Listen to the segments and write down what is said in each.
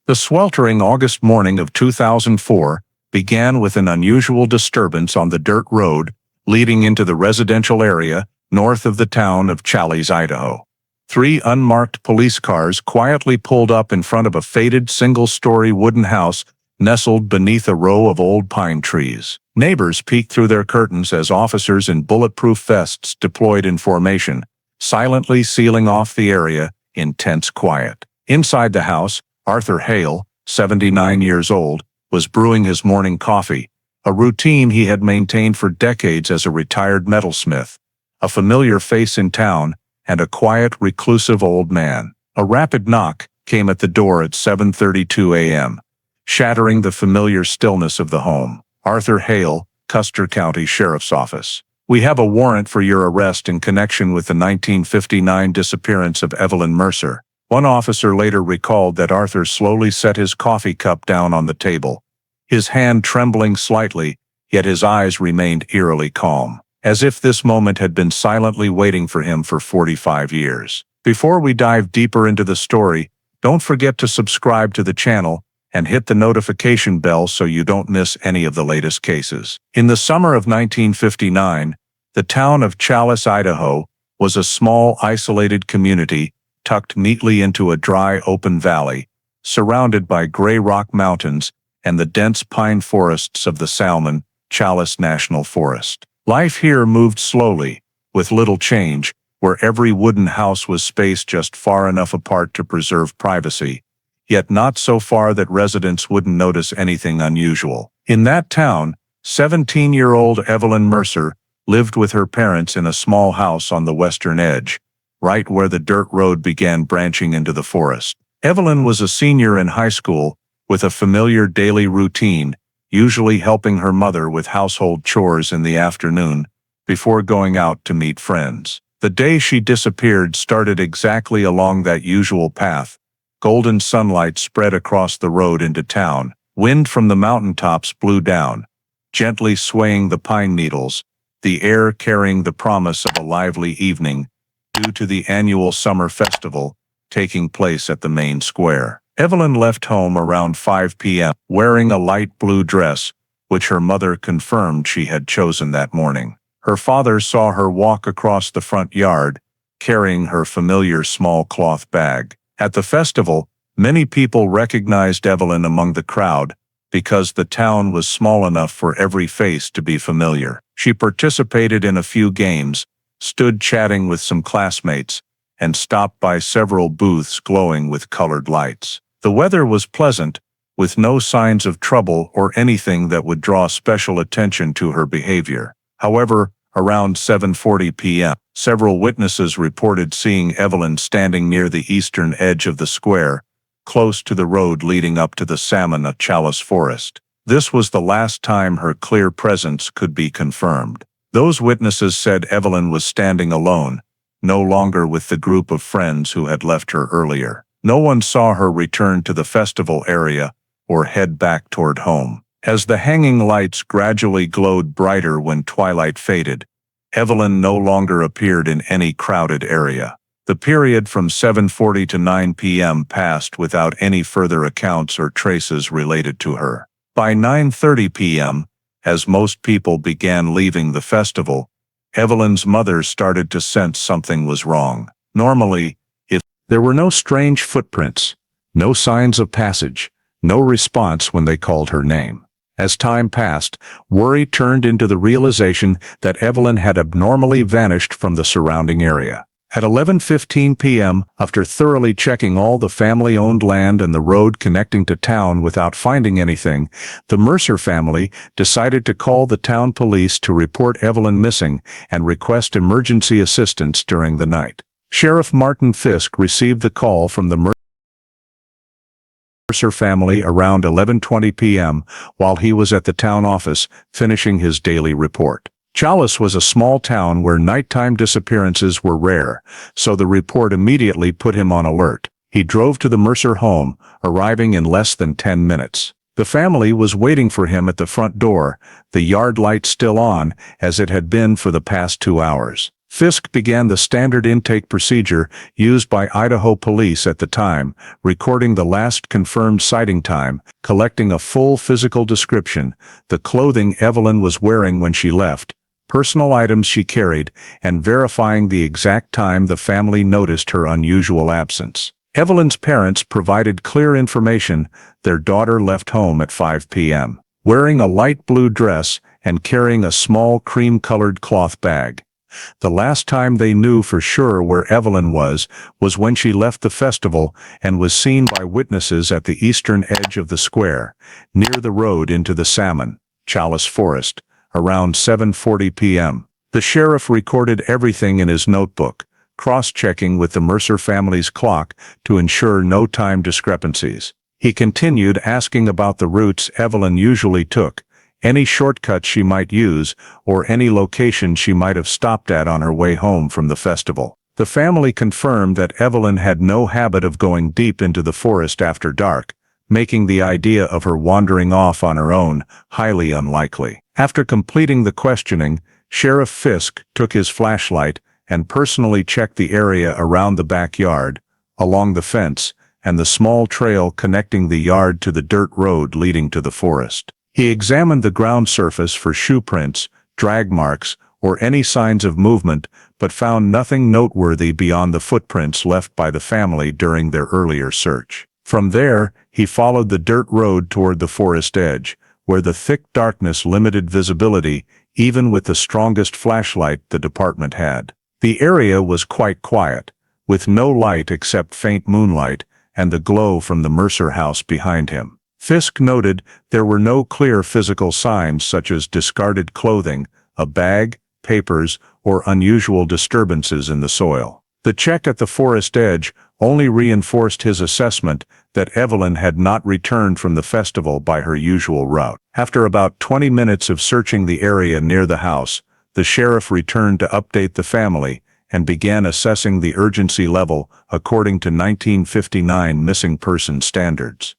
The sweltering August morning of 2004 began with an unusual disturbance on the dirt road leading into the residential area north of the town of Challis, Idaho. 3 unmarked police cars quietly pulled up in front of a faded single-story wooden house nestled beneath a row of old pine trees. Neighbors peeked through their curtains as officers in bulletproof vests deployed in formation, silently sealing off the area in tense quiet. Inside the house, Arthur Hale, 79 years old, was brewing his morning coffee, a routine he had maintained for decades as a retired metalsmith. A familiar face in town, and a quiet, reclusive old man. A rapid knock came at the door at 7:32 a.m., shattering the familiar stillness of the home. Arthur Hale, Custer County Sheriff's Office. "We have a warrant for your arrest in connection with the 1959 disappearance of Evelyn Mercer." One officer later recalled that Arthur slowly set his coffee cup down on the table, his hand trembling slightly, yet his eyes remained eerily calm, as if this moment had been silently waiting for him for 45 years. Before we dive deeper into the story, don't forget to subscribe to the channel and hit the notification bell so you don't miss any of the latest cases. In the summer of 1959, the town of Challis, Idaho, was a small, isolated community tucked neatly into a dry, open valley, surrounded by gray rock mountains and the dense pine forests of the Salmon, Challis National Forest. Life here moved slowly, with little change, where every wooden house was spaced just far enough apart to preserve privacy, yet not so far that residents wouldn't notice anything unusual. In that town, 17-year-old Evelyn Mercer lived with her parents in a small house on the western edge, right where the dirt road began branching into the forest. Evelyn was a senior in high school, with a familiar daily routine, usually helping her mother with household chores in the afternoon, before going out to meet friends. The day she disappeared started exactly along that usual path. Golden sunlight spread across the road into town. Wind from the mountaintops blew down, gently swaying the pine needles, the air carrying the promise of a lively evening, due to the annual summer festival taking place at the main square. Evelyn left home around 5 p.m., wearing a light blue dress, which her mother confirmed she had chosen that morning. Her father saw her walk across the front yard, carrying her familiar small cloth bag. At the festival, many people recognized Evelyn among the crowd, because the town was small enough for every face to be familiar. She participated in a few games, stood chatting with some classmates, and stopped by several booths glowing with colored lights. The weather was pleasant, with no signs of trouble or anything that would draw special attention to her behavior. However, around 7:40 p.m., several witnesses reported seeing Evelyn standing near the eastern edge of the square, close to the road leading up to the Salmon Challis Forest. This was the last time her clear presence could be confirmed. Those witnesses said Evelyn was standing alone, no longer with the group of friends who had left her earlier. No one saw her return to the festival area or head back toward home. As the hanging lights gradually glowed brighter when twilight faded, Evelyn no longer appeared in any crowded area. The period from 7:40 to 9 p.m. passed without any further accounts or traces related to her. By 9:30 p.m., as most people began leaving the festival, Evelyn's mother started to sense something was wrong. Normally, there were no strange footprints, no signs of passage, no response when they called her name. As time passed, worry turned into the realization that Evelyn had abnormally vanished from the surrounding area. At 11:15 p.m., after thoroughly checking all the family-owned land and the road connecting to town without finding anything, the Mercer family decided to call the town police to report Evelyn missing and request emergency assistance during the night. Sheriff Martin Fisk received the call from the Mercer family around 11:20 p.m. while he was at the town office finishing his daily report. Challis was a small town where nighttime disappearances were rare, so the report immediately put him on alert. He drove to the Mercer home, arriving in less than 10 minutes. The family was waiting for him at the front door, the yard light still on, as it had been for the past 2 hours. Fisk began the standard intake procedure used by Idaho police at the time, recording the last confirmed sighting time, collecting a full physical description, the clothing Evelyn was wearing when she left, personal items she carried, and verifying the exact time the family noticed her unusual absence. Evelyn's parents provided clear information. Their daughter left home at 5 p.m., wearing a light blue dress and carrying a small cream-colored cloth bag. The last time they knew for sure where Evelyn was when she left the festival and was seen by witnesses at the eastern edge of the square, near the road into the Salmon, Challis forest, around 7:40 p.m. The sheriff recorded everything in his notebook, cross-checking with the Mercer family's clock to ensure no time discrepancies. He continued asking about the routes Evelyn usually took, any shortcuts she might use, or any location she might have stopped at on her way home from the festival. The family confirmed that Evelyn had no habit of going deep into the forest after dark, making the idea of her wandering off on her own highly unlikely. After completing the questioning, Sheriff Fisk took his flashlight and personally checked the area around the backyard, along the fence, and the small trail connecting the yard to the dirt road leading to the forest. He examined the ground surface for shoe prints, drag marks, or any signs of movement, but found nothing noteworthy beyond the footprints left by the family during their earlier search. From there, he followed the dirt road toward the forest edge, where the thick darkness limited visibility, even with the strongest flashlight the department had. The area was quite quiet, with no light except faint moonlight and the glow from the Mercer house behind him. Fisk noted there were no clear physical signs such as discarded clothing, a bag, papers, or unusual disturbances in the soil. The check at the forest edge only reinforced his assessment that Evelyn had not returned from the festival by her usual route. After about 20 minutes of searching the area near the house, the sheriff returned to update the family and began assessing the urgency level according to 1959 missing person standards.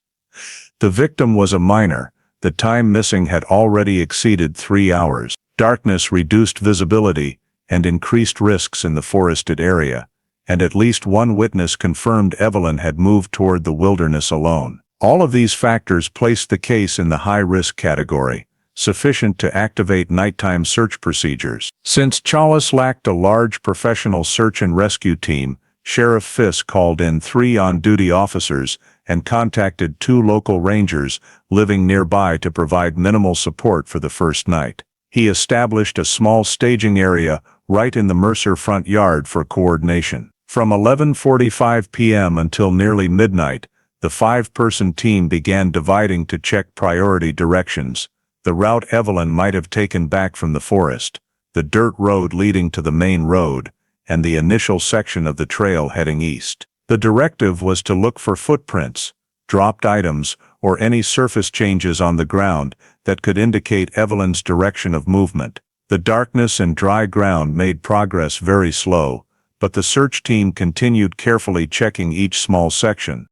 The victim was a minor. The time missing had already exceeded 3 hours. Darkness reduced visibility and increased risks in the forested area, and at least one witness confirmed Evelyn had moved toward the wilderness alone. All of these factors placed the case in the high-risk category, sufficient to activate nighttime search procedures. Since Challis lacked a large professional search and rescue team, Sheriff Fisk called in 3 on-duty officers and contacted 2 local rangers living nearby to provide minimal support for the first night. He established a small staging area right in the Mercer front yard for coordination. From 11:45 p.m. until nearly midnight, the 5-person team began dividing to check priority directions: the route Evelyn might have taken back from the forest, the dirt road leading to the main road, and the initial section of the trail heading east. The directive was to look for footprints, dropped items, or any surface changes on the ground that could indicate Evelyn's direction of movement. The darkness and dry ground made progress very slow, but the search team continued carefully checking each small section.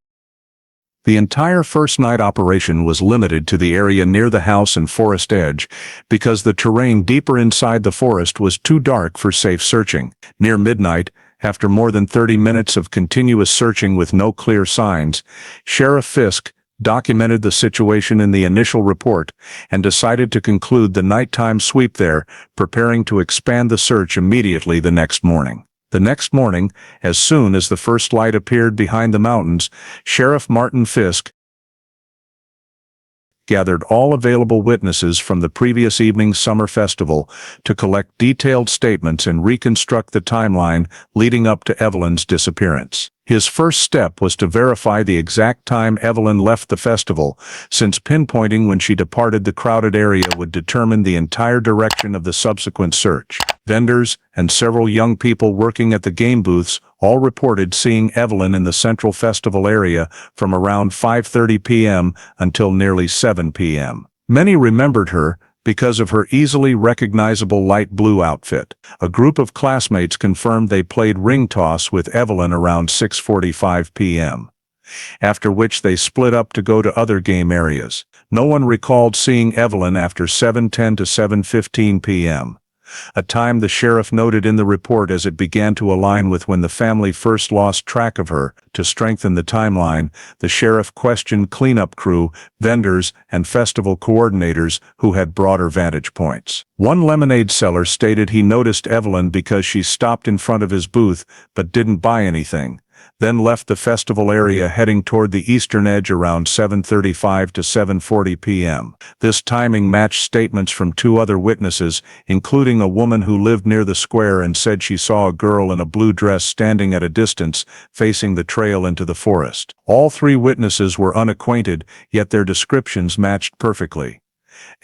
The entire first night operation was limited to the area near the house and forest edge because the terrain deeper inside the forest was too dark for safe searching. Near midnight, after more than 30 minutes of continuous searching with no clear signs, Sheriff Fisk documented the situation in the initial report and decided to conclude the nighttime sweep there, preparing to expand the search immediately the next morning. The next morning, as soon as the first light appeared behind the mountains, Sheriff Martin Fisk gathered all available witnesses from the previous evening's summer festival to collect detailed statements and reconstruct the timeline leading up to Evelyn's disappearance. His first step was to verify the exact time Evelyn left the festival, since pinpointing when she departed the crowded area would determine the entire direction of the subsequent search. Vendors and several young people working at the game booths all reported seeing Evelyn in the central festival area from around 5:30 p.m. until nearly 7 p.m. Many remembered her because of her easily recognizable light blue outfit. A group of classmates confirmed they played ring toss with Evelyn around 6:45 p.m., after which they split up to go to other game areas. No one recalled seeing Evelyn after 7:10 to 7:15 p.m. a time the sheriff noted in the report as it began to align with when the family first lost track of her. To strengthen the timeline, the sheriff questioned cleanup crew, vendors, and festival coordinators who had broader vantage points. One lemonade seller stated he noticed Evelyn because she stopped in front of his booth but didn't buy anything, then left the festival area heading toward the eastern edge around 7:35 to 7:40 p.m. This timing matched statements from two other witnesses, including a woman who lived near the square and said she saw a girl in a blue dress standing at a distance, facing the trail into the forest. All three witnesses were unacquainted, yet their descriptions matched perfectly.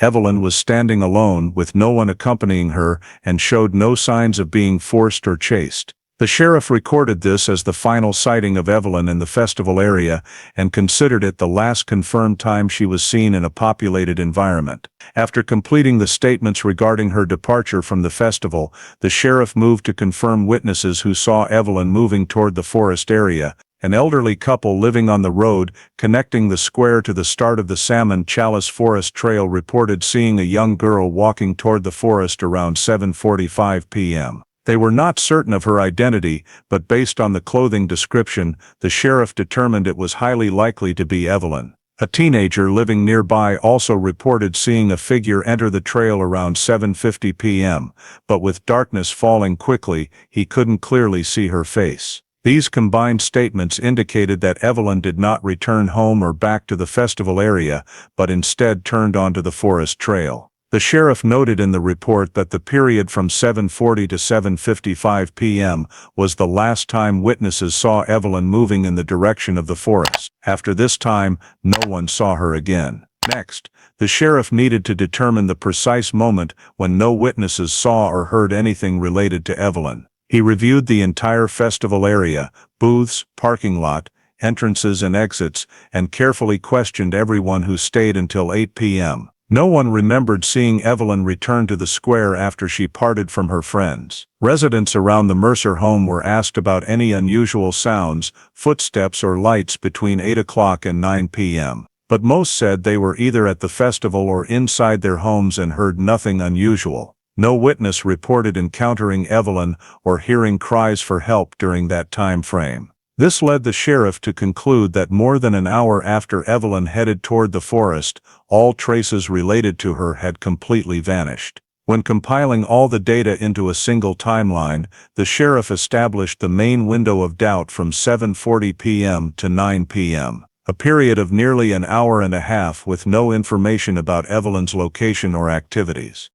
Evelyn was standing alone with no one accompanying her and showed no signs of being forced or chased. The sheriff recorded this as the final sighting of Evelyn in the festival area and considered it the last confirmed time she was seen in a populated environment. After completing the statements regarding her departure from the festival, the sheriff moved to confirm witnesses who saw Evelyn moving toward the forest area. An elderly couple living on the road connecting the square to the start of the Challis Forest Trail reported seeing a young girl walking toward the forest around 7:45 p.m. They were not certain of her identity, but based on the clothing description, the sheriff determined it was highly likely to be Evelyn. A teenager living nearby also reported seeing a figure enter the trail around 7:50 p.m., but with darkness falling quickly, he couldn't clearly see her face. These combined statements indicated that Evelyn did not return home or back to the festival area, but instead turned onto the forest trail. The sheriff noted in the report that the period from 7:40 to 7:55 p.m. was the last time witnesses saw Evelyn moving in the direction of the forest. After this time, no one saw her again. Next, the sheriff needed to determine the precise moment when no witnesses saw or heard anything related to Evelyn. He reviewed the entire festival area, booths, parking lot, entrances and exits, and carefully questioned everyone who stayed until 8 p.m. No one remembered seeing Evelyn return to the square after she parted from her friends. Residents around the Mercer home were asked about any unusual sounds, footsteps or lights between 8 o'clock and 9 p.m. But most said they were either at the festival or inside their homes and heard nothing unusual. No witness reported encountering Evelyn or hearing cries for help during that time frame. This led the sheriff to conclude that more than an hour after Evelyn headed toward the forest, all traces related to her had completely vanished. When compiling all the data into a single timeline, the sheriff established the main window of doubt from 7:40 p.m. to 9 p.m., a period of nearly an hour and a half with no information about Evelyn's location or activities.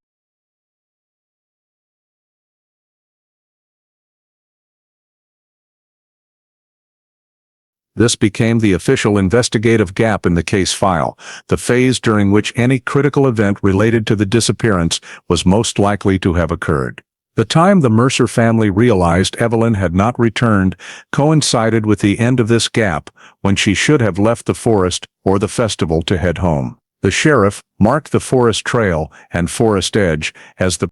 This became the official investigative gap in the case file, the phase during which any critical event related to the disappearance was most likely to have occurred. The time the Mercer family realized Evelyn had not returned coincided with the end of this gap, when she should have left the forest or the festival to head home. The sheriff marked the forest trail and forest edge as the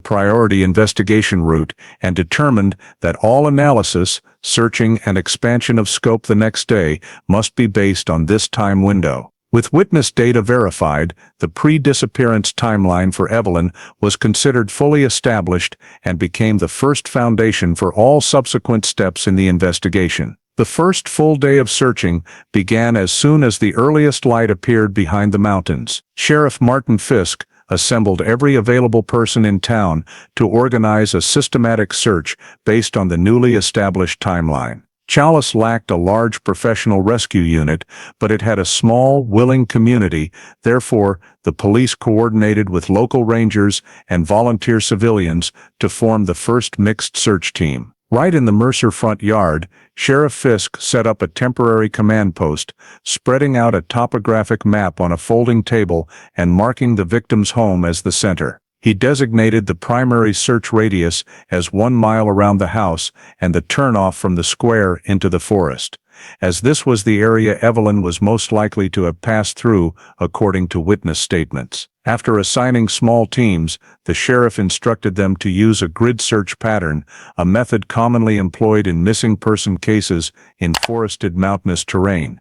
priority investigation route and determined that all analysis, searching, and expansion of scope the next day must be based on this time window. With witness data verified, the pre-disappearance timeline for Evelyn was considered fully established and became the first foundation for all subsequent steps in the investigation. The first full day of searching began as soon as the earliest light appeared behind the mountains. Sheriff Martin Fisk assembled every available person in town to organize a systematic search based on the newly established timeline. Challis lacked a large professional rescue unit, but it had a small, willing community. Therefore, the police coordinated with local rangers and volunteer civilians to form the first mixed search team. Right in the Mercer front yard, Sheriff Fisk set up a temporary command post, spreading out a topographic map on a folding table and marking the victim's home as the center. He designated the primary search radius as 1 mile around the house and the turnoff from the square into the forest, as this was the area Evelyn was most likely to have passed through, according to witness statements. After assigning small teams, the sheriff instructed them to use a grid search pattern, a method commonly employed in missing person cases in forested mountainous terrain,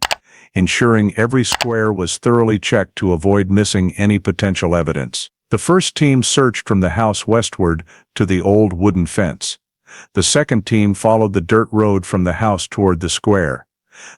ensuring every square was thoroughly checked to avoid missing any potential evidence. The first team searched from the house westward to the old wooden fence. The second team followed the dirt road from the house toward the square.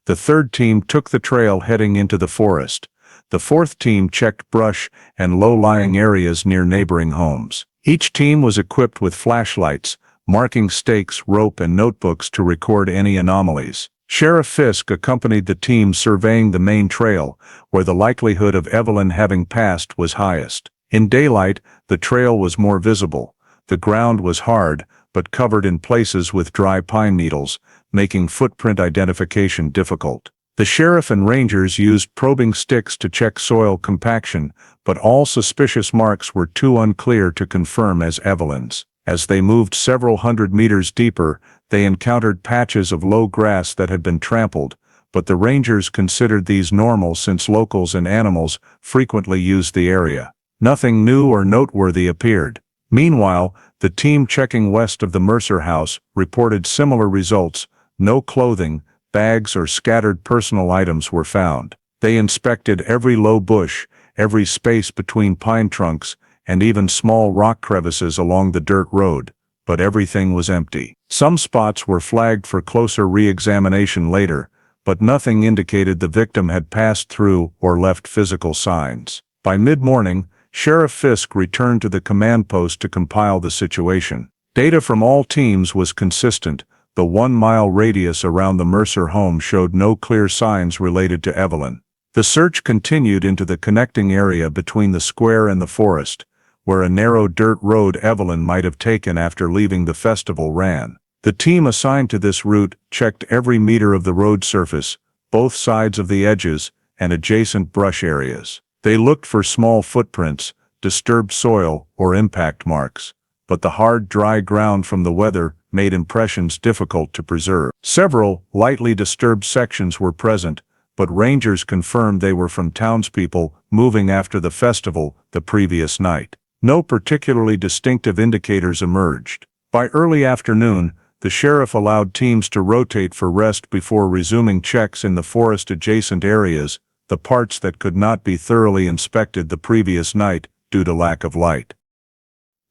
The third team took the trail heading into the forest. The fourth team checked brush and low-lying areas near neighboring homes. Each team was equipped with flashlights, marking stakes, rope, and notebooks to record any anomalies. Sheriff Fisk accompanied the team surveying the main trail, where the likelihood of Evelyn having passed was highest. In daylight, the trail was more visible. The ground was hard, but covered in places with dry pine needles, making footprint identification difficult. The sheriff and rangers used probing sticks to check soil compaction, but all suspicious marks were too unclear to confirm as Evelyn's. As they moved several hundred meters deeper, they encountered patches of low grass that had been trampled, but the rangers considered these normal since locals and animals frequently used the area. Nothing new or noteworthy appeared. Meanwhile, the team checking west of the Mercer house reported similar results. No clothing, bags, or scattered personal items were found. They inspected every low bush, every space between pine trunks, and even small rock crevices along the dirt road, but everything was empty. Some spots were flagged for closer re-examination later, but nothing indicated the victim had passed through or left physical signs. By mid-morning, Sheriff Fisk returned to the command post to compile the situation. Data from all teams was consistent. The 1-mile radius around the Mercer home showed no clear signs related to Evelyn. The search continued into the connecting area between the square and the forest, where a narrow dirt road Evelyn might have taken after leaving the festival ran. The team assigned to this route checked every meter of the road surface, both sides of the edges, and adjacent brush areas. They looked for small footprints, disturbed soil, or impact marks, but the hard, dry ground from the weather made impressions difficult to preserve. Several lightly disturbed sections were present, but rangers confirmed they were from townspeople moving after the festival the previous night. No particularly distinctive indicators emerged. By early afternoon, the sheriff allowed teams to rotate for rest before resuming checks in the forest-adjacent areas, the parts that could not be thoroughly inspected the previous night due to lack of light.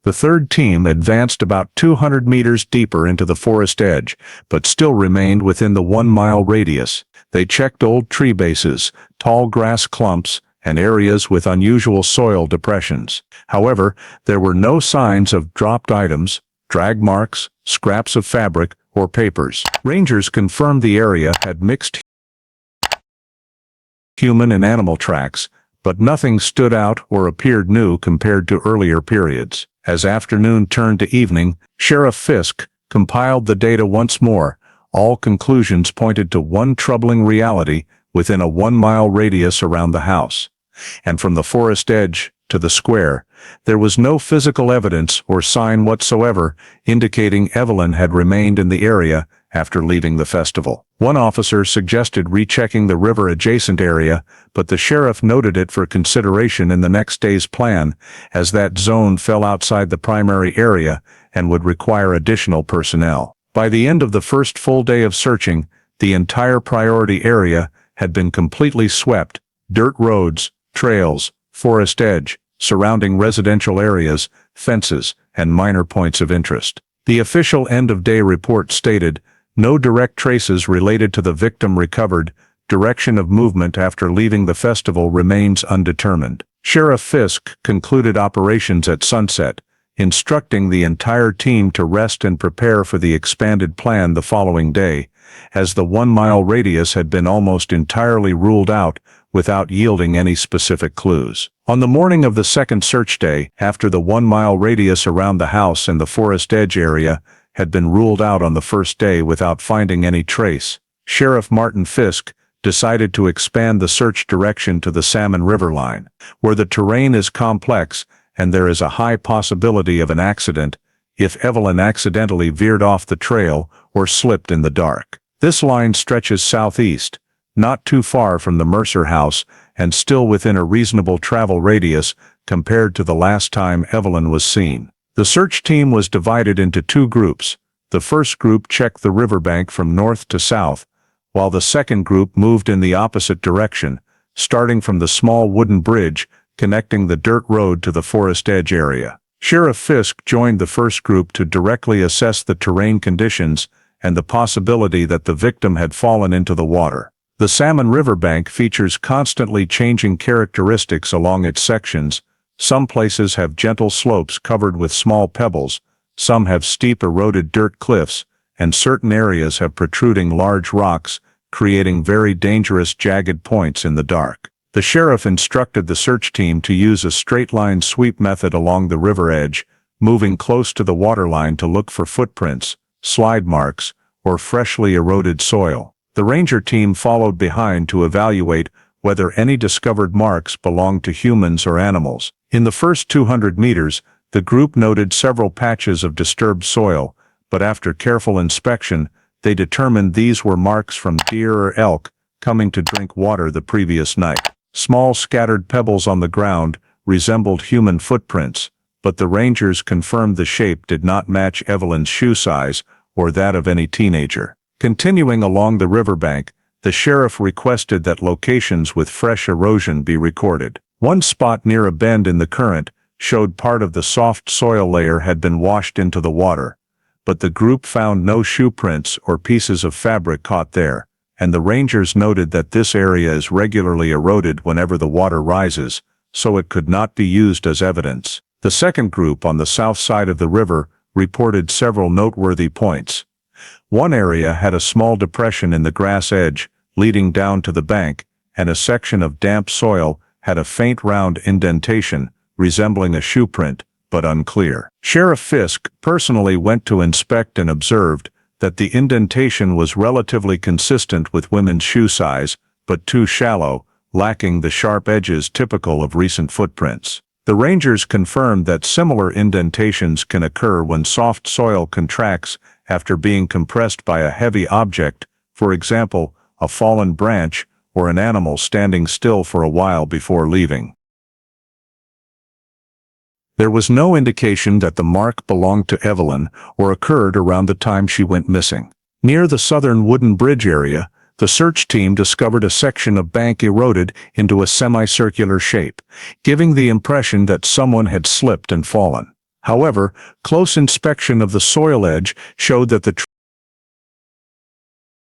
The third team advanced about 200 meters deeper into the forest edge, but still remained within the 1-mile radius. They checked old tree bases, tall grass clumps, and areas with unusual soil depressions. However, there were no signs of dropped items, drag marks, scraps of fabric, or papers. Rangers confirmed the area had mixed human and animal tracks, but nothing stood out or appeared new compared to earlier periods. As afternoon turned to evening, Sheriff Fisk compiled the data once more. All conclusions pointed to one troubling reality within a 1-mile radius around the house. And from the forest edge to the square, there was no physical evidence or sign whatsoever indicating Evelyn had remained in the area after leaving the festival. One officer suggested rechecking the river-adjacent area, but the sheriff noted it for consideration in the next day's plan, as that zone fell outside the primary area and would require additional personnel. By the end of the first full day of searching, the entire priority area had been completely swept: dirt roads, trails, forest edge, surrounding residential areas, fences, and minor points of interest. The official end-of-day report stated, "No direct traces related to the victim recovered. Direction of movement after leaving the festival remains undetermined." Sheriff Fisk concluded operations at sunset, instructing the entire team to rest and prepare for the expanded plan the following day, as the 1-mile radius had been almost entirely ruled out without yielding any specific clues. On the morning of the second search day, after the 1-mile radius around the house and the forest edge area had been ruled out on the first day without finding any trace, Sheriff Martin Fisk decided to expand the search direction to the Salmon River line, where the terrain is complex and there is a high possibility of an accident if Evelyn accidentally veered off the trail or slipped in the dark. This line stretches southeast, not too far from the Mercer house and still within a reasonable travel radius compared to the last time Evelyn was seen. The search team was divided into two groups. The first group checked the riverbank from north to south, while the second group moved in the opposite direction, starting from the small wooden bridge connecting the dirt road to the forest edge area. Sheriff Fisk joined the first group to directly assess the terrain conditions and the possibility that the victim had fallen into the water. The Salmon Riverbank features constantly changing characteristics along its sections. Some places have gentle slopes covered with small pebbles, some have steep eroded dirt cliffs, and certain areas have protruding large rocks, creating very dangerous jagged points in the dark. The sheriff instructed the search team to use a straight-line sweep method along the river edge, moving close to the waterline to look for footprints, slide marks, or freshly eroded soil. The ranger team followed behind to evaluate whether any discovered marks belonged to humans or animals. In the first 200 meters, the group noted several patches of disturbed soil, but after careful inspection, they determined these were marks from deer or elk coming to drink water the previous night. Small scattered pebbles on the ground resembled human footprints, but the rangers confirmed the shape did not match Evelyn's shoe size or that of any teenager. Continuing along the riverbank, the sheriff requested that locations with fresh erosion be recorded. One spot near a bend in the current showed part of the soft soil layer had been washed into the water, but the group found no shoe prints or pieces of fabric caught there, and the rangers noted that this area is regularly eroded whenever the water rises, so it could not be used as evidence. The second group on the south side of the river reported several noteworthy points. One area had a small depression in the grass edge leading down to the bank, and a section of damp soil had a faint round indentation resembling a shoe print, but unclear. Sheriff Fisk personally went to inspect and observed that the indentation was relatively consistent with women's shoe size, but too shallow, lacking the sharp edges typical of recent footprints. The rangers confirmed that similar indentations can occur when soft soil contracts after being compressed by a heavy object, for example, a fallen branch or an animal standing still for a while before leaving. There was no indication that the mark belonged to Evelyn or occurred around the time she went missing. Near the southern wooden bridge area, the search team discovered a section of bank eroded into a semicircular shape, giving the impression that someone had slipped and fallen. However, close inspection of the soil edge showed that the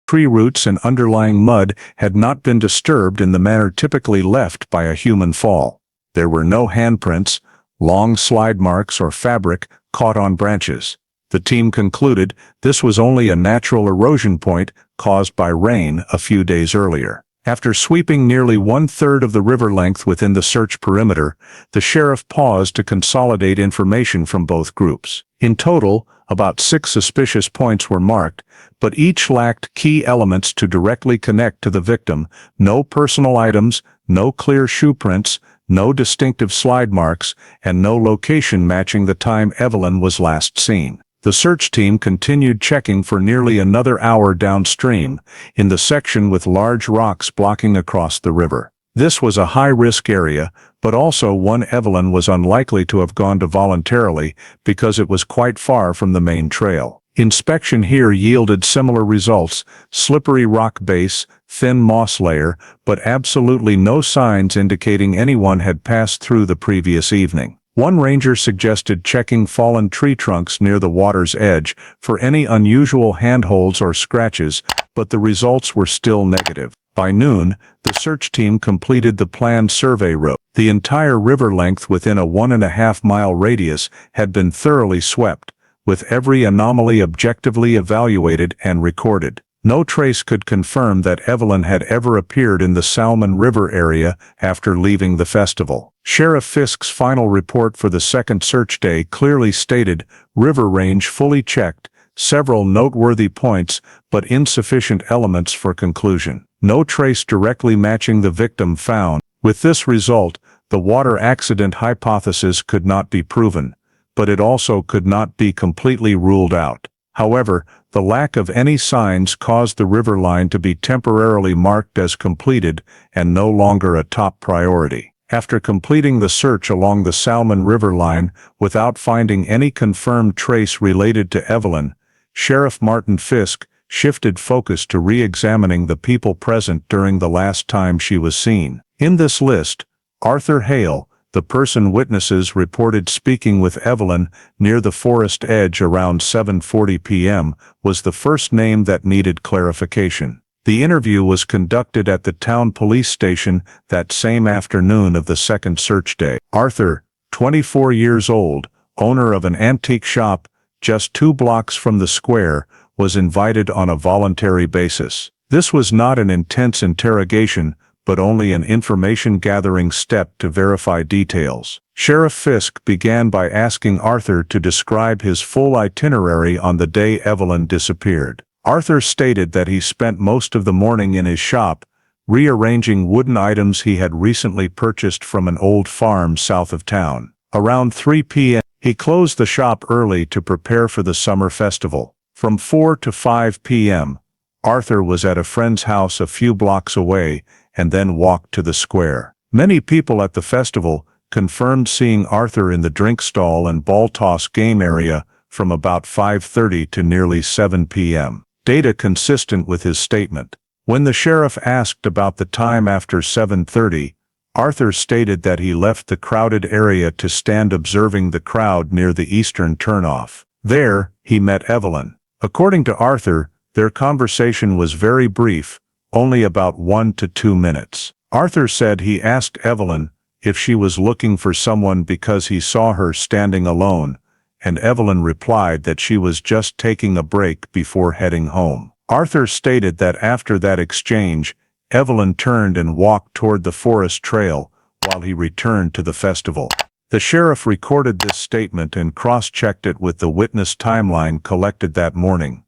tree roots and underlying mud had not been disturbed in the manner typically left by a human fall. There were no handprints, long slide marks, or fabric caught on branches. The team concluded this was only a natural erosion point caused by rain a few days earlier. After sweeping nearly 1/3 of the river length within the search perimeter, the sheriff paused to consolidate information from both groups. In total, about 6 suspicious points were marked, but each lacked key elements to directly connect to the victim: no personal items, no clear shoe prints, no distinctive slide marks, and no location matching the time Evelyn was last seen. The search team continued checking for nearly another hour downstream, in the section with large rocks blocking across the river. This was a high-risk area, but also one Evelyn was unlikely to have gone to voluntarily because it was quite far from the main trail. Inspection here yielded similar results: slippery rock base, thin moss layer, but absolutely no signs indicating anyone had passed through the previous evening. One ranger suggested checking fallen tree trunks near the water's edge for any unusual handholds or scratches, but the results were still negative. By noon, the search team completed the planned survey route. The entire river length within a 1.5-mile radius had been thoroughly swept, with every anomaly objectively evaluated and recorded. No trace could confirm that Evelyn had ever appeared in the Salmon River area after leaving the festival. Sheriff Fisk's final report for the second search day clearly stated river range fully checked, several noteworthy points, but insufficient elements for conclusion. No trace directly matching the victim found. With this result, the water accident hypothesis could not be proven, but it also could not be completely ruled out. However, the lack of any signs caused the river line to be temporarily marked as completed and no longer a top priority. After completing the search along the Salmon River line without finding any confirmed trace related to Evelyn, Sheriff Martin Fisk shifted focus to re-examining the people present during the last time she was seen. In this list, Arthur Hale, The person witnesses reported speaking with Evelyn near the forest edge around 7:40 p.m. was the first name that needed clarification. The interview was conducted at the town police station that same afternoon of the second search day. Arthur, 24 years old, owner of an antique shop just 2 blocks from the square, was invited on a voluntary basis. This was not an intense interrogation, but only an information-gathering step to verify details. Sheriff Fisk began by asking Arthur to describe his full itinerary on the day Evelyn disappeared. Arthur stated that he spent most of the morning in his shop, rearranging wooden items he had recently purchased from an old farm south of town. Around 3 p.m., he closed the shop early to prepare for the summer festival. From 4 to 5 p.m., Arthur was at a friend's house a few blocks away, and then walked to the square. Many people at the festival confirmed seeing Arthur in the drink stall and ball toss game area from about 5:30 to nearly 7 p.m. Data consistent with his statement. When the sheriff asked about the time after 7:30, Arthur stated that he left the crowded area to stand observing the crowd near the eastern turnoff. There, he met Evelyn. According to Arthur, their conversation was very brief, only about 1 to 2 minutes. Arthur said he asked Evelyn if she was looking for someone because he saw her standing alone, and Evelyn replied that she was just taking a break before heading home. Arthur stated that after that exchange, Evelyn turned and walked toward the forest trail while he returned to the festival. The sheriff recorded this statement and cross-checked it with the witness timeline collected that morning.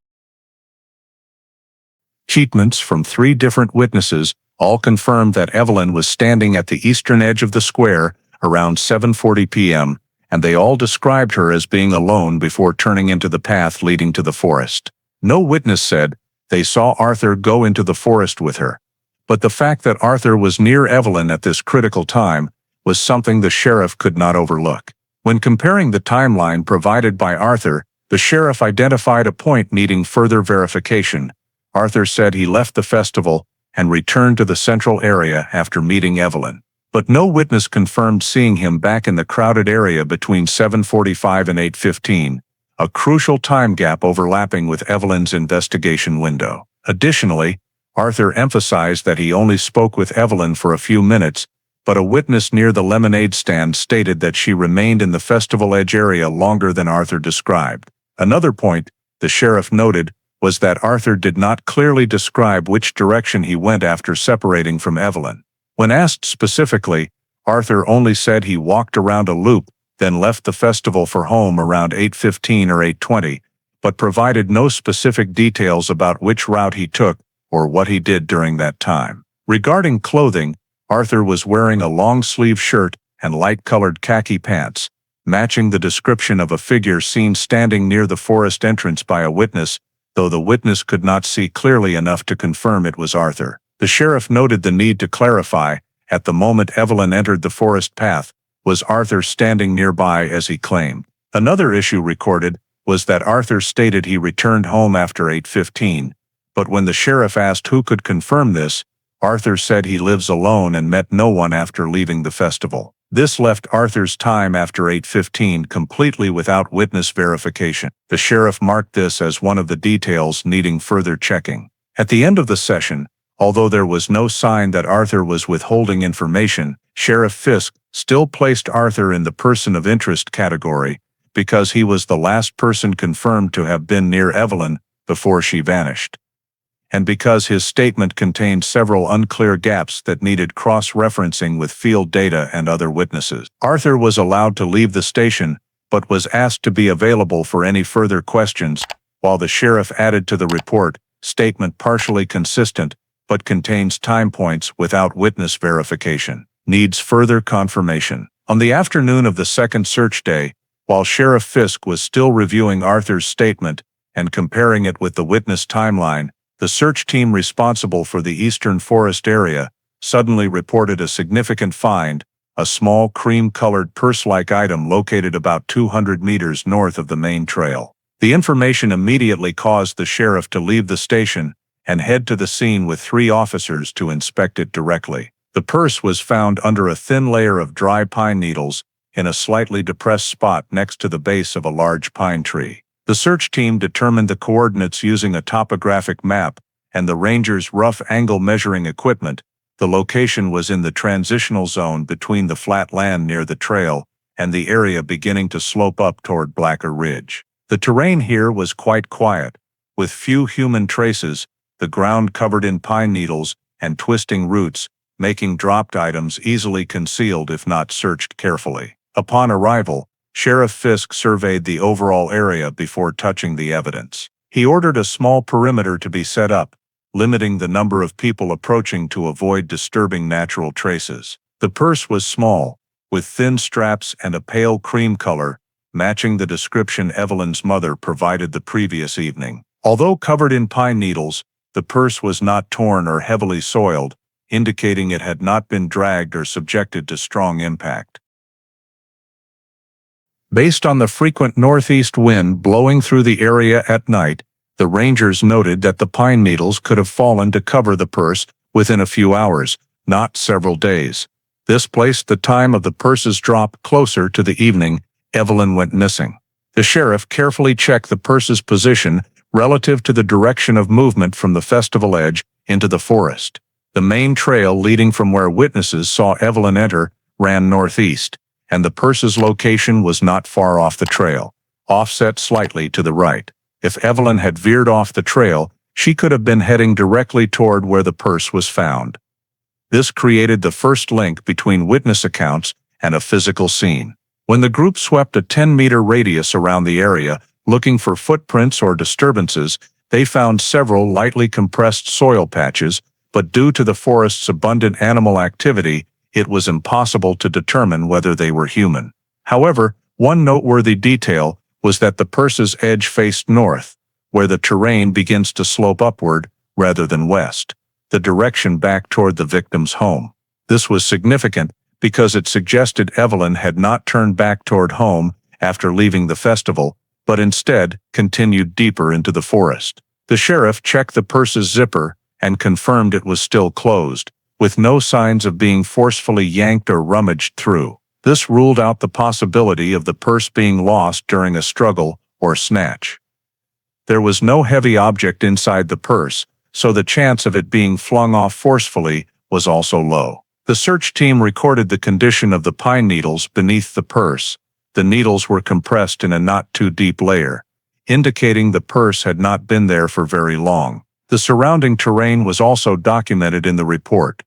Statements from 3 different witnesses all confirmed that Evelyn was standing at the eastern edge of the square around 7:40 p.m., and they all described her as being alone before turning into the path leading to the forest. No witness said they saw Arthur go into the forest with her, but the fact that Arthur was near Evelyn at this critical time was something the sheriff could not overlook. When comparing the timeline provided by Arthur, the sheriff identified a point needing further verification. Arthur said he left the festival and returned to the central area after meeting Evelyn, but no witness confirmed seeing him back in the crowded area between 7:45 and 8:15, a crucial time gap overlapping with Evelyn's investigation window. Additionally, Arthur emphasized that he only spoke with Evelyn for a few minutes, but a witness near the lemonade stand stated that she remained in the festival edge area longer than Arthur described. Another point the sheriff noted was that Arthur did not clearly describe which direction he went after separating from Evelyn. When asked specifically, Arthur only said he walked around a loop, then left the festival for home around 8:15 or 8:20, but provided no specific details about which route he took or what he did during that time. Regarding clothing, Arthur was wearing a long-sleeve shirt and light-colored khaki pants, matching the description of a figure seen standing near the forest entrance by a witness, though the witness could not see clearly enough to confirm it was Arthur. The sheriff noted the need to clarify, at the moment Evelyn entered the forest path, was Arthur standing nearby as he claimed. Another issue recorded was that Arthur stated he returned home after 8:15, but when the sheriff asked who could confirm this, Arthur said he lives alone and met no one after leaving the festival. This left Arthur's time after 8:15 completely without witness verification. The sheriff marked this as one of the details needing further checking. At the end of the session, although there was no sign that Arthur was withholding information, Sheriff Fisk still placed Arthur in the person of interest category because he was the last person confirmed to have been near Evelyn before she vanished, and because his statement contained several unclear gaps that needed cross-referencing with field data and other witnesses. Arthur was allowed to leave the station, but was asked to be available for any further questions, while the sheriff added to the report, statement partially consistent, but contains time points without witness verification. Needs further confirmation. On the afternoon of the second search day, while Sheriff Fisk was still reviewing Arthur's statement and comparing it with the witness timeline, the search team responsible for the eastern forest area suddenly reported a significant find, a small cream-colored purse-like item located about 200 meters north of the main trail. The information immediately caused the sheriff to leave the station and head to the scene with 3 officers to inspect it directly. The purse was found under a thin layer of dry pine needles in a slightly depressed spot next to the base of a large pine tree. The search team determined the coordinates using a topographic map and the ranger's rough angle measuring equipment. The location was in the transitional zone between the flat land near the trail and the area beginning to slope up toward Blacker Ridge. The terrain here was quite quiet, with few human traces, the ground covered in pine needles and twisting roots, making dropped items easily concealed if not searched carefully. Upon arrival, Sheriff Fisk surveyed the overall area before touching the evidence. He ordered a small perimeter to be set up, limiting the number of people approaching to avoid disturbing natural traces. The purse was small, with thin straps and a pale cream color, matching the description Evelyn's mother provided the previous evening. Although covered in pine needles, the purse was not torn or heavily soiled, indicating it had not been dragged or subjected to strong impact. Based on the frequent northeast wind blowing through the area at night, the rangers noted that the pine needles could have fallen to cover the purse within a few hours, not several days. This placed the time of the purse's drop closer to the evening Evelyn went missing. The sheriff carefully checked the purse's position relative to the direction of movement from the festival edge into the forest. The main trail leading from where witnesses saw Evelyn enter ran northeast, and the purse's location was not far off the trail, offset slightly to the right. If Evelyn had veered off the trail, she could have been heading directly toward where the purse was found. This created the first link between witness accounts and a physical scene. When the group swept a 10-meter radius around the area, looking for footprints or disturbances, they found several lightly compressed soil patches, but due to the forest's abundant animal activity, it was impossible to determine whether they were human. However, one noteworthy detail was that the purse's edge faced north, where the terrain begins to slope upward rather than west, the direction back toward the victim's home. This was significant because it suggested Evelyn had not turned back toward home after leaving the festival, but instead continued deeper into the forest. The sheriff checked the purse's zipper and confirmed it was still closed, with no signs of being forcefully yanked or rummaged through. This ruled out the possibility of the purse being lost during a struggle or snatch. There was no heavy object inside the purse, so the chance of it being flung off forcefully was also low. The search team recorded the condition of the pine needles beneath the purse. The needles were compressed in a not too deep layer, indicating the purse had not been there for very long. The surrounding terrain was also documented in the report.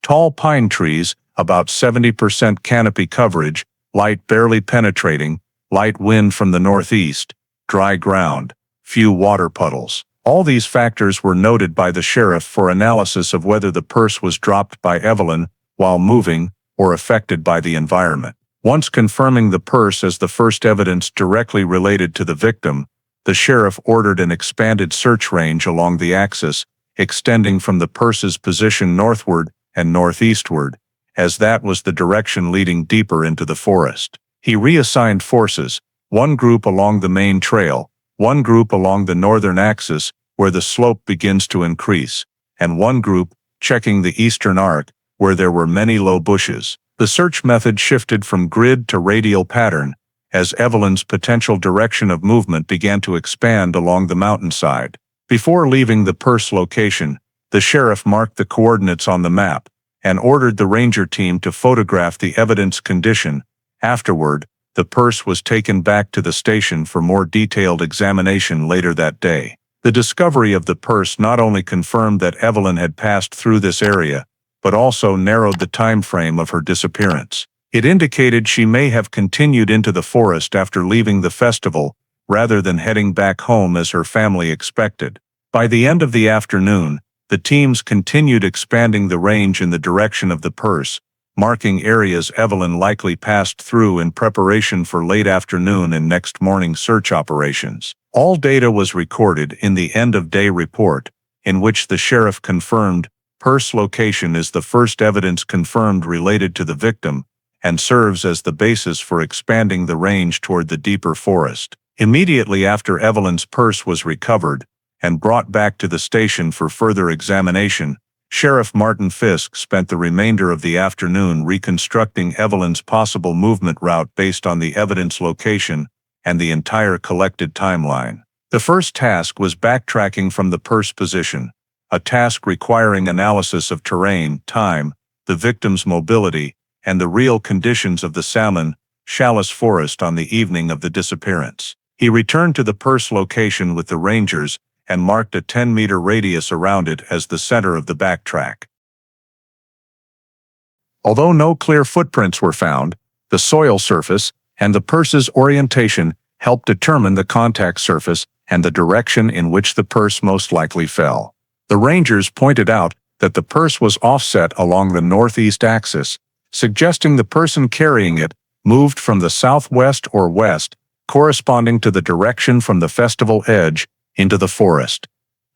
Tall pine trees, about 70% canopy coverage, light barely penetrating, light wind from the northeast, dry ground, few water puddles. All these factors were noted by the sheriff for analysis of whether the purse was dropped by Evelyn while moving or affected by the environment. Once confirming the purse as the first evidence directly related to the victim, the sheriff ordered an expanded search range along the axis, extending from the purse's position northward and northeastward, as that was the direction leading deeper into the forest. He reassigned forces, one group along the main trail, one group along the northern axis where the slope begins to increase, and one group checking the eastern arc where there were many low bushes. The search method shifted from grid to radial pattern, as Evelyn's potential direction of movement began to expand along the mountainside. Before leaving the purse location, the sheriff marked the coordinates on the map and ordered the ranger team to photograph the evidence condition. Afterward, the purse was taken back to the station for more detailed examination later that day. The discovery of the purse not only confirmed that Evelyn had passed through this area, but also narrowed the time frame of her disappearance. It indicated she may have continued into the forest after leaving the festival, rather than heading back home as her family expected. By the end of the afternoon, the teams continued expanding the range in the direction of the purse, marking areas Evelyn likely passed through in preparation for late afternoon and next morning search operations. All data was recorded in the end-of-day report, in which the sheriff confirmed purse location is the first evidence confirmed related to the victim, and serves as the basis for expanding the range toward the deeper forest. Immediately after Evelyn's purse was recovered and brought back to the station for further examination, Sheriff Martin Fisk spent the remainder of the afternoon reconstructing Evelyn's possible movement route based on the evidence location and the entire collected timeline. The first task was backtracking from the purse position, a task requiring analysis of terrain, time, the victim's mobility, and the real conditions of the Challis forest on the evening of the disappearance. He returned to the purse location with the rangers and marked a 10-meter radius around it as the center of the backtrack. Although no clear footprints were found, the soil surface and the purse's orientation helped determine the contact surface and the direction in which the purse most likely fell. The rangers pointed out that the purse was offset along the northeast axis, suggesting the person carrying it moved from the southwest or west, corresponding to the direction from the festival edge into the forest.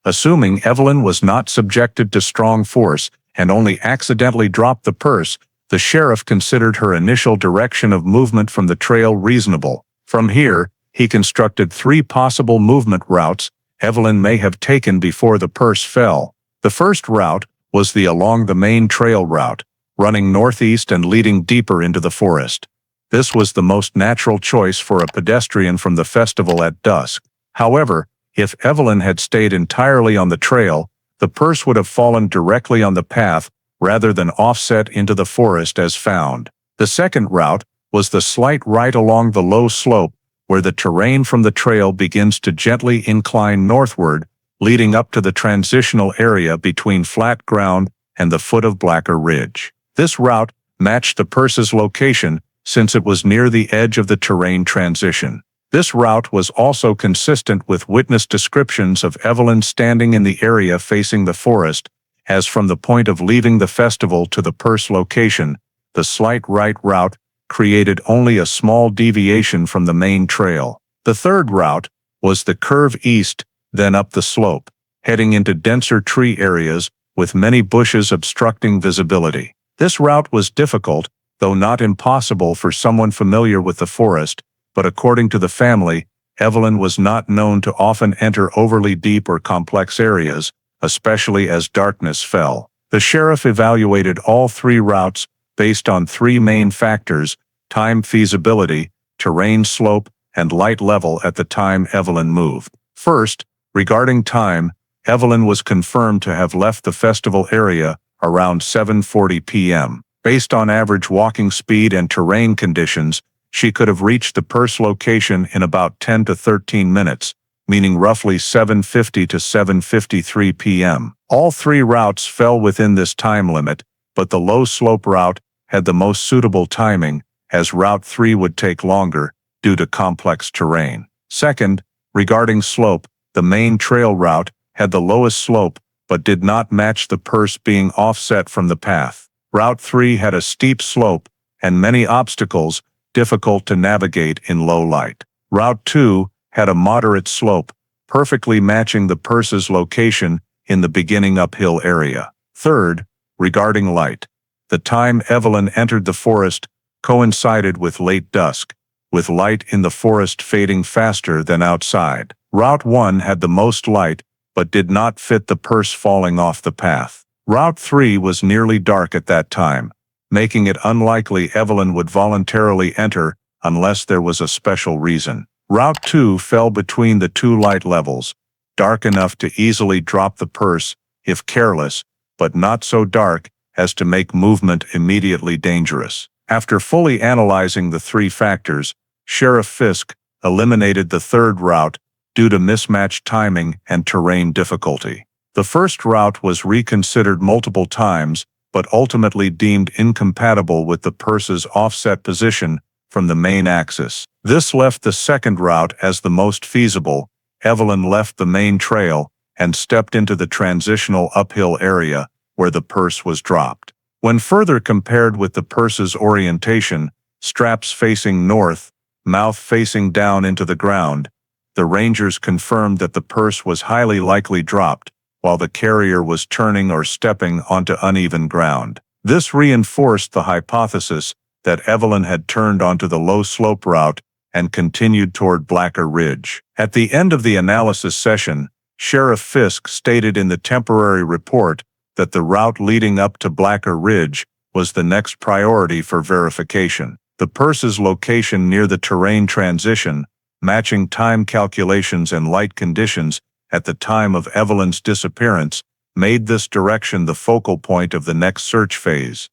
Assuming Evelyn was not subjected to strong force and only accidentally dropped the purse, the sheriff considered her initial direction of movement from the trail reasonable. From here, he constructed 3 possible movement routes Evelyn may have taken before the purse fell. The first route was along the main trail route, running northeast and leading deeper into the forest. This was the most natural choice for a pedestrian from the festival at dusk. However, if Evelyn had stayed entirely on the trail, the purse would have fallen directly on the path rather than offset into the forest as found. The second route was the slight right along the low slope, where the terrain from the trail begins to gently incline northward, leading up to the transitional area between flat ground and the foot of Blacker Ridge. This route matched the purse's location since it was near the edge of the terrain transition. This route was also consistent with witness descriptions of Evelyn standing in the area facing the forest, as from the point of leaving the festival to the purse location, the slight right route created only a small deviation from the main trail. The third route was the curve east, then up the slope, heading into denser tree areas with many bushes obstructing visibility. This route was difficult, though not impossible for someone familiar with the forest, but according to the family, Evelyn was not known to often enter overly deep or complex areas, especially as darkness fell. The sheriff evaluated all 3 routes based on 3 main factors: time, feasibility, terrain slope, and light level at the time Evelyn moved. First, regarding time, Evelyn was confirmed to have left the festival area around 7:40 p.m. Based on average walking speed and terrain conditions, she could have reached the purse location in about 10 to 13 minutes, meaning roughly 7:50 to 7:53 p.m. All 3 routes fell within this time limit, but the low slope route had the most suitable timing, as Route 3 would take longer due to complex terrain. Second, regarding slope, the main trail route had the lowest slope but did not match the purse being offset from the path. Route 3 had a steep slope and many obstacles, difficult to navigate in low light. Route 2 had a moderate slope, perfectly matching the purse's location in the beginning uphill area. Third, regarding light, the time Evelyn entered the forest coincided with late dusk, with light in the forest fading faster than outside. Route 1 had the most light, but did not fit the purse falling off the path. Route 3 was nearly dark at that time, making it unlikely Evelyn would voluntarily enter unless there was a special reason. Route 2 fell between the 2 light levels, dark enough to easily drop the purse if careless, but not so dark as to make movement immediately dangerous. After fully analyzing the 3 factors, Sheriff Fisk eliminated the third route due to mismatched timing and terrain difficulty. The first route was reconsidered multiple times, but ultimately deemed incompatible with the purse's offset position from the main axis. This left the second route as the most feasible. Evelyn left the main trail and stepped into the transitional uphill area where the purse was dropped. When further compared with the purse's orientation, straps facing north, mouth facing down into the ground, the rangers confirmed that the purse was highly likely dropped, while the carrier was turning or stepping onto uneven ground. This reinforced the hypothesis that Evelyn had turned onto the low slope route and continued toward Blacker Ridge. At the end of the analysis session, Sheriff Fisk stated in the temporary report that the route leading up to Blacker Ridge was the next priority for verification. The purse's location near the terrain transition, matching time calculations and light conditions at the time of Evelyn's disappearance, made this direction the focal point of the next search phase.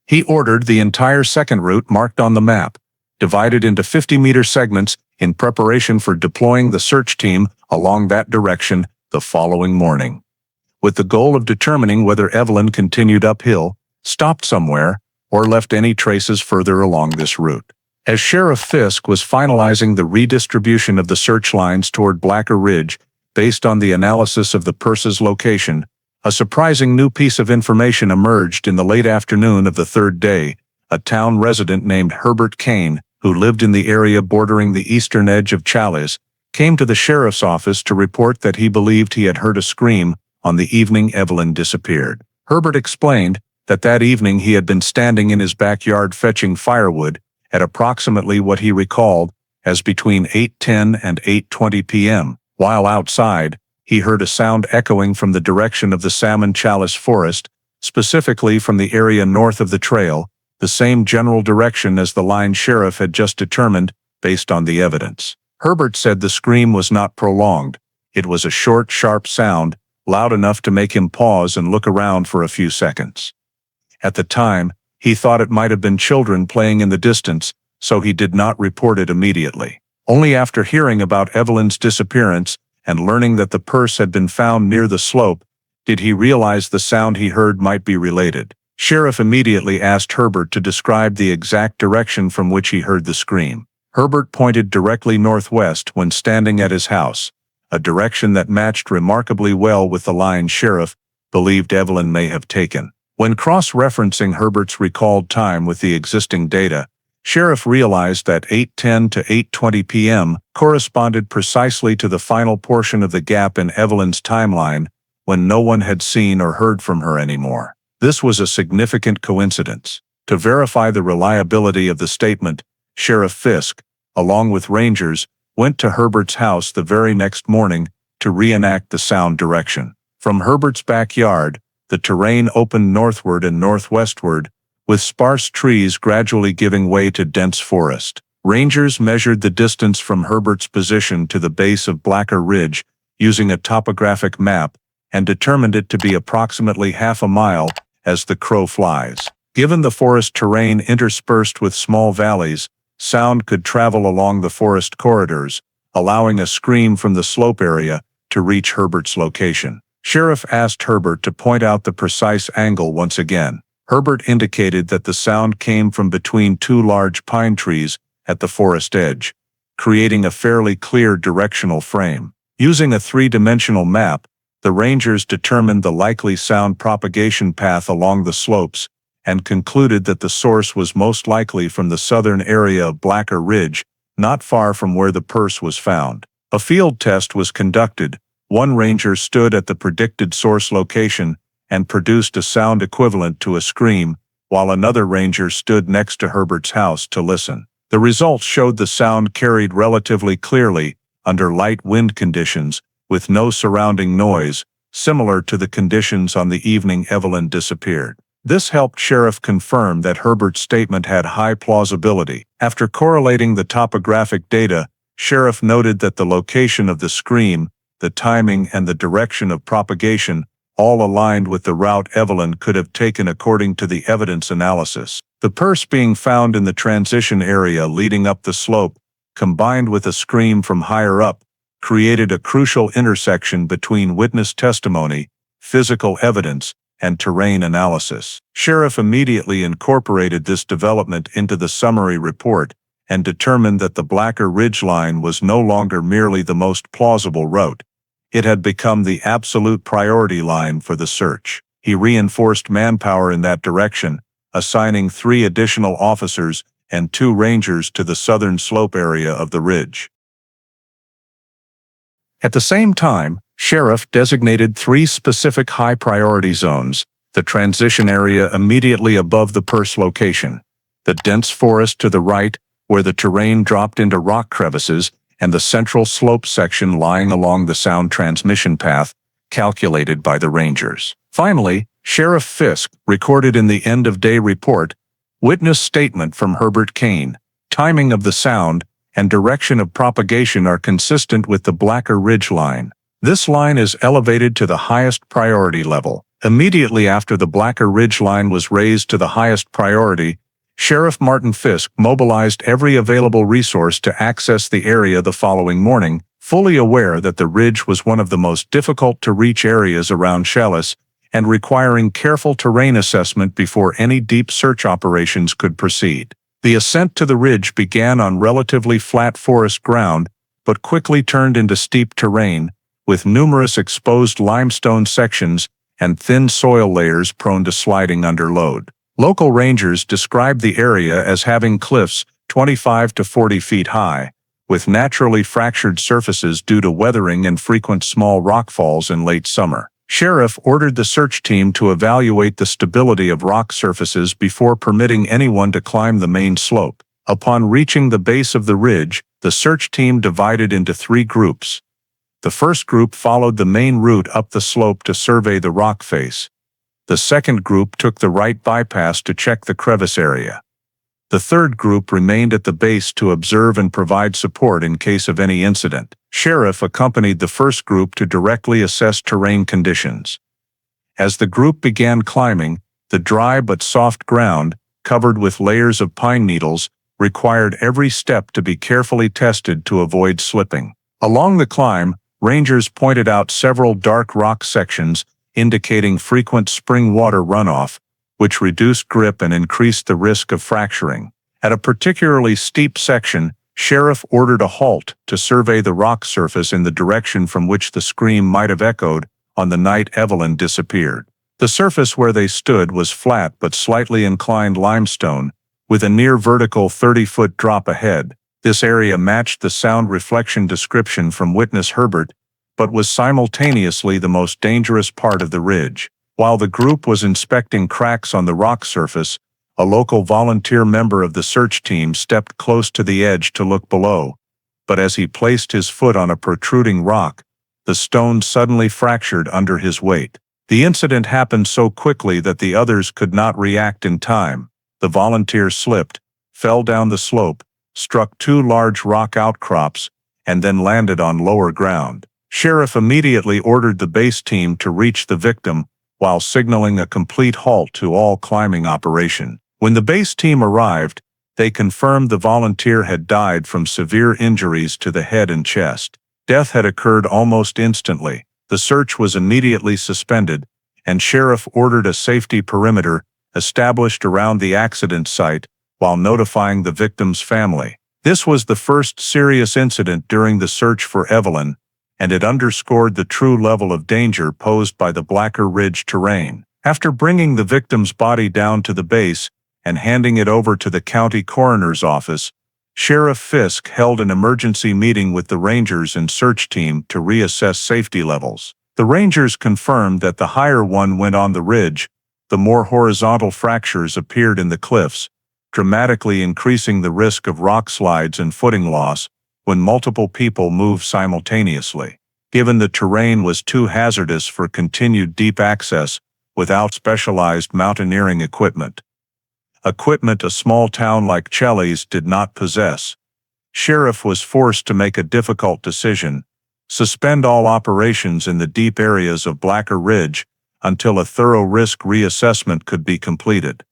He ordered the entire second route marked on the map, divided into 50-meter segments in preparation for deploying the search team along that direction the following morning, with the goal of determining whether Evelyn continued uphill, stopped somewhere, or left any traces further along this route. As Sheriff Fisk was finalizing the redistribution of the search lines toward Blacker Ridge based on the analysis of the purse's location, a surprising new piece of information emerged in the late afternoon of the third day. A town resident named Herbert Kane, who lived in the area bordering the eastern edge of Challis, came to the sheriff's office to report that he believed he had heard a scream on the evening Evelyn disappeared. Herbert explained that evening he had been standing in his backyard fetching firewood at approximately what he recalled as between 8:10 and 8:20 p.m. While outside, he heard a sound echoing from the direction of the Salmon Challis forest, specifically from the area north of the trail, the same general direction as the line sheriff had just determined based on the evidence. Herbert said the scream was not prolonged. It was a short, sharp sound, loud enough to make him pause and look around for a few seconds. At the time, he thought it might have been children playing in the distance, so he did not report it immediately. Only after hearing about Evelyn's disappearance and learning that the purse had been found near the slope did he realize the sound he heard might be related. Sheriff immediately asked Herbert to describe the exact direction from which he heard the scream. Herbert pointed directly northwest when standing at his house, a direction that matched remarkably well with the line sheriff believed Evelyn may have taken. When cross-referencing Herbert's recalled time with the existing data, Sheriff realized that 8:10 to 8:20 p.m. corresponded precisely to the final portion of the gap in Evelyn's timeline when no one had seen or heard from her anymore. This was a significant coincidence. To verify the reliability of the statement, Sheriff Fisk, along with rangers, went to Herbert's house the very next morning to reenact the sound direction. From Herbert's backyard, the terrain opened northward and northwestward, with sparse trees gradually giving way to dense forest. Rangers measured the distance from Herbert's position to the base of Blacker Ridge using a topographic map and determined it to be approximately half a mile as the crow flies. Given the forest terrain interspersed with small valleys, sound could travel along the forest corridors, allowing a scream from the slope area to reach Herbert's location. Sheriff asked Herbert to point out the precise angle once again. Herbert indicated that the sound came from between two large pine trees at the forest edge, creating a fairly clear directional frame. Using a three-dimensional map, the rangers determined the likely sound propagation path along the slopes and concluded that the source was most likely from the southern area of Blacker Ridge, not far from where the purse was found. A field test was conducted. One ranger stood at the predicted source location and produced a sound equivalent to a scream, while another ranger stood next to Herbert's house to listen. The results showed the sound carried relatively clearly under light wind conditions, with no surrounding noise, similar to the conditions on the evening Evelyn disappeared. This helped Sheriff confirm that Herbert's statement had high plausibility. After correlating the topographic data, Sheriff noted that the location of the scream, the timing, and the direction of propagation all aligned with the route Evelyn could have taken according to the evidence analysis. The purse being found in the transition area leading up the slope, combined with a scream from higher up, created a crucial intersection between witness testimony, physical evidence, and terrain analysis. Sheriff immediately incorporated this development into the summary report and determined that the Blacker Ridge line was no longer merely the most plausible route. It had become the absolute priority line for the search. He reinforced manpower in that direction, assigning 3 additional officers and 2 rangers to the southern slope area of the ridge. At the same time, Sheriff designated 3 specific high-priority zones: the transition area immediately above the purse location, the dense forest to the right, where the terrain dropped into rock crevices, and the central slope section lying along the sound transmission path, calculated by the Rangers. Finally, Sheriff Fisk recorded in the end-of-day report, witness statement from Herbert Kane. Timing of the sound and direction of propagation are consistent with the Blacker Ridge line. This line is elevated to the highest priority level. Immediately after the Blacker Ridge line was raised to the highest priority, Sheriff Martin Fisk mobilized every available resource to access the area the following morning, fully aware that the ridge was one of the most difficult-to-reach areas around Challis and requiring careful terrain assessment before any deep search operations could proceed. The ascent to the ridge began on relatively flat forest ground, but quickly turned into steep terrain, with numerous exposed limestone sections and thin soil layers prone to sliding under load. Local rangers described the area as having cliffs 25 to 40 feet high, with naturally fractured surfaces due to weathering and frequent small rockfalls in late summer. Sheriff ordered the search team to evaluate the stability of rock surfaces before permitting anyone to climb the main slope. Upon reaching the base of the ridge, the search team divided into 3 groups. The first group followed the main route up the slope to survey the rock face. The second group took the right bypass to check the crevice area. The third group remained at the base to observe and provide support in case of any incident. Sheriff accompanied the first group to directly assess terrain conditions. As the group began climbing, the dry but soft ground, covered with layers of pine needles, required every step to be carefully tested to avoid slipping. Along the climb, rangers pointed out several dark rock sections indicating frequent spring water runoff, which reduced grip and increased the risk of fracturing. At a particularly steep section, Sheriff ordered a halt to survey the rock surface in the direction from which the scream might have echoed on the night Evelyn disappeared. The surface where they stood was flat but slightly inclined limestone, with a near-vertical 30-foot drop ahead. This area matched the sound reflection description from witness Herbert, but was simultaneously the most dangerous part of the ridge. While the group was inspecting cracks on the rock surface, a local volunteer member of the search team stepped close to the edge to look below, but as he placed his foot on a protruding rock, the stone suddenly fractured under his weight. The incident happened so quickly that the others could not react in time. The volunteer slipped, fell down the slope, struck 2 large rock outcrops, and then landed on lower ground. Sheriff immediately ordered the base team to reach the victim, while signaling a complete halt to all climbing operation. When the base team arrived, they confirmed the volunteer had died from severe injuries to the head and chest. Death had occurred almost instantly. The search was immediately suspended, and Sheriff ordered a safety perimeter established around the accident site while notifying the victim's family. This was the first serious incident during the search for Evelyn, and it underscored the true level of danger posed by the Blacker Ridge terrain. After bringing the victim's body down to the base and handing it over to the county coroner's office, Sheriff Fisk held an emergency meeting with the rangers and search team to reassess safety levels. The rangers confirmed that the higher one went on the ridge, the more horizontal fractures appeared in the cliffs, dramatically increasing the risk of rock slides and footing loss when multiple people moved simultaneously. Given the terrain was too hazardous for continued deep access without specialized mountaineering equipment a small town like Challis did not possess, Sheriff was forced to make a difficult decision: suspend all operations in the deep areas of Blacker Ridge until a thorough risk reassessment could be completed.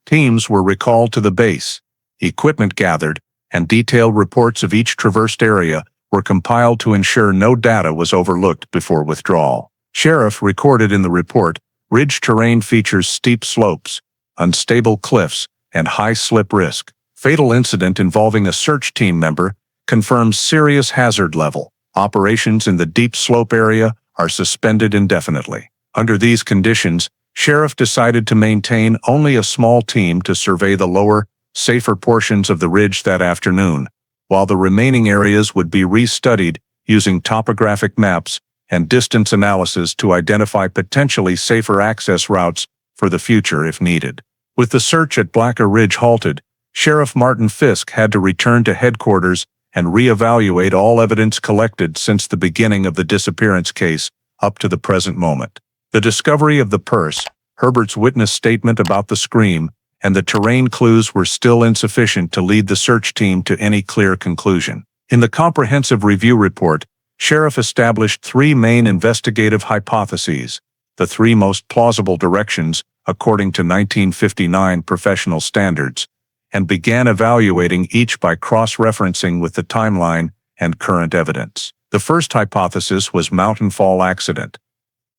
Teams were recalled to the base, equipment gathered, and detailed reports of each traversed area were compiled to ensure no data was overlooked before withdrawal. Sheriff recorded in the report, ridge terrain features steep slopes, unstable cliffs, and high slip risk. Fatal incident involving a search team member confirms serious hazard level. Operations in the deep slope area are suspended indefinitely. Under these conditions, Sheriff decided to maintain only a small team to survey the lower, safer portions of the ridge that afternoon, while the remaining areas would be restudied using topographic maps and distance analysis to identify potentially safer access routes for the future if needed. With the search at Blacker Ridge halted, Sheriff Martin Fisk had to return to headquarters and reevaluate all evidence collected since the beginning of the disappearance case up to the present moment. The discovery of the purse, Herbert's witness statement about the scream, and the terrain clues were still insufficient to lead the search team to any clear conclusion. In the comprehensive review report, Sheriff established three main investigative hypotheses, the three most plausible directions according to 1959 professional standards, and began evaluating each by cross-referencing with the timeline and current evidence. The first hypothesis was mountain fall accident.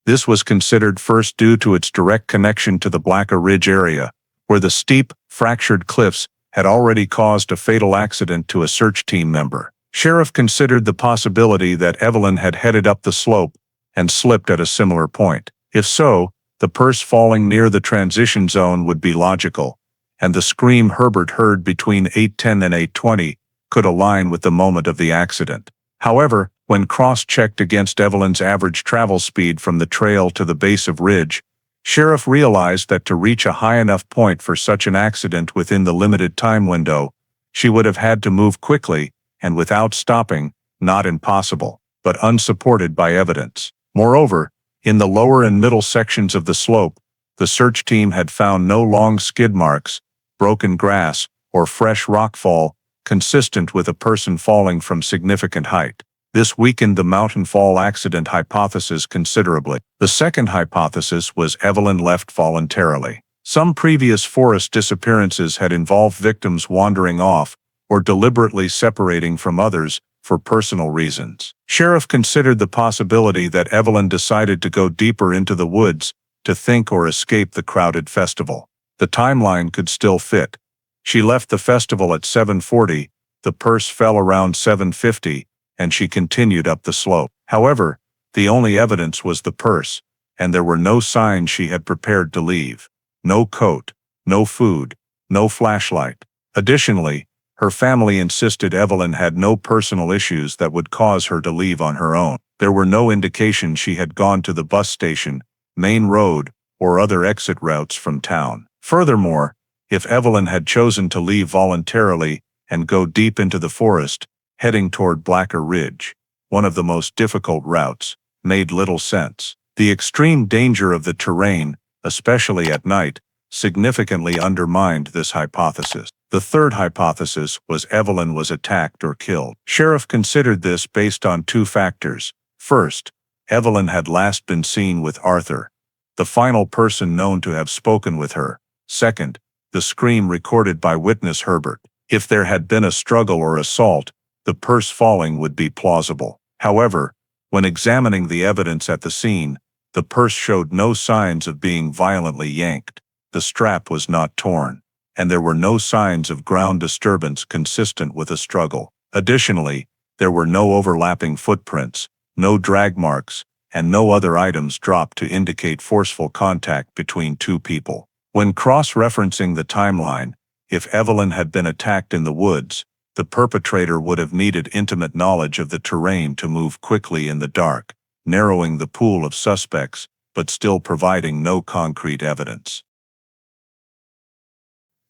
This was considered first due to its direct connection to the Blacker Ridge area, where the steep, fractured cliffs had already caused a fatal accident to a search team member. Sheriff considered the possibility that Evelyn had headed up the slope and slipped at a similar point. If so, the purse falling near the transition zone would be logical, and the scream Herbert heard between 8:10 and 8:20 could align with the moment of the accident. However, when cross-checked against Evelyn's average travel speed from the trail to the base of ridge, Sheriff realized that to reach a high enough point for such an accident within the limited time window, she would have had to move quickly and without stopping, not impossible, but unsupported by evidence. Moreover, in the lower and middle sections of the slope, the search team had found no long skid marks, broken grass, or fresh rockfall consistent with a person falling from significant height. This weakened the mountain fall accident hypothesis considerably. The second hypothesis was Evelyn left voluntarily. Some previous forest disappearances had involved victims wandering off or deliberately separating from others for personal reasons. Sheriff considered the possibility that Evelyn decided to go deeper into the woods to think or escape the crowded festival. The timeline could still fit. She left the festival at 7:40, the purse fell around 7:50, and she continued up the slope. However, the only evidence was the purse, and there were no signs she had prepared to leave. No coat, no food, no flashlight. Additionally, her family insisted Evelyn had no personal issues that would cause her to leave on her own. There were no indications she had gone to the bus station, main road, or other exit routes from town. Furthermore, if Evelyn had chosen to leave voluntarily and go deep into the forest, heading toward Blacker Ridge, one of the most difficult routes, made little sense. The extreme danger of the terrain, especially at night, significantly undermined this hypothesis. The third hypothesis was Evelyn was attacked or killed. Sheriff considered this based on two factors. First, Evelyn had last been seen with Arthur, the final person known to have spoken with her. Second, the scream recorded by witness Herbert. If there had been a struggle or assault, the purse falling would be plausible. However, when examining the evidence at the scene, the purse showed no signs of being violently yanked. The strap was not torn, and there were no signs of ground disturbance consistent with a struggle. Additionally, there were no overlapping footprints, no drag marks, and no other items dropped to indicate forceful contact between two people. When cross-referencing the timeline, if Evelyn had been attacked in the woods, the perpetrator would have needed intimate knowledge of the terrain to move quickly in the dark, narrowing the pool of suspects, but still providing no concrete evidence.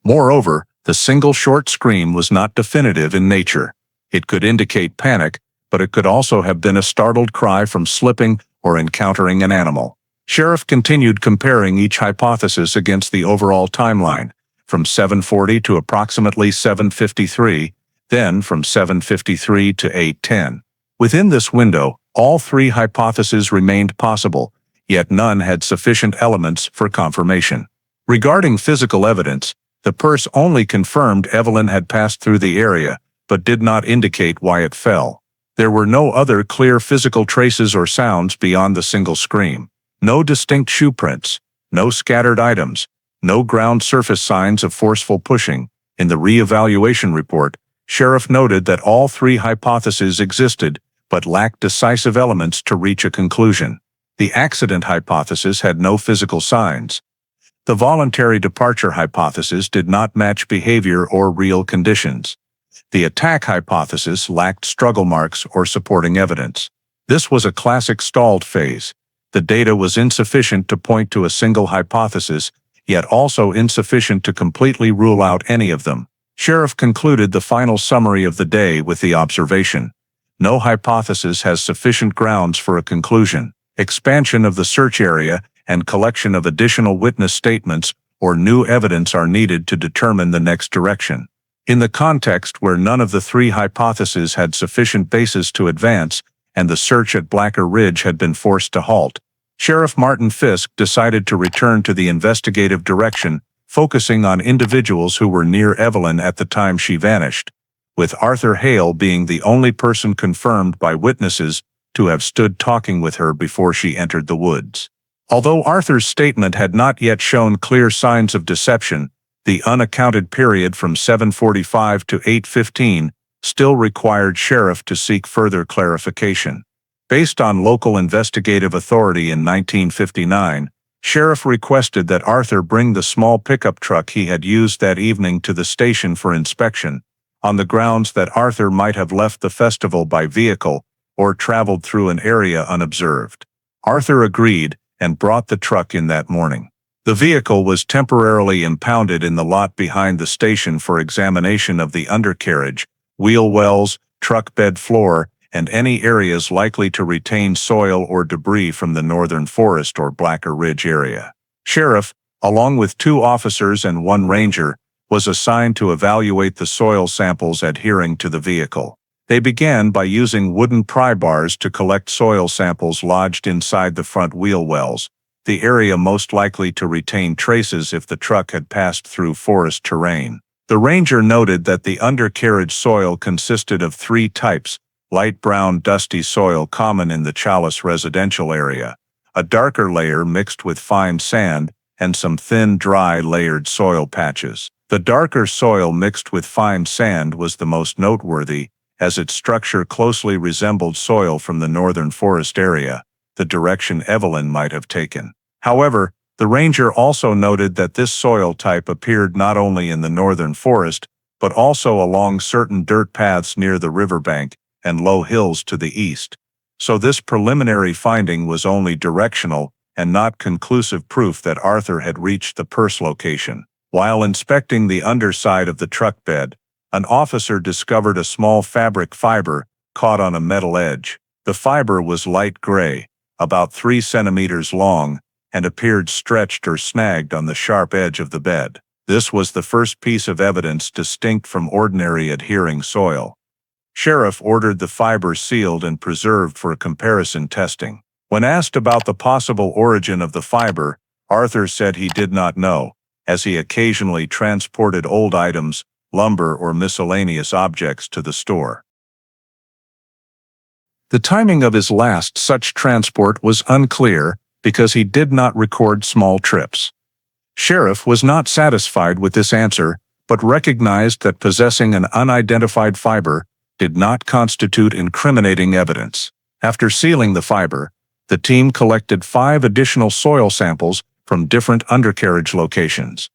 Moreover, the single short scream was not definitive in nature. It could indicate panic, but it could also have been a startled cry from slipping or encountering an animal. Sheriff continued comparing each hypothesis against the overall timeline, from 7:40 to approximately 7:53, then from 7:53 to 8:10. Within this window, all three hypotheses remained possible, yet none had sufficient elements for confirmation. Regarding physical evidence, the purse only confirmed Evelyn had passed through the area, but did not indicate why it fell. There were no other clear physical traces or sounds beyond the single scream. No distinct shoe prints, no scattered items, no ground surface signs of forceful pushing. In the reevaluation report, Sheriff noted that all three hypotheses existed, but lacked decisive elements to reach a conclusion. The accident hypothesis had no physical signs. The voluntary departure hypothesis did not match behavior or real conditions. The attack hypothesis lacked struggle marks or supporting evidence. This was a classic stalled phase. The data was insufficient to point to a single hypothesis, yet also insufficient to completely rule out any of them. Sheriff concluded the final summary of the day with the observation: no hypothesis has sufficient grounds for a conclusion. Expansion of the search area and collection of additional witness statements or new evidence are needed to determine the next direction. In the context where none of the three hypotheses had sufficient basis to advance, and the search at Blacker Ridge had been forced to halt, Sheriff Martin Fisk decided to return to the investigative direction, focusing on individuals who were near Evelyn at the time she vanished, with Arthur Hale being the only person confirmed by witnesses to have stood talking with her before she entered the woods. Although Arthur's statement had not yet shown clear signs of deception, the unaccounted period from 7:45 to 8:15 still required Sheriff to seek further clarification. Based on local investigative authority in 1959, Sheriff requested that Arthur bring the small pickup truck he had used that evening to the station for inspection, on the grounds that Arthur might have left the festival by vehicle or traveled through an area unobserved. Arthur agreed and brought the truck in that morning. The vehicle was temporarily impounded in the lot behind the station for examination of the undercarriage, wheel wells, truck bed floor, and any areas likely to retain soil or debris from the northern forest or Blacker Ridge area. Sheriff, along with 2 officers and 1 ranger, was assigned to evaluate the soil samples adhering to the vehicle. They began by using wooden pry bars to collect soil samples lodged inside the front wheel wells, the area most likely to retain traces if the truck had passed through forest terrain. The ranger noted that the undercarriage soil consisted of 3 types: light brown dusty soil common in the Challis residential area, a darker layer mixed with fine sand, and some thin dry layered soil patches. The darker soil mixed with fine sand was the most noteworthy, as its structure closely resembled soil from the northern forest area, the direction Evelyn might have taken. However, the ranger also noted that this soil type appeared not only in the northern forest, but also along certain dirt paths near the riverbank and low hills to the east. So this preliminary finding was only directional and not conclusive proof that Arthur had reached the purse location. While inspecting the underside of the truck bed, an officer discovered a small fabric fiber caught on a metal edge. The fiber was light gray, about 3 centimeters long, and appeared stretched or snagged on the sharp edge of the bed. This was the first piece of evidence distinct from ordinary adhering soil. Sheriff ordered the fiber sealed and preserved for comparison testing. When asked about the possible origin of the fiber, Arthur said he did not know, as he occasionally transported old items, lumber or miscellaneous objects to the store. The timing of his last such transport was unclear because he did not record small trips. Sheriff was not satisfied with this answer, but recognized that possessing an unidentified fiber did not constitute incriminating evidence. After sealing the fiber, the team collected 5 additional soil samples from different undercarriage locations.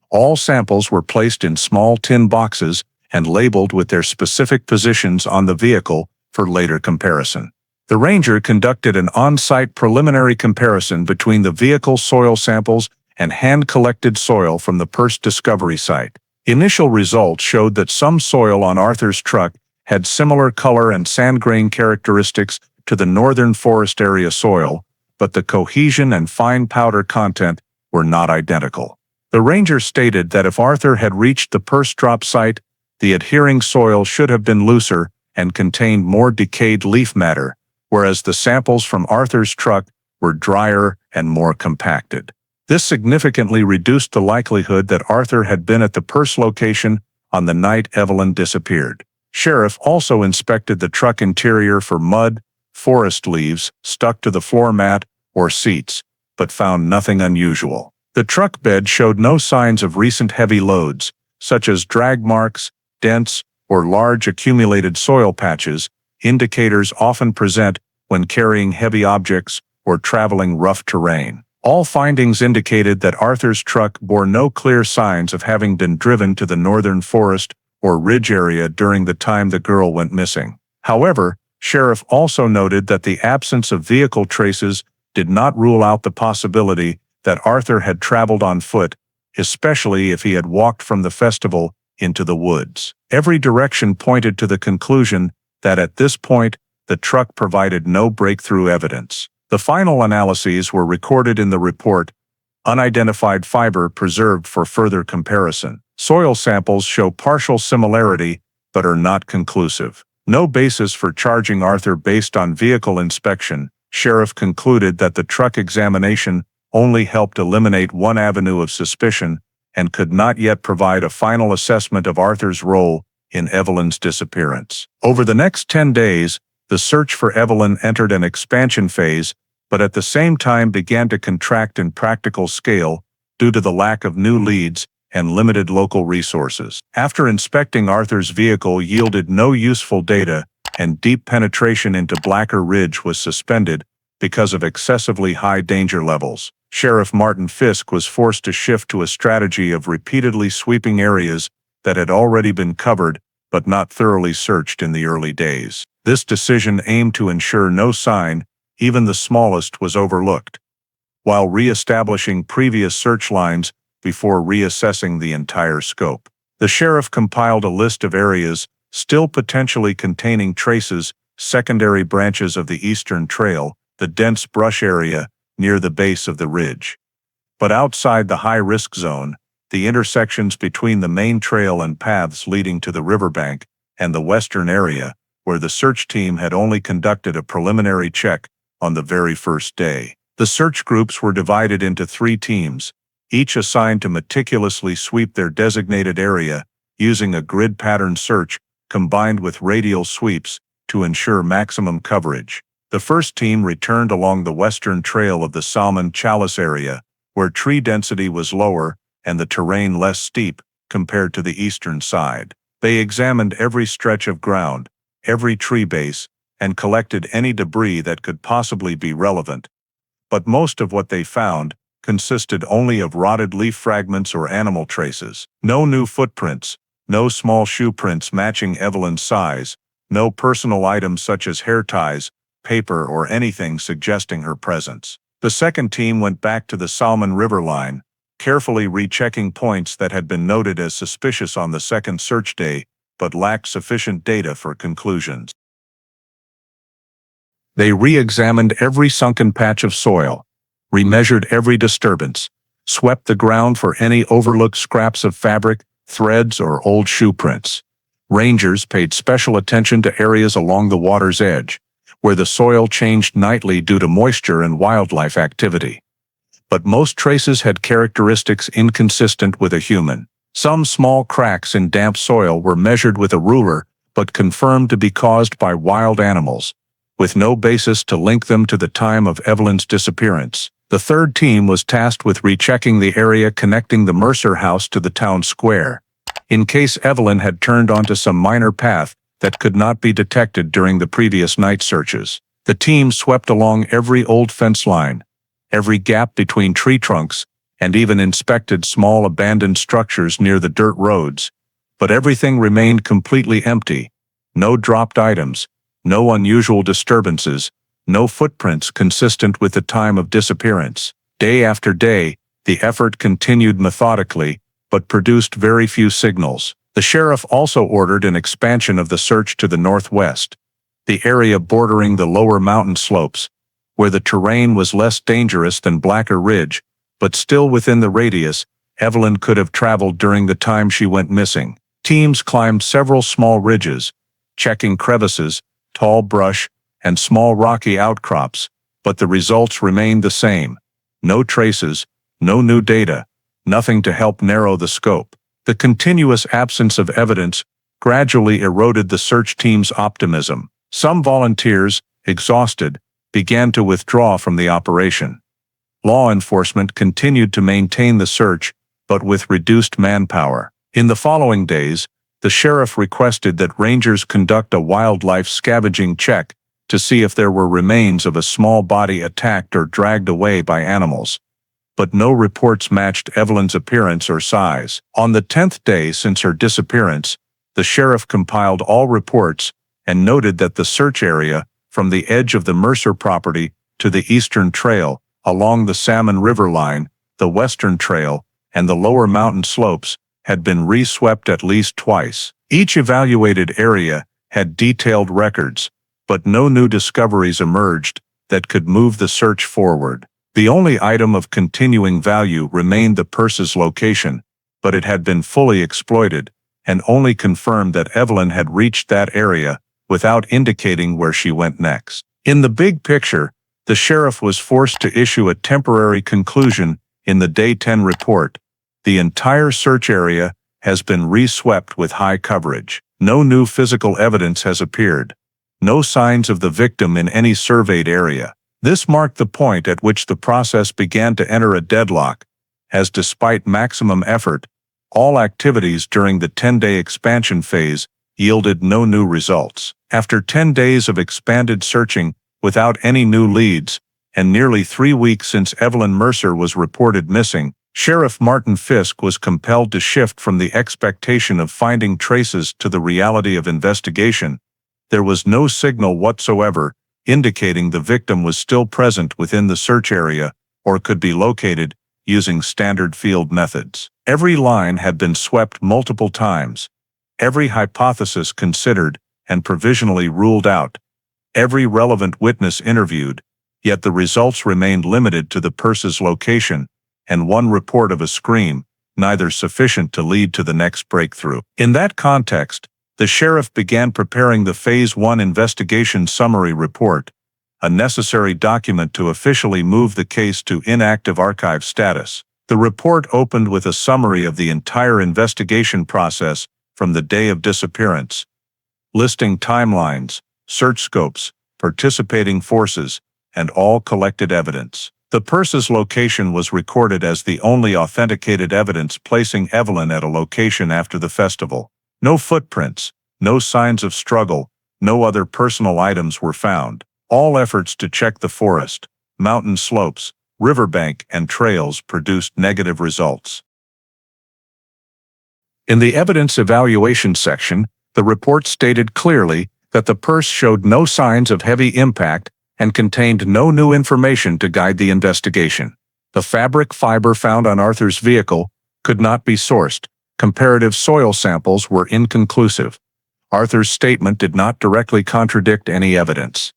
All samples were placed in small tin boxes and labeled with their specific positions on the vehicle for later comparison. The ranger conducted an on-site preliminary comparison between the vehicle soil samples and hand-collected soil from the purse discovery site. Initial results showed that some soil on Arthur's truck had similar color and sand grain characteristics to the northern forest area soil, but the cohesion and fine powder content were not identical. The ranger stated that if Arthur had reached the purse drop site, the adhering soil should have been looser and contained more decayed leaf matter, whereas the samples from Arthur's truck were drier and more compacted. This significantly reduced the likelihood that Arthur had been at the purse location on the night Evelyn disappeared. Sheriff also inspected the truck interior for mud, forest leaves stuck to the floor mat, or seats, but found nothing unusual. The truck bed showed no signs of recent heavy loads, such as drag marks, dents, or large accumulated soil patches, indicators often present when carrying heavy objects or traveling rough terrain. All findings indicated that Arthur's truck bore no clear signs of having been driven to the northern forest or ridge area during the time the girl went missing. However, Sheriff also noted that the absence of vehicle traces did not rule out the possibility that Arthur had traveled on foot, especially if he had walked from the festival into the woods. Every direction pointed to the conclusion that at this point, the truck provided no breakthrough evidence. The final analyses were recorded in the report, unidentified fiber preserved for further comparison. Soil samples show partial similarity, but are not conclusive. No basis for charging Arthur based on vehicle inspection. Sheriff concluded that the truck examination only helped eliminate one avenue of suspicion and could not yet provide a final assessment of Arthur's role in Evelyn's disappearance. Over the next 10 days, the search for Evelyn entered an expansion phase, but at the same time began to contract in practical scale due to the lack of new leads and limited local resources. After inspecting Arthur's vehicle yielded no useful data, and deep penetration into Blacker Ridge was suspended because of excessively high danger levels, Sheriff Martin Fisk was forced to shift to a strategy of repeatedly sweeping areas that had already been covered but not thoroughly searched in the early days. This decision aimed to ensure no sign, even the smallest, was overlooked, while re-establishing previous search lines before reassessing the entire scope. The sheriff compiled a list of areas still potentially containing traces, secondary branches of the Eastern Trail, the dense brush area near the base of the ridge. But outside the high-risk zone, the intersections between the main trail and paths leading to the riverbank and the western area, where the search team had only conducted a preliminary check on the very first day. The search groups were divided into 3 teams, each assigned to meticulously sweep their designated area using a grid pattern search combined with radial sweeps to ensure maximum coverage. The first team returned along the western trail of the Challis area, where tree density was lower and the terrain less steep compared to the eastern side. They examined every stretch of ground, every tree base, and collected any debris that could possibly be relevant. But most of what they found consisted only of rotted leaf fragments or animal traces. No new footprints, no small shoe prints matching Evelyn's size, no personal items such as hair ties, paper, or anything suggesting her presence. The second team went back to the Salmon River line, carefully rechecking points that had been noted as suspicious on the second search day, but lacked sufficient data for conclusions. They re-examined every sunken patch of soil, remeasured every disturbance, swept the ground for any overlooked scraps of fabric, threads, or old shoe prints. Rangers paid special attention to areas along the water's edge, where the soil changed nightly due to moisture and wildlife activity. But most traces had characteristics inconsistent with a human. Some small cracks in damp soil were measured with a ruler, but confirmed to be caused by wild animals, with no basis to link them to the time of Evelyn's disappearance. The third team was tasked with rechecking the area connecting the Mercer house to the town square, in case Evelyn had turned onto some minor path that could not be detected during the previous night searches. The team swept along every old fence line, every gap between tree trunks, and even inspected small abandoned structures near the dirt roads. But everything remained completely empty. No dropped items, no unusual disturbances, no footprints consistent with the time of disappearance. Day after day, the effort continued methodically, but produced very few signals. The sheriff also ordered an expansion of the search to the northwest, the area bordering the lower mountain slopes, where the terrain was less dangerous than Blacker Ridge, but still within the radius Evelyn could have traveled during the time she went missing. Teams climbed several small ridges, checking crevices, tall brush, and small rocky outcrops, but the results remained the same. No traces, no new data, nothing to help narrow the scope. The continuous absence of evidence gradually eroded the search team's optimism. Some volunteers, exhausted, began to withdraw from the operation. Law enforcement continued to maintain the search, but with reduced manpower. In the following days, the sheriff requested that rangers conduct a wildlife scavenging check to see if there were remains of a small body attacked or dragged away by animals. But no reports matched Evelyn's appearance or size. On the 10th day since her disappearance, the sheriff compiled all reports and noted that the search area, from the edge of the Mercer property to the Eastern Trail, along the Salmon River line, the Western Trail, and the lower mountain slopes, had been re-swept at least twice. Each evaluated area had detailed records, but no new discoveries emerged that could move the search forward. The only item of continuing value remained the purse's location, but it had been fully exploited, and only confirmed that Evelyn had reached that area without indicating where she went next. In the big picture, the sheriff was forced to issue a temporary conclusion in the Day 10 report. The entire search area has been re-swept with high coverage. No new physical evidence has appeared. No signs of the victim in any surveyed area. This marked the point at which the process began to enter a deadlock, as despite maximum effort, all activities during the 10-day expansion phase yielded no new results. After 10 days of expanded searching without any new leads, and nearly 3 weeks since Evelyn Mercer was reported missing, Sheriff Martin Fisk was compelled to shift from the expectation of finding traces to the reality of investigation. There was no signal whatsoever indicating the victim was still present within the search area or could be located using standard field methods. Every line had been swept multiple times, every hypothesis considered and provisionally ruled out, every relevant witness interviewed, yet the results remained limited to the purse's location and one report of a scream, neither sufficient to lead to the next breakthrough. In that context, the sheriff began preparing the Phase 1 investigation summary report, a necessary document to officially move the case to inactive archive status. The report opened with a summary of the entire investigation process from the day of disappearance, listing timelines, search scopes, participating forces, and all collected evidence. The purse's location was recorded as the only authenticated evidence placing Evelyn at a location after the festival. No footprints, no signs of struggle, no other personal items were found. All efforts to check the forest, mountain slopes, riverbank, and trails produced negative results. In the evidence evaluation section, the report stated clearly that the purse showed no signs of heavy impact and contained no new information to guide the investigation. The fabric fiber found on Arthur's vehicle could not be sourced. Comparative soil samples were inconclusive. Arthur's statement did not directly contradict any evidence.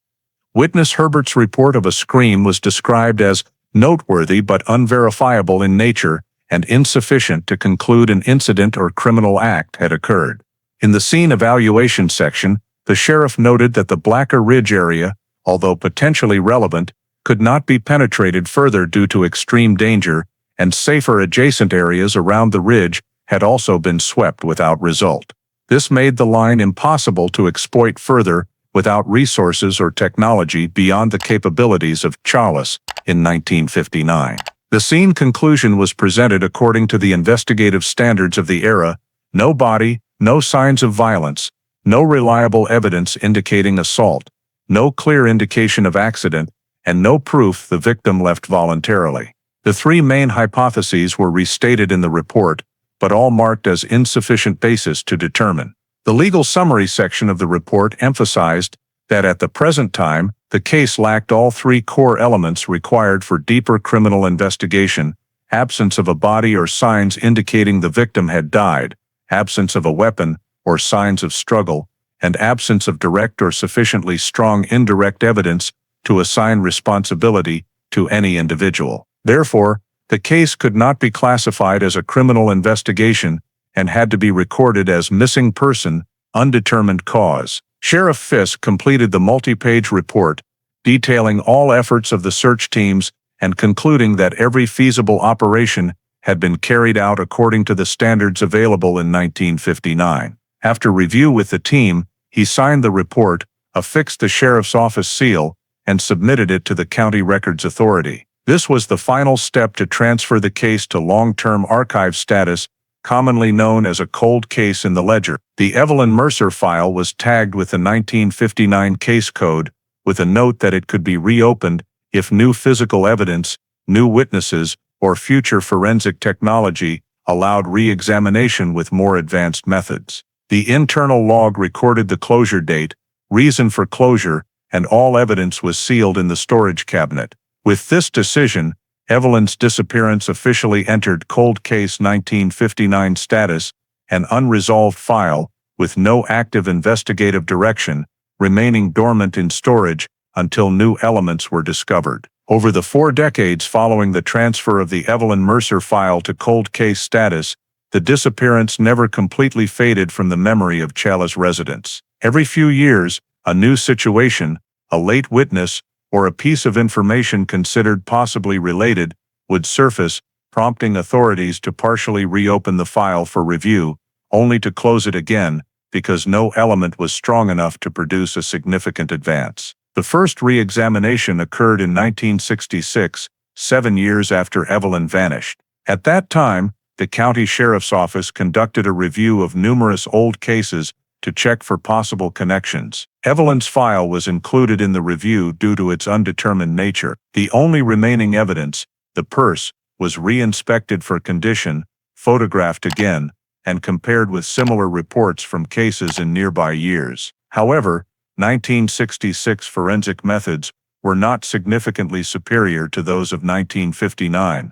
Witness Herbert's report of a scream was described as noteworthy but unverifiable in nature and insufficient to conclude an incident or criminal act had occurred. In the scene evaluation section, the sheriff noted that the Blacker Ridge area, although potentially relevant, could not be penetrated further due to extreme danger, and safer adjacent areas around the ridge had also been swept without result. This made the line impossible to exploit further without resources or technology beyond the capabilities of Challis in 1959. The scene conclusion was presented according to the investigative standards of the era: no body, no signs of violence, no reliable evidence indicating assault, no clear indication of accident, and no proof the victim left voluntarily. The three main hypotheses were restated in the report, but all marked as insufficient basis to determine. The legal summary section of the report emphasized that at the present time, the case lacked all three core elements required for deeper criminal investigation: absence of a body or signs indicating the victim had died, absence of a weapon or signs of struggle, and absence of direct or sufficiently strong indirect evidence to assign responsibility to any individual. Therefore, the case could not be classified as a criminal investigation and had to be recorded as missing person, undetermined cause. Sheriff Fisk completed the multi-page report, detailing all efforts of the search teams and concluding that every feasible operation had been carried out according to the standards available in 1959. After review with the team, he signed the report, affixed the sheriff's office seal, and submitted it to the County Records Authority. This was the final step to transfer the case to long-term archive status, commonly known as a cold case in the ledger. The Evelyn Mercer file was tagged with the 1959 case code, with a note that it could be reopened if new physical evidence, new witnesses, or future forensic technology allowed re-examination with more advanced methods. The internal log recorded the closure date, reason for closure, and all evidence was sealed in the storage cabinet. With this decision, Evelyn's disappearance officially entered Cold Case 1959 status, an unresolved file, with no active investigative direction, remaining dormant in storage until new elements were discovered. Over the 4 decades following the transfer of the Evelyn Mercer file to cold case status, the disappearance never completely faded from the memory of Challis residents. Every few years, a new situation, a late witness, or a piece of information considered possibly related would surface, prompting authorities to partially reopen the file for review, only to close it again because no element was strong enough to produce a significant advance. The first re-examination occurred in 1966, 7 years after Evelyn vanished. At that time, the county sheriff's office conducted a review of numerous old cases to check for possible connections. Evelyn's file was included in the review due to its undetermined nature. The only remaining evidence, the purse, was re-inspected for condition, photographed again, and compared with similar reports from cases in nearby years. However, 1966 forensic methods were not significantly superior to those of 1959.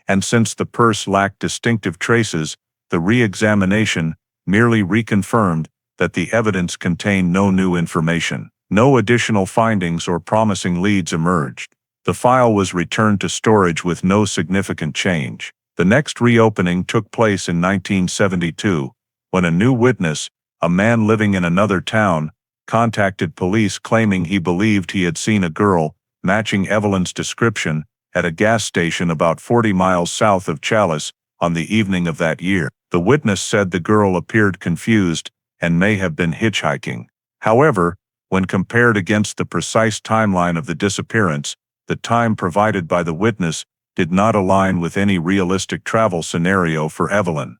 And since the purse lacked distinctive traces, the re-examination merely reconfirmed that the evidence contained no new information. No additional findings or promising leads emerged. The file was returned to storage with no significant change. The next reopening took place in 1972, when a new witness, a man living in another town, contacted police claiming he believed he had seen a girl, matching Evelyn's description, at a gas station about 40 miles south of Challis on the evening of that year. The witness said the girl appeared confused and may have been hitchhiking. However, when compared against the precise timeline of the disappearance, the time provided by the witness did not align with any realistic travel scenario for Evelyn.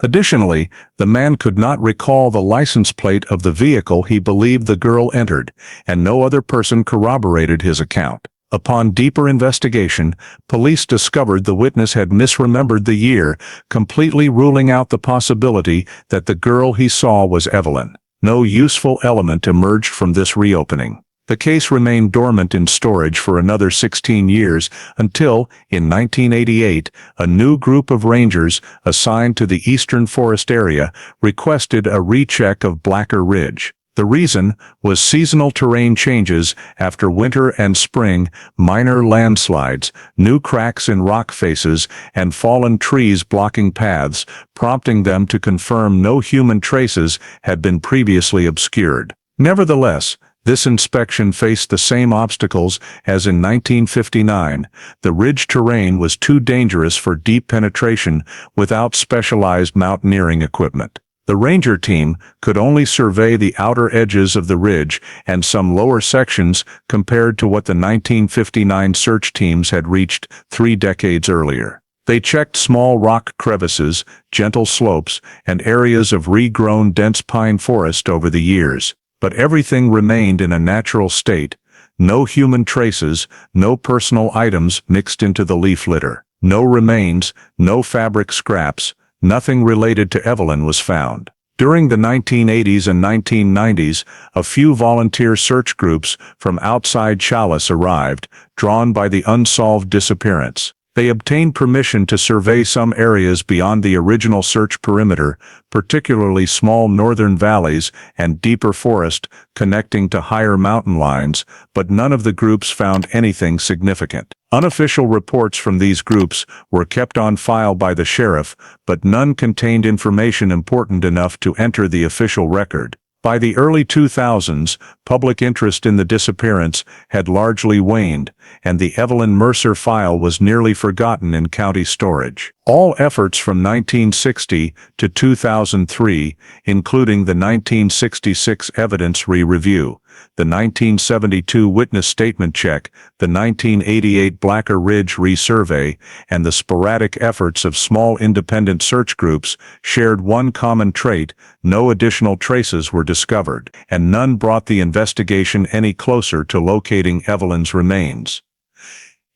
Additionally, the man could not recall the license plate of the vehicle he believed the girl entered, and no other person corroborated his account. Upon deeper investigation, police discovered the witness had misremembered the year, completely ruling out the possibility that the girl he saw was Evelyn. No useful element emerged from this reopening. The case remained dormant in storage for another 16 years until, in 1988, a new group of rangers assigned to the eastern forest area requested a recheck of Blacker Ridge. The reason was seasonal terrain changes after winter and spring, minor landslides, new cracks in rock faces, and fallen trees blocking paths, prompting them to confirm no human traces had been previously obscured. Nevertheless, this inspection faced the same obstacles as in 1959. The ridge terrain was too dangerous for deep penetration without specialized mountaineering equipment. The ranger team could only survey the outer edges of the ridge and some lower sections compared to what the 1959 search teams had reached 3 decades earlier. They checked small rock crevices, gentle slopes, and areas of regrown dense pine forest over the years. But everything remained in a natural state. No human traces, no personal items mixed into the leaf litter. No remains, no fabric scraps, nothing related to Evelyn was found. During the 1980s and 1990s, a few volunteer search groups from outside Challis arrived, drawn by the unsolved disappearance. They obtained permission to survey some areas beyond the original search perimeter, particularly small northern valleys and deeper forest connecting to higher mountain lines, but none of the groups found anything significant. Unofficial reports from these groups were kept on file by the sheriff, but none contained information important enough to enter the official record. By the early 2000s, public interest in the disappearance had largely waned, and the Evelyn Mercer file was nearly forgotten in county storage. All efforts from 1960 to 2003, including the 1966 evidence re-review, the 1972 witness statement check, the 1988 Blacker Ridge resurvey, and the sporadic efforts of small independent search groups, shared one common trait: no additional traces were discovered, and none brought the investigation any closer to locating Evelyn's remains.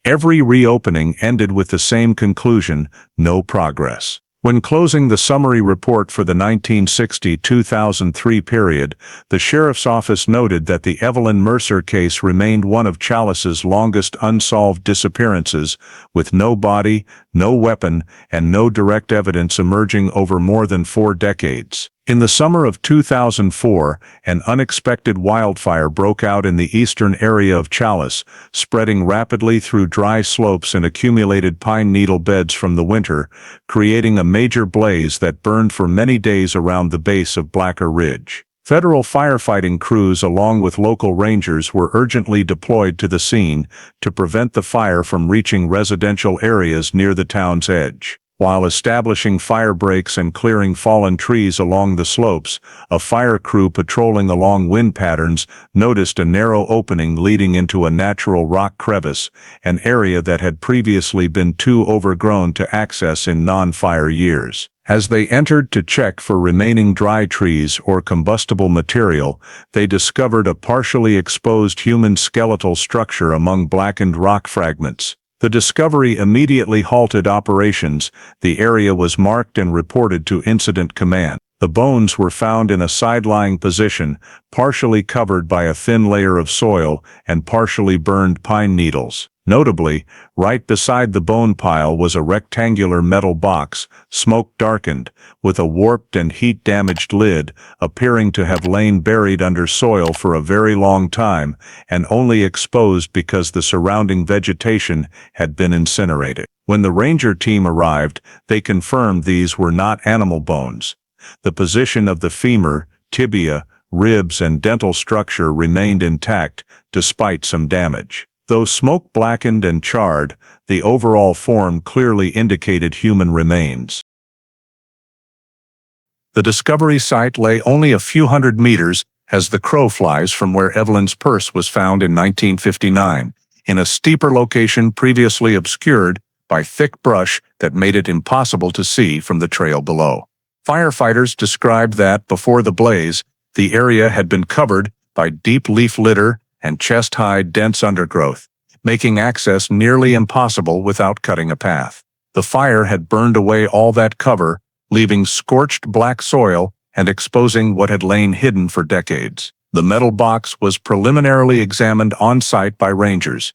Every reopening ended with the same conclusion: no progress. When closing the summary report for the 1960-2003 period, the sheriff's office noted that the Evelyn Mercer case remained one of Challis's longest unsolved disappearances, with no body, no weapon, and no direct evidence emerging over more than 4 decades. In the summer of 2004, an unexpected wildfire broke out in the eastern area of Challis, spreading rapidly through dry slopes and accumulated pine needle beds from the winter, creating a major blaze that burned for many days around the base of Blacker Ridge. Federal firefighting crews along with local rangers were urgently deployed to the scene to prevent the fire from reaching residential areas near the town's edge. While establishing fire breaks and clearing fallen trees along the slopes, a fire crew patrolling along wind patterns noticed a narrow opening leading into a natural rock crevice, an area that had previously been too overgrown to access in non-fire years. As they entered to check for remaining dry trees or combustible material, they discovered a partially exposed human skeletal structure among blackened rock fragments. The discovery immediately halted operations. The area was marked and reported to Incident Command. The bones were found in a side-lying position, partially covered by a thin layer of soil and partially burned pine needles. Notably, right beside the bone pile was a rectangular metal box, smoke-darkened, with a warped and heat-damaged lid, appearing to have lain buried under soil for a very long time and only exposed because the surrounding vegetation had been incinerated. When the ranger team arrived, they confirmed these were not animal bones. The position of the femur, tibia, ribs, and dental structure remained intact, despite some damage. Though smoke-blackened and charred, the overall form clearly indicated human remains. The discovery site lay only a few hundred meters as the crow flies from where Evelyn's purse was found in 1959, in a steeper location previously obscured by thick brush that made it impossible to see from the trail below. Firefighters described that, before the blaze, the area had been covered by deep leaf litter and chest-high dense undergrowth, making access nearly impossible without cutting a path. The fire had burned away all that cover, leaving scorched black soil and exposing what had lain hidden for decades. The metal box was preliminarily examined on-site by rangers.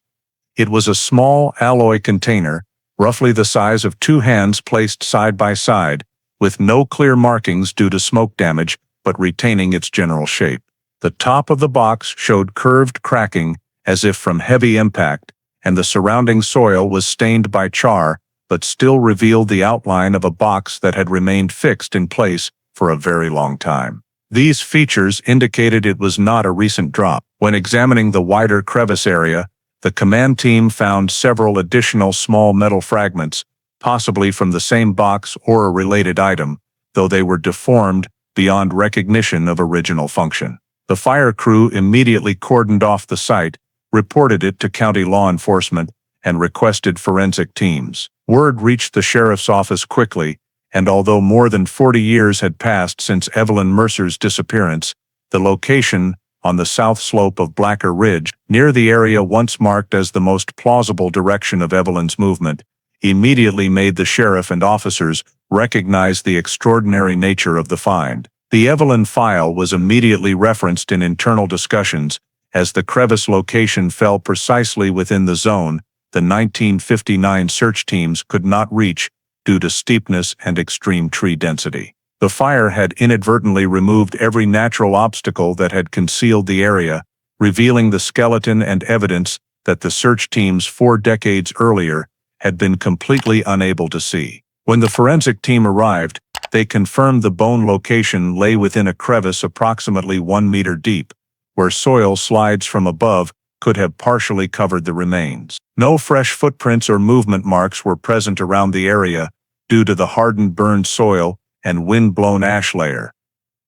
It was a small alloy container, roughly the size of 2 hands placed side by side, with no clear markings due to smoke damage, but retaining its general shape. The top of the box showed curved cracking, as if from heavy impact, and the surrounding soil was stained by char, but still revealed the outline of a box that had remained fixed in place for a very long time. These features indicated it was not a recent drop. When examining the wider crevice area, the command team found several additional small metal fragments, possibly from the same box or a related item, though they were deformed beyond recognition of original function. The fire crew immediately cordoned off the site, reported it to county law enforcement, and requested forensic teams. Word reached the sheriff's office quickly, and although more than 40 years had passed since Evelyn Mercer's disappearance, the location, on the south slope of Blacker Ridge, near the area once marked as the most plausible direction of Evelyn's movement, immediately made the sheriff and officers recognize the extraordinary nature of the find. The Evelyn file was immediately referenced in internal discussions, as the crevice location fell precisely within the zone the 1959 search teams could not reach due to steepness and extreme tree density. The fire had inadvertently removed every natural obstacle that had concealed the area, revealing the skeleton and evidence that the search teams 4 decades earlier had been completely unable to see. When the forensic team arrived, they confirmed the bone location lay within a crevice approximately 1 meter deep, where soil slides from above could have partially covered the remains. No fresh footprints or movement marks were present around the area due to the hardened burned soil and wind-blown ash layer.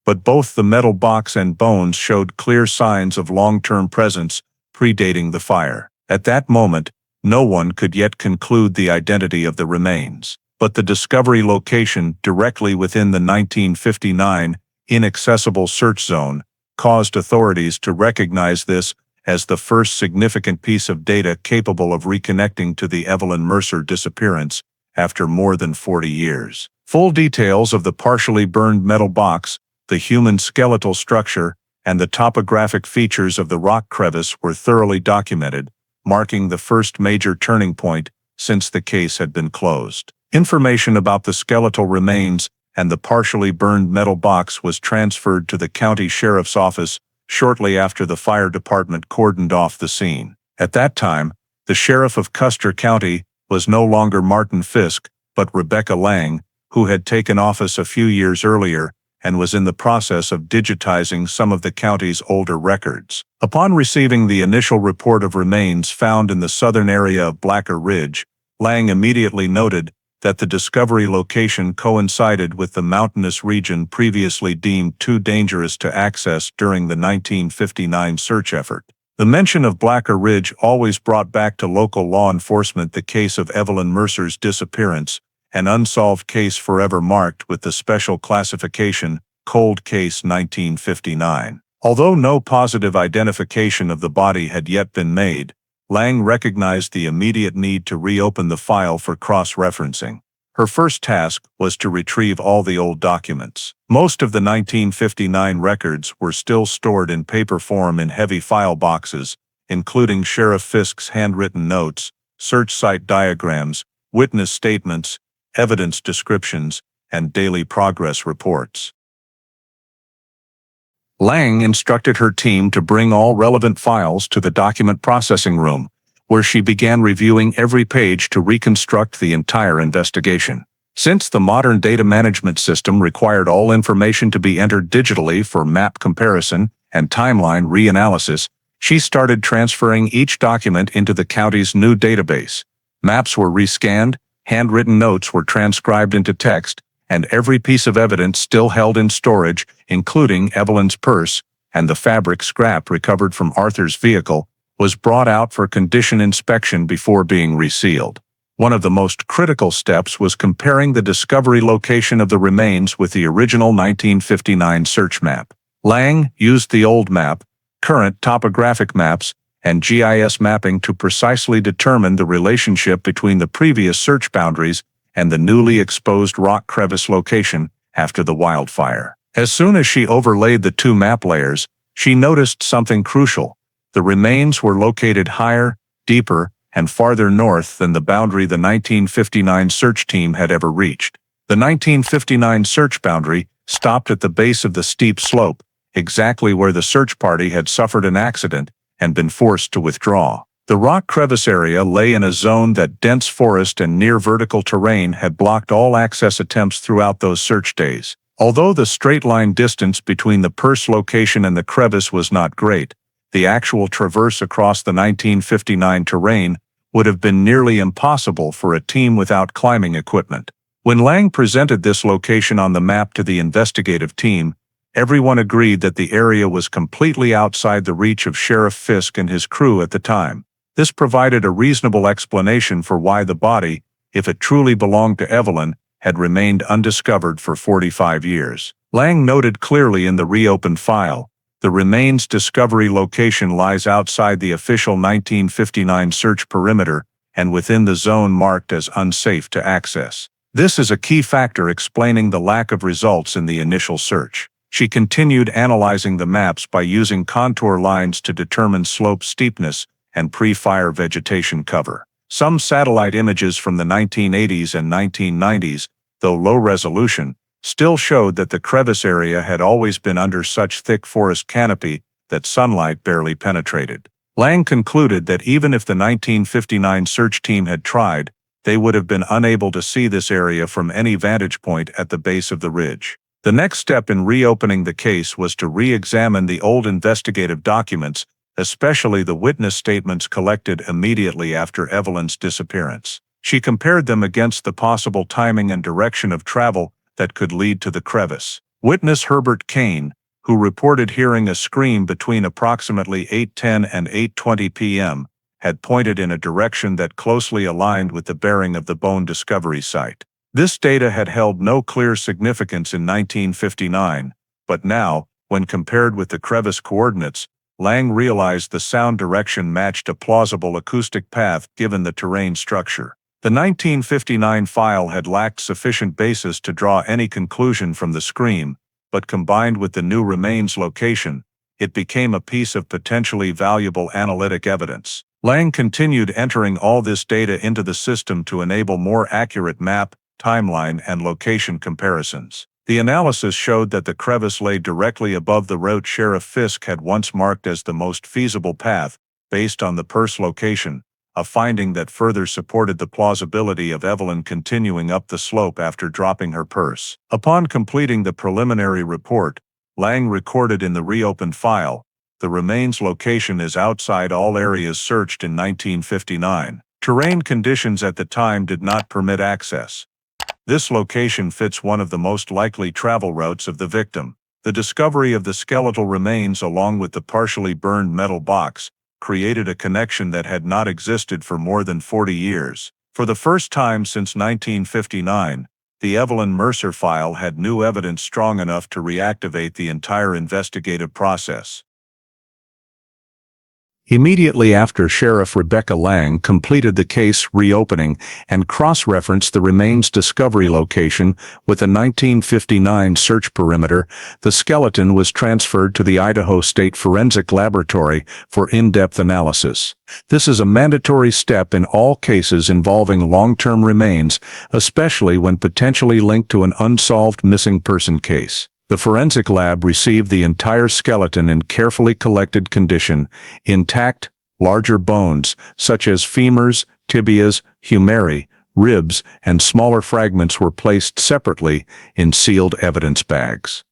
But both the metal box and bones showed clear signs of long-term presence predating the fire. At that moment, no one could yet conclude the identity of the remains. But the discovery location directly within the 1959 inaccessible search zone caused authorities to recognize this as the first significant piece of data capable of reconnecting to the Evelyn Mercer disappearance after more than 40 years. Full details of the partially burned metal box, the human skeletal structure, and the topographic features of the rock crevice were thoroughly documented, marking the first major turning point since the case had been closed. Information about the skeletal remains and the partially burned metal box was transferred to the county sheriff's office shortly after the fire department cordoned off the scene. At that time, the sheriff of Custer County was no longer Martin Fisk, but Rebecca Lang, who had taken office a few years earlier and was in the process of digitizing some of the county's older records. Upon receiving the initial report of remains found in the southern area of Blacker Ridge, Lang immediately noted that the discovery location coincided with the mountainous region previously deemed too dangerous to access during the 1959 search effort. The mention of Blacker Ridge always brought back to local law enforcement the case of Evelyn Mercer's disappearance, an unsolved case forever marked with the special classification Cold Case 1959. Although no positive identification of the body had yet been made, Lang recognized the immediate need to reopen the file for cross-referencing. Her first task was to retrieve all the old documents. Most of the 1959 records were still stored in paper form in heavy file boxes, including Sheriff Fisk's handwritten notes, search site diagrams, witness statements, evidence descriptions, and daily progress reports. Lang instructed her team to bring all relevant files to the document processing room, where she began reviewing every page to reconstruct the entire investigation. Since the modern data management system required all information to be entered digitally for map comparison and timeline reanalysis, she started transferring each document into the county's new database. Maps were rescanned, handwritten notes were transcribed into text, and every piece of evidence still held in storage, including Evelyn's purse and the fabric scrap recovered from Arthur's vehicle, was brought out for condition inspection before being resealed. One of the most critical steps was comparing the discovery location of the remains with the original 1959 search map. Lang used the old map, current topographic maps, and GIS mapping to precisely determine the relationship between the previous search boundaries and the newly exposed rock crevice location after the wildfire. As soon as she overlaid the two map layers, she noticed something crucial. The remains were located higher, deeper, and farther north than the boundary the 1959 search team had ever reached. The 1959 search boundary stopped at the base of the steep slope, exactly where the search party had suffered an accident and been forced to withdraw. The rock crevice area lay in a zone that dense forest and near vertical terrain had blocked all access attempts throughout those search days. Although the straight-line distance between the purse location and the crevice was not great, the actual traverse across the 1959 terrain would have been nearly impossible for a team without climbing equipment. When Lang presented this location on the map to the investigative team, everyone agreed that the area was completely outside the reach of Sheriff Fisk and his crew at the time. This provided a reasonable explanation for why the body, if it truly belonged to Evelyn, had remained undiscovered for 45 years. Lang noted clearly in the reopened file, the remains discovery location lies outside the official 1959 search perimeter and within the zone marked as unsafe to access. This is a key factor explaining the lack of results in the initial search. She continued analyzing the maps by using contour lines to determine slope steepness and pre-fire vegetation cover. Some satellite images from the 1980s and 1990s, though low resolution, still showed that the crevice area had always been under such thick forest canopy that sunlight barely penetrated. Lang concluded that even if the 1959 search team had tried, they would have been unable to see this area from any vantage point at the base of the ridge. The next step in reopening the case was to re-examine the old investigative documents, especially the witness statements collected immediately after Evelyn's disappearance. She compared them against the possible timing and direction of travel that could lead to the crevice. Witness Herbert Kane, who reported hearing a scream between approximately 8:10 and 8:20 p.m., had pointed in a direction that closely aligned with the bearing of the bone discovery site. This data had held no clear significance in 1959, but now, when compared with the crevice coordinates, Lang realized the sound direction matched a plausible acoustic path given the terrain structure. The 1959 file had lacked sufficient basis to draw any conclusion from the scream, but combined with the new remains location, it became a piece of potentially valuable analytic evidence. Lang continued entering all this data into the system to enable more accurate map, timeline, and location comparisons. The analysis showed that the crevice lay directly above the route Sheriff Fisk had once marked as the most feasible path, based on the purse location, a finding that further supported the plausibility of Evelyn continuing up the slope after dropping her purse. Upon completing the preliminary report, Lang recorded in the reopened file, "The remains location is outside all areas searched in 1959. Terrain conditions at the time did not permit access. This location fits one of the most likely travel routes of the victim." The discovery of the skeletal remains along with the partially burned metal box created a connection that had not existed for more than 40 years. For the first time since 1959, the Evelyn Mercer file had new evidence strong enough to reactivate the entire investigative process. Immediately after Sheriff Rebecca Lang completed the case reopening and cross-referenced the remains discovery location with a 1959 search perimeter, the skeleton was transferred to the Idaho State Forensic Laboratory for in-depth analysis. This is a mandatory step in all cases involving long-term remains, especially when potentially linked to an unsolved missing person case. The forensic lab received the entire skeleton in carefully collected condition. Intact, larger bones, such as femurs, tibias, humeri, ribs, and smaller fragments were placed separately in sealed evidence bags.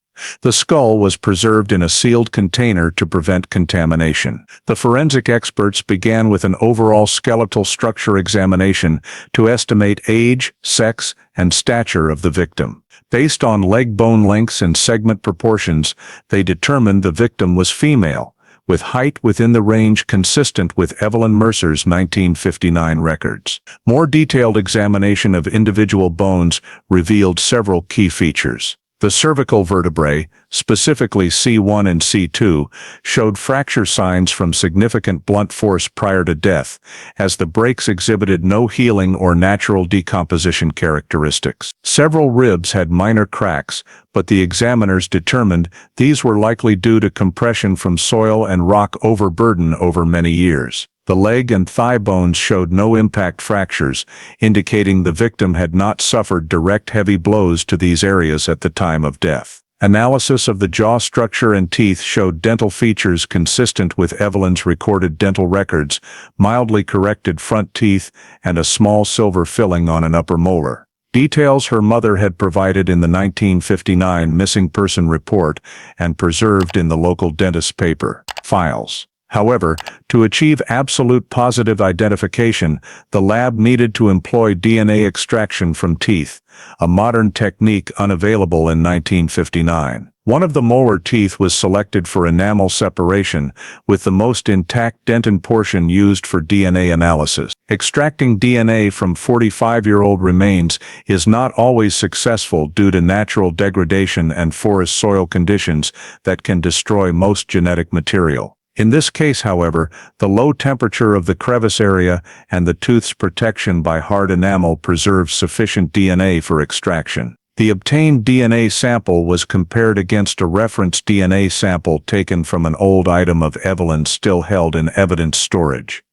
The skull was preserved in a sealed container to prevent contamination. The forensic experts began with an overall skeletal structure examination to estimate age, sex, and stature of the victim. Based on leg bone lengths and segment proportions, they determined the victim was female, with height within the range consistent with Evelyn Mercer's 1959 records. More detailed examination of individual bones revealed several key features. The cervical vertebrae, specifically C1 and C2, showed fracture signs from significant blunt force prior to death, as the breaks exhibited no healing or natural decomposition characteristics. Several ribs had minor cracks, but the examiners determined these were likely due to compression from soil and rock overburden over many years. The leg and thigh bones showed no impact fractures, indicating the victim had not suffered direct heavy blows to these areas at the time of death. Analysis of the jaw structure and teeth showed dental features consistent with Evelyn's recorded dental records, mildly corrected front teeth, and a small silver filling on an upper molar. Details her mother had provided in the 1959 missing person report and preserved in the local dentist's paper files. However, to achieve absolute positive identification, the lab needed to employ DNA extraction from teeth, a modern technique unavailable in 1959. One of the molar teeth was selected for enamel separation, with the most intact dentin portion used for DNA analysis. Extracting DNA from 45-year-old remains is not always successful due to natural degradation and forest soil conditions that can destroy most genetic material. In this case, however, the low temperature of the crevice area and the tooth's protection by hard enamel preserved sufficient DNA for extraction. The obtained DNA sample was compared against a reference DNA sample taken from an old item of Evelyn's still held in evidence storage.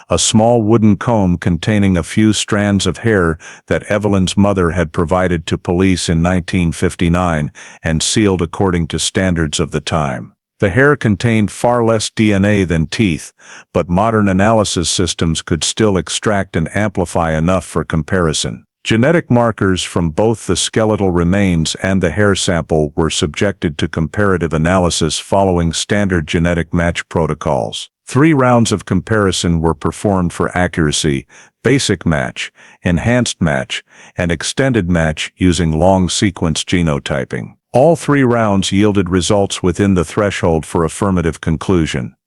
A small wooden comb containing a few strands of hair that Evelyn's mother had provided to police in 1959 and sealed according to standards of the time. The hair contained far less DNA than teeth, but modern analysis systems could still extract and amplify enough for comparison. Genetic markers from both the skeletal remains and the hair sample were subjected to comparative analysis following standard genetic match protocols. 3 rounds of comparison were performed for accuracy: basic match, enhanced match, and extended match using long sequence genotyping. All 3 rounds yielded results within the threshold for affirmative conclusion.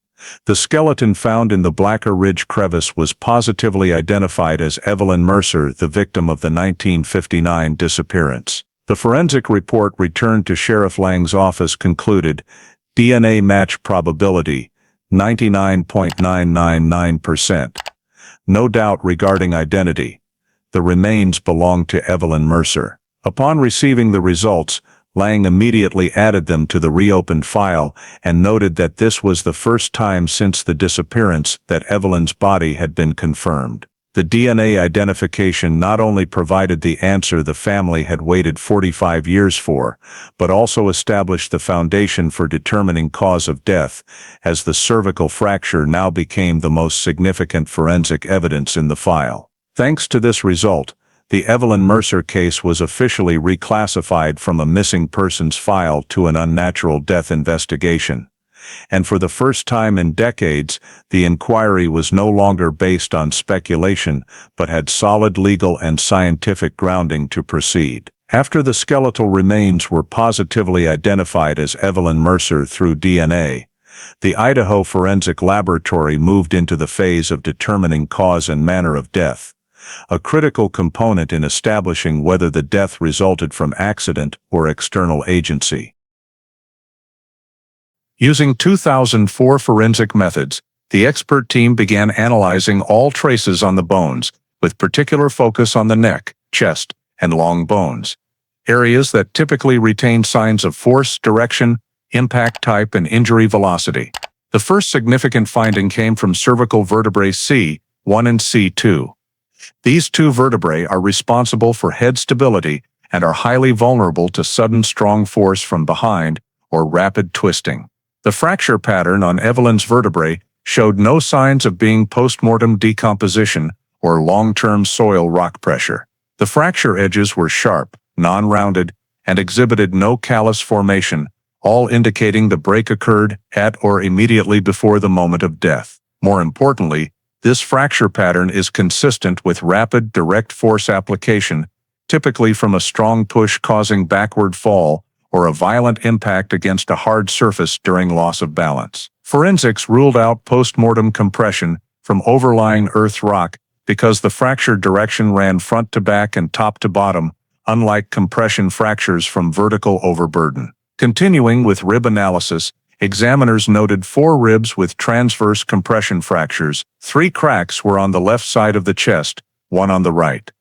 The skeleton found in the Blacker Ridge crevice was positively identified as Evelyn Mercer, the victim of the 1959 disappearance. The forensic report returned to Sheriff Lang's office concluded, DNA match probability, 99.999%. No doubt regarding identity. The remains belonged to Evelyn Mercer. Upon receiving the results, Lang immediately added them to the reopened file and noted that this was the first time since the disappearance that Evelyn's body had been confirmed. The DNA identification not only provided the answer the family had waited 45 years for, but also established the foundation for determining cause of death, as the cervical fracture now became the most significant forensic evidence in the file. Thanks to this result, the Evelyn Mercer case was officially reclassified from a missing persons file to an unnatural death investigation. And for the first time in decades, the inquiry was no longer based on speculation, but had solid legal and scientific grounding to proceed. After the skeletal remains were positively identified as Evelyn Mercer through DNA, the Idaho Forensic Laboratory moved into the phase of determining cause and manner of death, a critical component in establishing whether the death resulted from accident or external agency. Using 2004 forensic methods, the expert team began analyzing all traces on the bones, with particular focus on the neck, chest, and long bones, areas that typically retain signs of force, direction, impact type, and injury velocity. The first significant finding came from cervical vertebrae C1 and C2. These two vertebrae are responsible for head stability and are highly vulnerable to sudden strong force from behind or rapid twisting. The fracture pattern on Evelyn's vertebrae showed no signs of being postmortem decomposition or long-term soil rock pressure. The fracture edges were sharp, non-rounded, and exhibited no callus formation, all indicating the break occurred at or immediately before the moment of death. More importantly, this fracture pattern is consistent with rapid, direct force application, typically from a strong push causing backward fall or a violent impact against a hard surface during loss of balance. Forensics ruled out post-mortem compression from overlying earth rock because the fracture direction ran front to back and top to bottom, unlike compression fractures from vertical overburden. Continuing with rib analysis, examiners noted 4 ribs with transverse compression fractures. 3 cracks were on the left side of the chest, 1 on the right.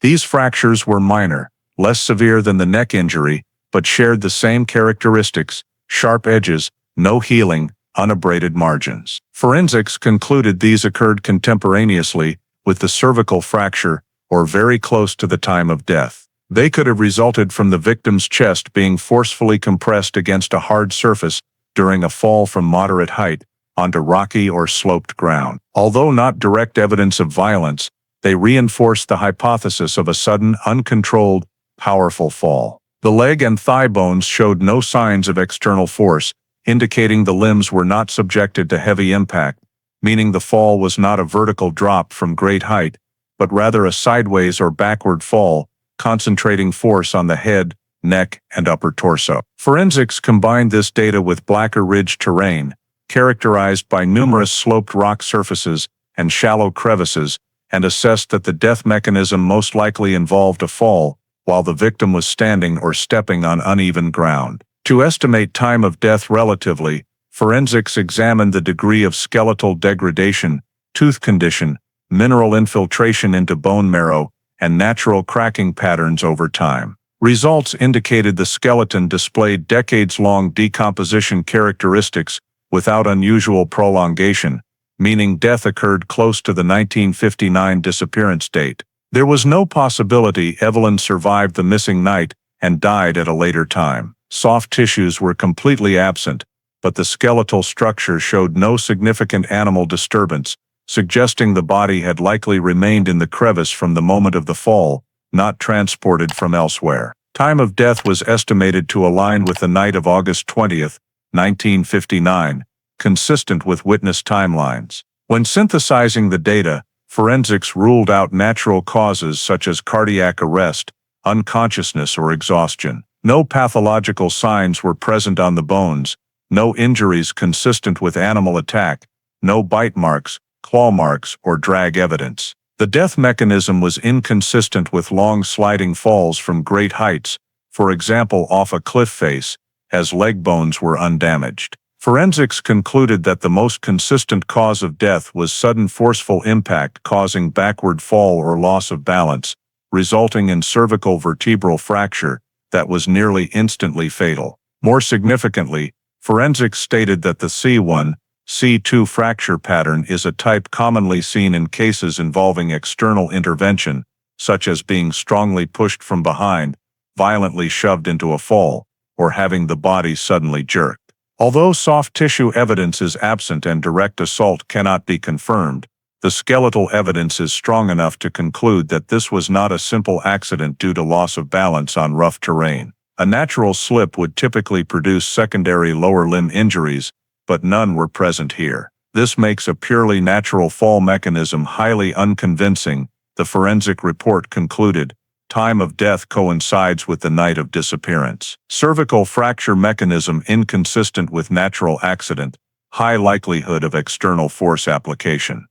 These fractures were minor, less severe than the neck injury, but shared the same characteristics: sharp edges, no healing, unabraded margins. Forensics concluded these occurred contemporaneously with the cervical fracture, or very close to the time of death. They could have resulted from the victim's chest being forcefully compressed against a hard surface during a fall from moderate height onto rocky or sloped ground. Although not direct evidence of violence, they reinforced the hypothesis of a sudden, uncontrolled, powerful fall. The leg and thigh bones showed no signs of external force, indicating the limbs were not subjected to heavy impact, meaning the fall was not a vertical drop from great height, but rather a sideways or backward fall, concentrating force on the head, neck, and upper torso. Forensics combined this data with Blacker Ridge terrain, characterized by numerous sloped rock surfaces and shallow crevices, and assessed that the death mechanism most likely involved a fall, while the victim was standing or stepping on uneven ground. To estimate time of death relatively, forensics examined the degree of skeletal degradation, tooth condition, mineral infiltration into bone marrow, and natural cracking patterns over time. Results indicated the skeleton displayed decades-long decomposition characteristics without unusual prolongation, meaning death occurred close to the 1959 disappearance date. There was no possibility Evelyn survived the missing night and died at a later time. Soft tissues were completely absent, but the skeletal structure showed no significant animal disturbance, suggesting the body had likely remained in the crevice from the moment of the fall, not transported from elsewhere. Time of death was estimated to align with the night of August 20, 1959, consistent with witness timelines. When synthesizing the data, forensics ruled out natural causes such as cardiac arrest, unconsciousness, or exhaustion. No pathological signs were present on the bones, no injuries consistent with animal attack, no bite marks, claw marks, or drag evidence. The death mechanism was inconsistent with long sliding falls from great heights, for example off a cliff face, as leg bones were undamaged. Forensics concluded that the most consistent cause of death was sudden forceful impact causing backward fall or loss of balance, resulting in cervical vertebral fracture that was nearly instantly fatal. More significantly, forensics stated that the C1, C2 fracture pattern is a type commonly seen in cases involving external intervention, such as being strongly pushed from behind, violently shoved into a fall, or having the body suddenly jerked. Although soft tissue evidence is absent and direct assault cannot be confirmed, the skeletal evidence is strong enough to conclude that this was not a simple accident due to loss of balance on rough terrain. A natural slip would typically produce secondary lower limb injuries, but none were present here. This makes a purely natural fall mechanism highly unconvincing, the forensic report concluded. Time of death coincides with the night of disappearance. Cervical fracture mechanism inconsistent with natural accident, high likelihood of external force application.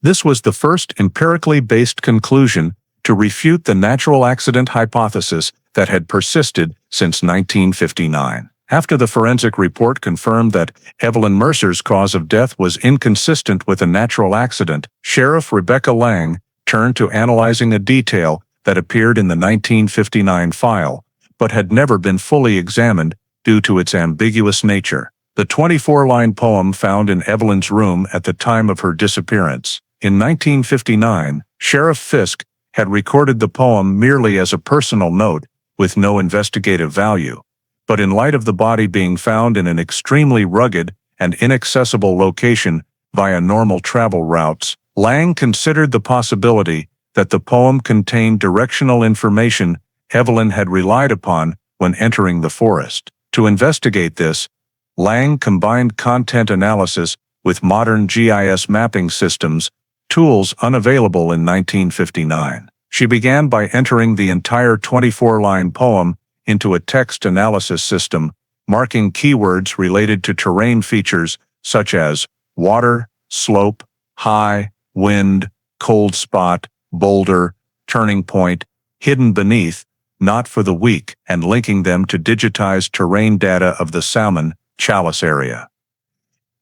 This was the first empirically based conclusion to refute the natural accident hypothesis that had persisted since 1959. After the forensic report confirmed that Evelyn Mercer's cause of death was inconsistent with a natural accident, Sheriff Rebecca Lang turned to analyzing a detail that appeared in the 1959 file, but had never been fully examined due to its ambiguous nature. The 24-line poem found in Evelyn's room at the time of her disappearance. In 1959, Sheriff Fisk had recorded the poem merely as a personal note, with no investigative value. But in light of the body being found in an extremely rugged and inaccessible location via normal travel routes, Lang considered the possibility that the poem contained directional information Evelyn had relied upon when entering the forest. To investigate this, Lang combined content analysis with modern GIS mapping systems, tools unavailable in 1959. She began by entering the entire 24-line poem into a text analysis system, marking keywords related to terrain features such as water, slope, high, wind, cold spot, boulder, turning point, hidden beneath, not for the weak, and linking them to digitized terrain data of the Salmon, Challis area.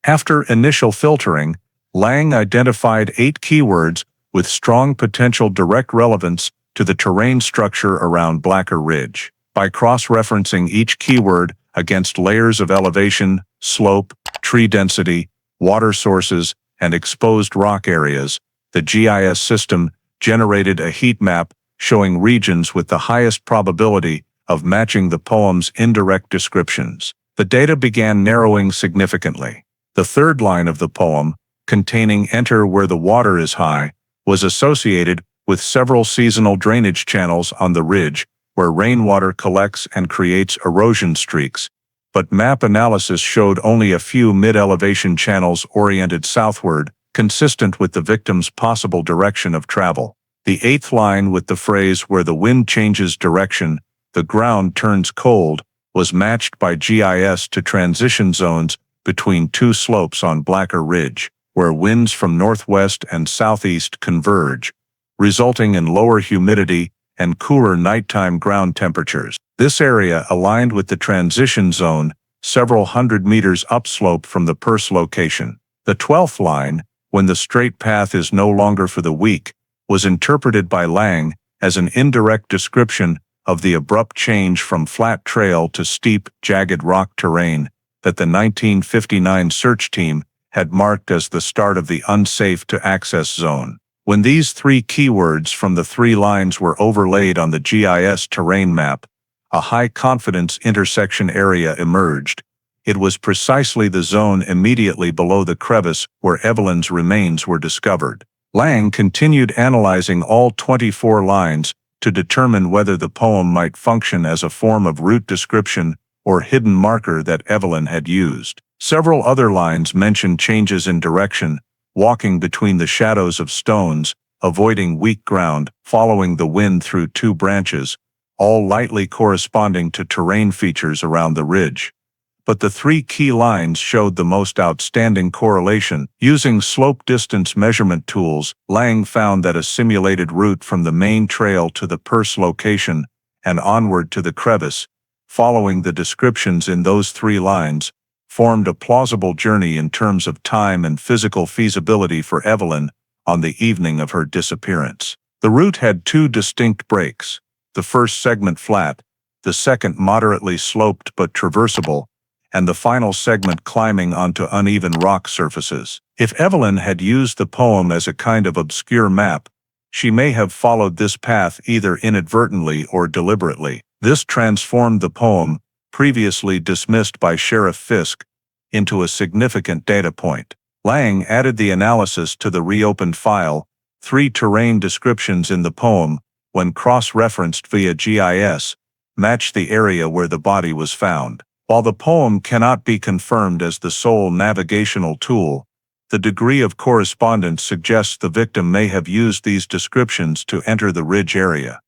After initial filtering, Lang identified 8 keywords with strong potential direct relevance to the terrain structure around Blacker Ridge. By cross-referencing each keyword against layers of elevation, slope, tree density, water sources, and exposed rock areas, the GIS system generated a heat map showing regions with the highest probability of matching the poem's indirect descriptions. The data began narrowing significantly. The third line of the poem, containing "Enter where the water is high," was associated with several seasonal drainage channels on the ridge, where rainwater collects and creates erosion streaks, but map analysis showed only a few mid-elevation channels oriented southward, consistent with the victim's possible direction of travel. The 8th line with the phrase "where the wind changes direction, the ground turns cold," was matched by GIS to transition zones between 2 slopes on Blacker Ridge, where winds from northwest and southeast converge, resulting in lower humidity and cooler nighttime ground temperatures. This area aligned with the transition zone several hundred meters upslope from the Perce location. The 12th line, "when the straight path is no longer for the weak," was interpreted by Lang as an indirect description of the abrupt change from flat trail to steep, jagged rock terrain that the 1959 search team had marked as the start of the unsafe-to-access zone. When these 3 keywords from the 3 lines were overlaid on the GIS terrain map, a high-confidence intersection area emerged. It was precisely the zone immediately below the crevice where Evelyn's remains were discovered. Lang continued analyzing all 24 lines to determine whether the poem might function as a form of route description or hidden marker that Evelyn had used. Several other lines mentioned changes in direction, walking between the shadows of stones, avoiding weak ground, following the wind through 2 branches, all lightly corresponding to terrain features around the ridge. But the 3 key lines showed the most outstanding correlation. Using slope distance measurement tools, Lang found that a simulated route from the main trail to the Perce location and onward to the crevice following the descriptions in those 3 lines, formed a plausible journey in terms of time and physical feasibility for Evelyn on the evening of her disappearance. The route had 2 distinct breaks, the first segment flat, the second moderately sloped but traversable, and the final segment climbing onto uneven rock surfaces. If Evelyn had used the poem as a kind of obscure map, she may have followed this path either inadvertently or deliberately. This transformed the poem, previously dismissed by Sheriff Fisk, into a significant data point. Lang added the analysis to the reopened file. 3 terrain descriptions in the poem, when cross-referenced via GIS, match the area where the body was found. While the poem cannot be confirmed as the sole navigational tool, the degree of correspondence suggests the victim may have used these descriptions to enter the ridge area.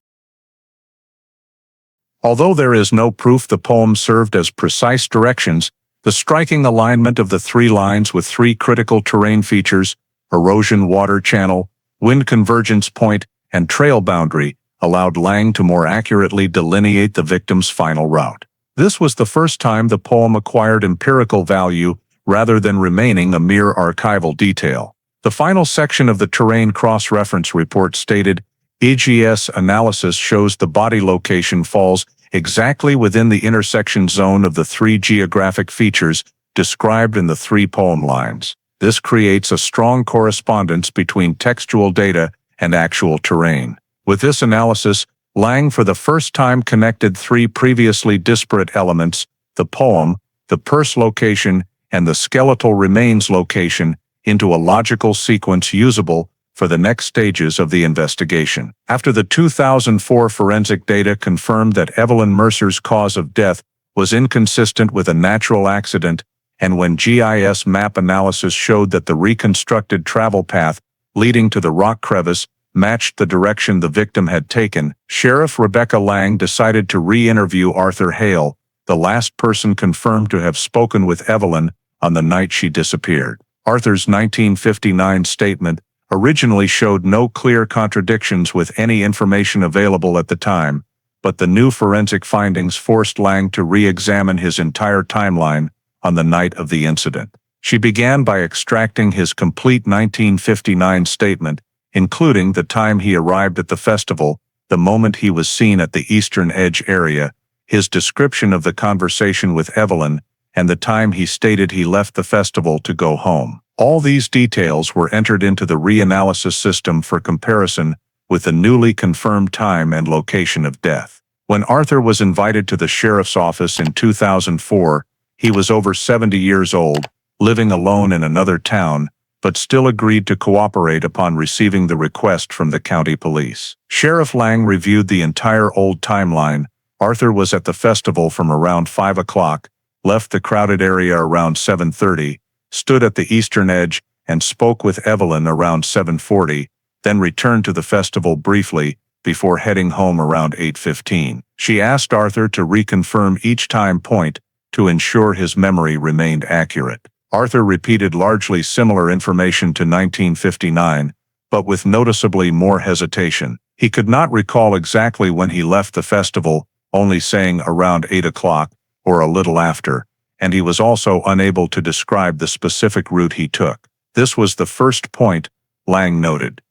Although there is no proof the poem served as precise directions, the striking alignment of the 3 lines with 3 critical terrain features, erosion water channel, wind convergence point, and trail boundary, allowed Lang to more accurately delineate the victim's final route. This was the first time the poem acquired empirical value rather than remaining a mere archival detail. The final section of the terrain cross-reference report stated, EGS analysis shows the body location falls exactly within the intersection zone of the 3 geographic features described in the 3 poem lines. This creates a strong correspondence between textual data and actual terrain. With this analysis, Lang for the first time connected 3 previously disparate elements, the poem, the purse location, and the skeletal remains location, into a logical sequence usable for the next stages of the investigation. After the 2004 forensic data confirmed that Evelyn Mercer's cause of death was inconsistent with a natural accident, and when GIS map analysis showed that the reconstructed travel path leading to the rock crevice matched the direction the victim had taken, Sheriff Rebecca Lang decided to re-interview Arthur Hale, the last person confirmed to have spoken with Evelyn on the night she disappeared. Arthur's 1959 statement originally showed no clear contradictions with any information available at the time, but the new forensic findings forced Lang to re-examine his entire timeline on the night of the incident. She began by extracting his complete 1959 statement, including the time he arrived at the festival, the moment he was seen at the eastern edge area, his description of the conversation with Evelyn, and the time he stated he left the festival to go home. All these details were entered into the reanalysis system for comparison with the newly confirmed time and location of death. When Arthur was invited to the sheriff's office in 2004, he was over 70 years old, living alone in another town, but still agreed to cooperate upon receiving the request from the county police. Sheriff Lang reviewed the entire old timeline. Arthur was at the festival from around 5 o'clock, left the crowded area around 7:30, stood at the eastern edge, and spoke with Evelyn around 7:40, then returned to the festival briefly before heading home around 8:15. She asked Arthur to reconfirm each time point to ensure his memory remained accurate. Arthur repeated largely similar information to 1959, but with noticeably more hesitation. He could not recall exactly when he left the festival, only saying around 8 o'clock or a little after, and he was also unable to describe the specific route he took. This was the first point, Lang noted.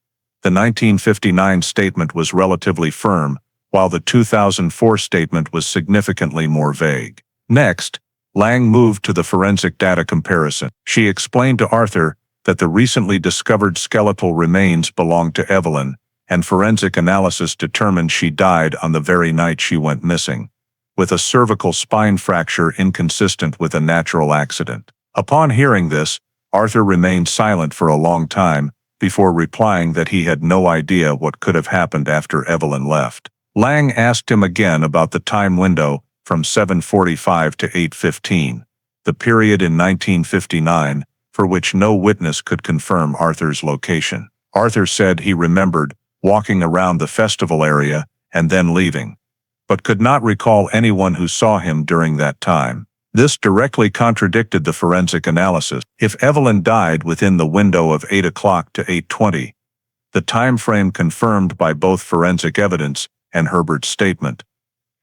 The 1959 statement was relatively firm, while the 2004 statement was significantly more vague. Next, Lang moved to the forensic data comparison. She explained to Arthur that the recently discovered skeletal remains belonged to Evelyn, and forensic analysis determined she died on the very night she went missing, with a cervical spine fracture inconsistent with a natural accident. Upon hearing this, Arthur remained silent for a long time, before replying that he had no idea what could have happened after Evelyn left. Lang asked him again about the time window from 7:45 to 8:15, the period in 1959 for which no witness could confirm Arthur's location. Arthur said he remembered walking around the festival area and then leaving, but could not recall anyone who saw him during that time. This directly contradicted the forensic analysis. If Evelyn died within the window of 8 o'clock to 8:20, the time frame confirmed by both forensic evidence and Herbert's statement,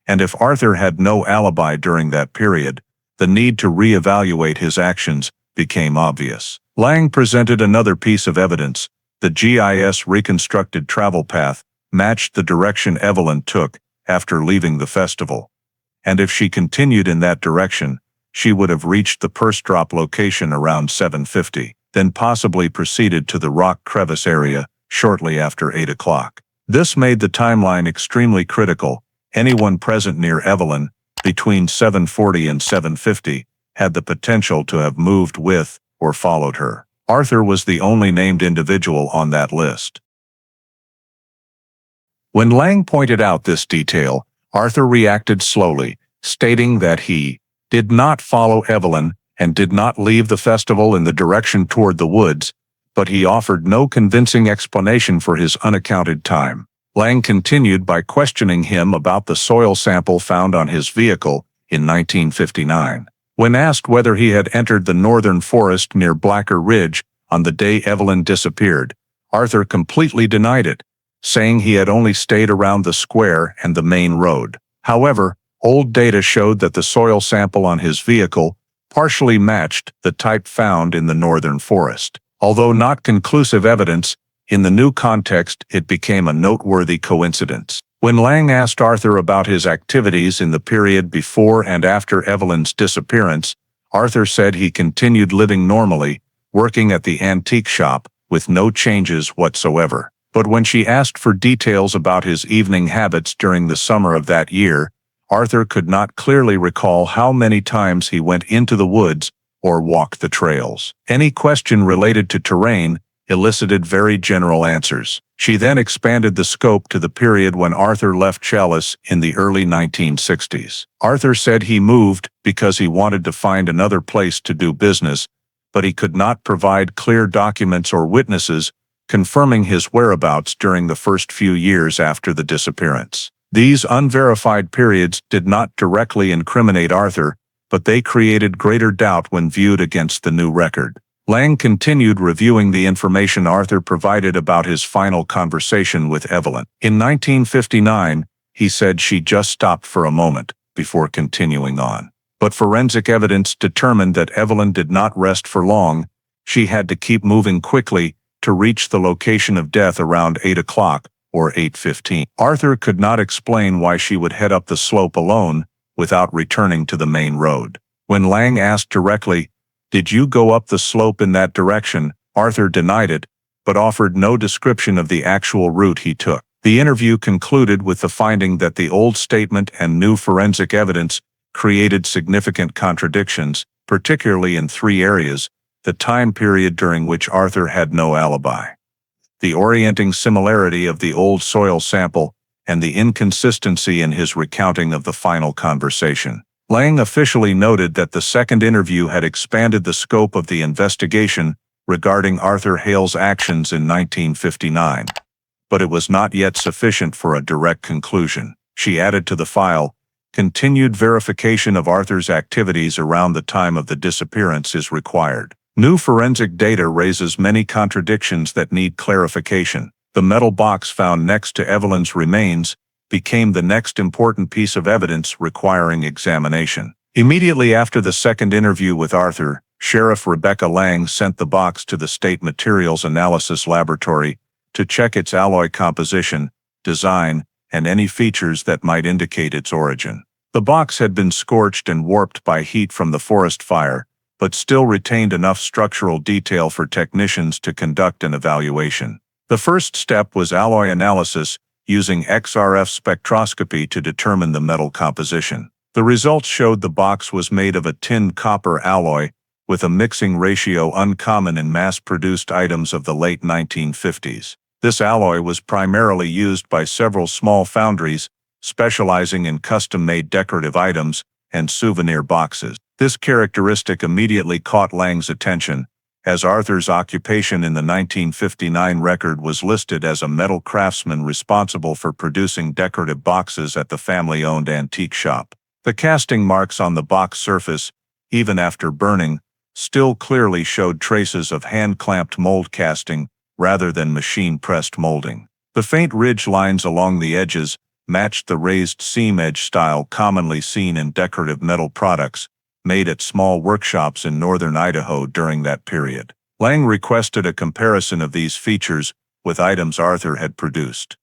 And if Arthur had no alibi during that period, the need to reevaluate his actions became obvious. Lang presented another piece of evidence. The GIS reconstructed travel path matched the direction Evelyn took after leaving the festival. And if she continued in that direction, she would have reached the purse drop location around 7:50, then possibly proceeded to the rock crevice area shortly after 8 o'clock. This made the timeline extremely critical. Anyone present near Evelyn between 7:40 and 7:50 had the potential to have moved with or followed her. Arthur was the only named individual on that list. When Lang pointed out this detail, Arthur reacted slowly, stating that he did not follow Evelyn and did not leave the festival in the direction toward the woods, but he offered no convincing explanation for his unaccounted time. Lang continued by questioning him about the soil sample found on his vehicle in 1959. When asked whether he had entered the northern forest near Blacker Ridge on the day Evelyn disappeared, Arthur completely denied it, saying he had only stayed around the square and the main road. However, old data showed that the soil sample on his vehicle partially matched the type found in the northern forest. Although not conclusive evidence, in the new context it became a noteworthy coincidence. When Lang asked Arthur about his activities in the period before and after Evelyn's disappearance, Arthur said he continued living normally, working at the antique shop, with no changes whatsoever. But when she asked for details about his evening habits during the summer of that year, Arthur could not clearly recall how many times he went into the woods or walked the trails. Any question related to terrain elicited very general answers. She then expanded the scope to the period when Arthur left Challis in the early 1960s. Arthur said he moved because he wanted to find another place to do business, but he could not provide clear documents or witnesses confirming his whereabouts during the first few years after the disappearance. These unverified periods did not directly incriminate Arthur, but they created greater doubt when viewed against the new record. Lang continued reviewing the information Arthur provided about his final conversation with Evelyn. In 1959, he said she just stopped for a moment before continuing on. But forensic evidence determined that Evelyn did not rest for long. She had to keep moving quickly to reach the location of death around 8 o'clock or 8:15. Arthur could not explain why she would head up the slope alone without returning to the main road. When Lang asked directly, "Did you go up the slope in that direction?" Arthur denied it, but offered no description of the actual route he took. The interview concluded with the finding that the old statement and new forensic evidence created significant contradictions, particularly in three areas: the time period during which Arthur had no alibi, the orienting similarity of the old soil sample, and the inconsistency in his recounting of the final conversation. Lang officially noted that the second interview had expanded the scope of the investigation regarding Arthur Hale's actions in 1959, but it was not yet sufficient for a direct conclusion. She added to the file, "Continued verification of Arthur's activities around the time of the disappearance is required." New forensic data raises many contradictions that need clarification. The metal box found next to Evelyn's remains became the next important piece of evidence requiring examination. Immediately after the second interview with Arthur, Sheriff Rebecca Lang sent the box to the State Materials Analysis Laboratory to check its alloy composition, design, and any features that might indicate its origin. The box had been scorched and warped by heat from the forest fire, but still retained enough structural detail for technicians to conduct an evaluation. The first step was alloy analysis, using XRF spectroscopy to determine the metal composition. The results showed the box was made of a tin-copper alloy, with a mixing ratio uncommon in mass-produced items of the late 1950s. This alloy was primarily used by several small foundries, specializing in custom-made decorative items and souvenir boxes. This characteristic immediately caught Lang's attention, as Arthur's occupation in the 1959 record was listed as a metal craftsman responsible for producing decorative boxes at the family-owned antique shop. The casting marks on the box surface, even after burning, still clearly showed traces of hand-clamped mold casting rather than machine-pressed molding. The faint ridge lines along the edges matched the raised seam edge style commonly seen in decorative metal products made at small workshops in northern Idaho during that period. Lang requested a comparison of these features with items Arthur had produced.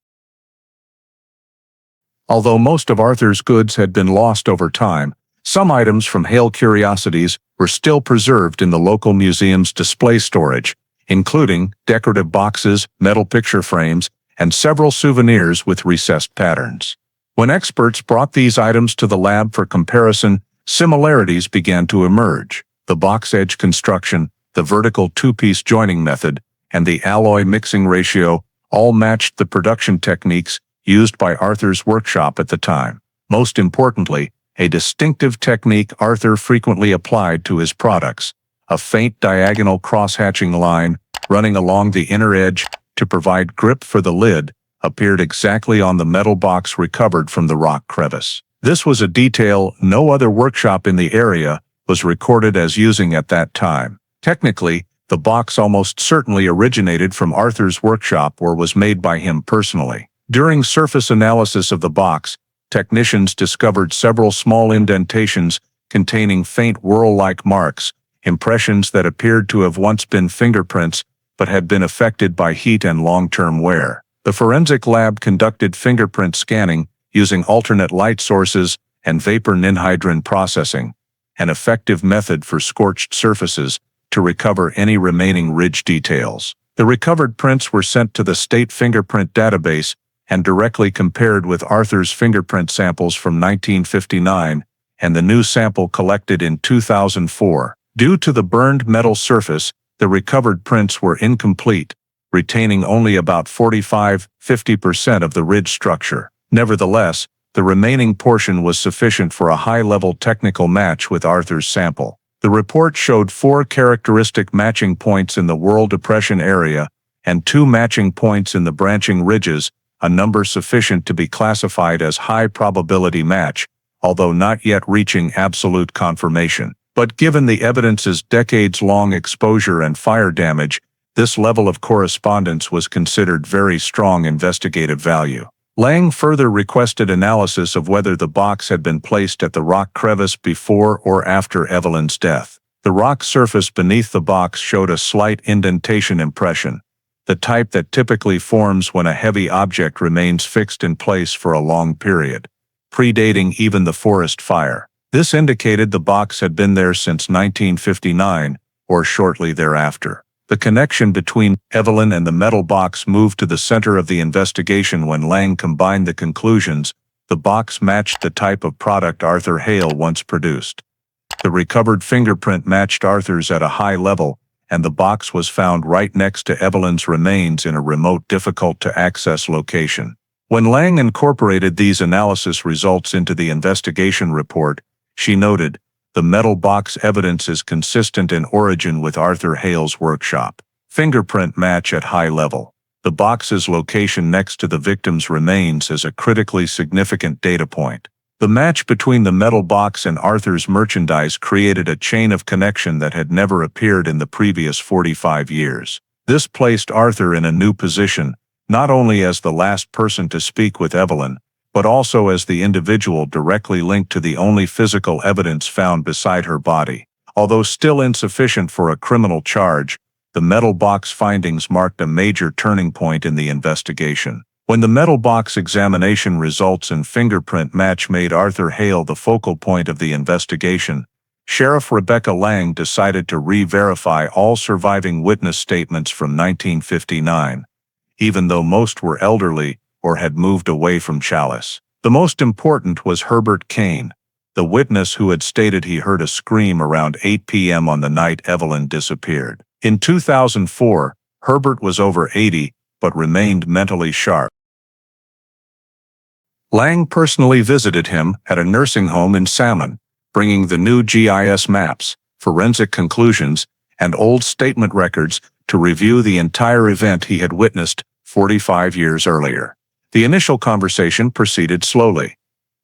Although most of Arthur's goods had been lost over time, some items from Hale Curiosities were still preserved in the local museum's display storage, including decorative boxes, metal picture frames, and several souvenirs with recessed patterns. When experts brought these items to the lab for comparison, similarities began to emerge. The box edge construction, the vertical two-piece joining method, and the alloy mixing ratio all matched the production techniques used by Arthur's workshop at the time. Most importantly, a distinctive technique Arthur frequently applied to his products, a faint diagonal cross-hatching line running along the inner edge to provide grip for the lid, appeared exactly on the metal box recovered from the rock crevice. This was a detail no other workshop in the area was recorded as using at that time. Technically, the box almost certainly originated from Arthur's workshop or was made by him personally. During surface analysis of the box, technicians discovered several small indentations containing faint whorl-like marks, impressions that appeared to have once been fingerprints but had been affected by heat and long-term wear. The forensic lab conducted fingerprint scanning using alternate light sources and vapor ninhydrin processing, an effective method for scorched surfaces, to recover any remaining ridge details. The recovered prints were sent to the state fingerprint database and directly compared with Arthur's fingerprint samples from 1959 and the new sample collected in 2004. Due to the burned metal surface, the recovered prints were incomplete, retaining only about 45–50% of the ridge structure. Nevertheless, the remaining portion was sufficient for a high-level technical match with Arthur's sample. The report showed 4 characteristic matching points in the whorl depression area and 2 matching points in the branching ridges, a number sufficient to be classified as high-probability match, although not yet reaching absolute confirmation. But given the evidence's decades-long exposure and fire damage, this level of correspondence was considered very strong investigative value. Lang further requested analysis of whether the box had been placed at the rock crevice before or after Evelyn's death. The rock surface beneath the box showed a slight indentation impression, the type that typically forms when a heavy object remains fixed in place for a long period, predating even the forest fire. This indicated the box had been there since 1959, or shortly thereafter. The connection between Evelyn and the metal box moved to the center of the investigation when Lang combined the conclusions. The box matched the type of product Arthur Hale once produced. The recovered fingerprint matched Arthur's at a high level, and the box was found right next to Evelyn's remains in a remote, difficult-to-access location. When Lang incorporated these analysis results into the investigation report, she noted, "The metal box evidence is consistent in origin with Arthur Hale's workshop. Fingerprint match at high level. The box's location next to the victim's remains is a critically significant data point." The match between the metal box and Arthur's merchandise created a chain of connection that had never appeared in the previous 45 years. This placed Arthur in a new position, not only as the last person to speak with Evelyn, but also as the individual directly linked to the only physical evidence found beside her body. Although still insufficient for a criminal charge, the metal box findings marked a major turning point in the investigation. When the metal box examination results and fingerprint match made Arthur Hale the focal point of the investigation, Sheriff Rebecca Lang decided to re-verify all surviving witness statements from 1959, even though most were elderly or had moved away from Challis. The most important was Herbert Kane, the witness who had stated he heard a scream around 8 p.m. on the night Evelyn disappeared. In 2004, Herbert was over 80, but remained mentally sharp. Lang personally visited him at a nursing home in Salmon, bringing the new GIS maps, forensic conclusions, and old statement records to review the entire event he had witnessed 45 years earlier. The initial conversation proceeded slowly,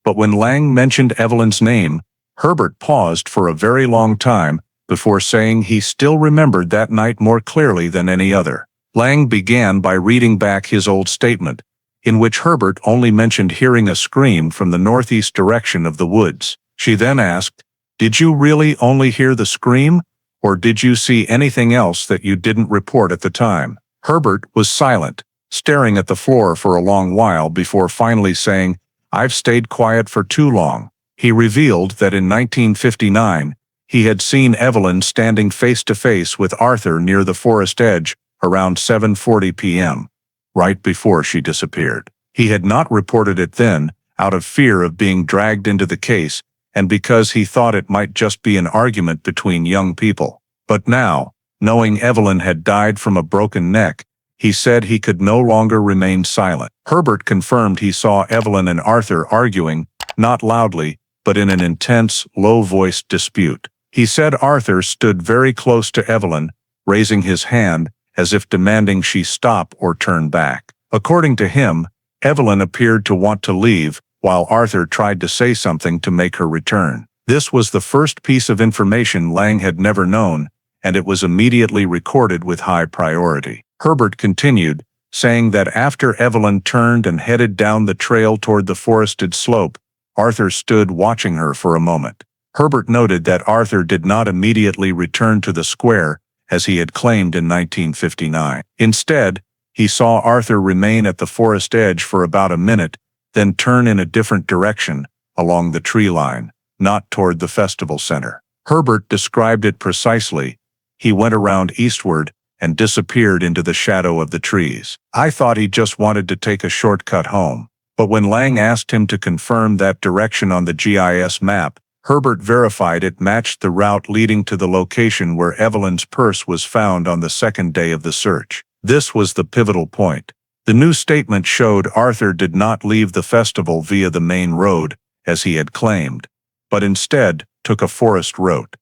but when Lang mentioned Evelyn's name, Herbert paused for a very long time before saying he still remembered that night more clearly than any other. Lang began by reading back his old statement, in which Herbert only mentioned hearing a scream from the northeast direction of the woods. She then asked, "Did you really only hear the scream, or did you see anything else that you didn't report at the time?" Herbert was silent, staring at the floor for a long while before finally saying, "I've stayed quiet for too long." He revealed that in 1959, he had seen Evelyn standing face-to-face with Arthur near the forest edge around 7:40 p.m., right before she disappeared. He had not reported it then, out of fear of being dragged into the case, and because he thought it might just be an argument between young people. But now, knowing Evelyn had died from a broken neck, he said he could no longer remain silent. Herbert confirmed he saw Evelyn and Arthur arguing, not loudly, but in an intense, low-voiced dispute. He said Arthur stood very close to Evelyn, raising his hand as if demanding she stop or turn back. According to him, Evelyn appeared to want to leave, while Arthur tried to say something to make her return. This was the first piece of information Lang had never known, and it was immediately recorded with high priority. Herbert continued, saying that after Evelyn turned and headed down the trail toward the forested slope, Arthur stood watching her for a moment. Herbert noted that Arthur did not immediately return to the square, as he had claimed in 1959. Instead, he saw Arthur remain at the forest edge for about a minute, then turn in a different direction, along the tree line, not toward the festival center. Herbert described it precisely. He went around eastward and disappeared into the shadow of the trees. "I thought he just wanted to take a shortcut home." But when Lang asked him to confirm that direction on the GIS map, Herbert verified it matched the route leading to the location where Evelyn's purse was found on the second day of the search. This was the pivotal point. The new statement showed Arthur did not leave the festival via the main road, as he had claimed, but instead took a forest route.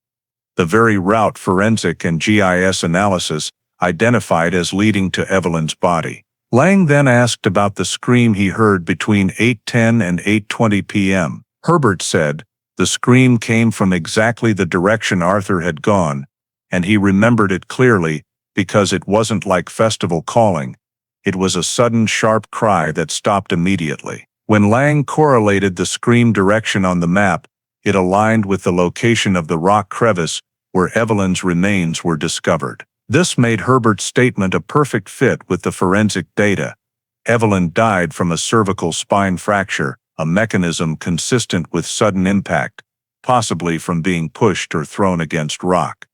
The very route forensic and GIS analysis identified as leading to Evelyn's body. Lang then asked about the scream he heard between 8:10 and 8:20 p.m. Herbert said, the scream came from exactly the direction Arthur had gone, and he remembered it clearly because it wasn't like festival calling. It was a sudden sharp cry that stopped immediately. When Lang correlated the scream direction on the map, it aligned with the location of the rock crevice where Evelyn's remains were discovered. This made Herbert's statement a perfect fit with the forensic data. Evelyn died from a cervical spine fracture, a mechanism consistent with sudden impact, possibly from being pushed or thrown against rock.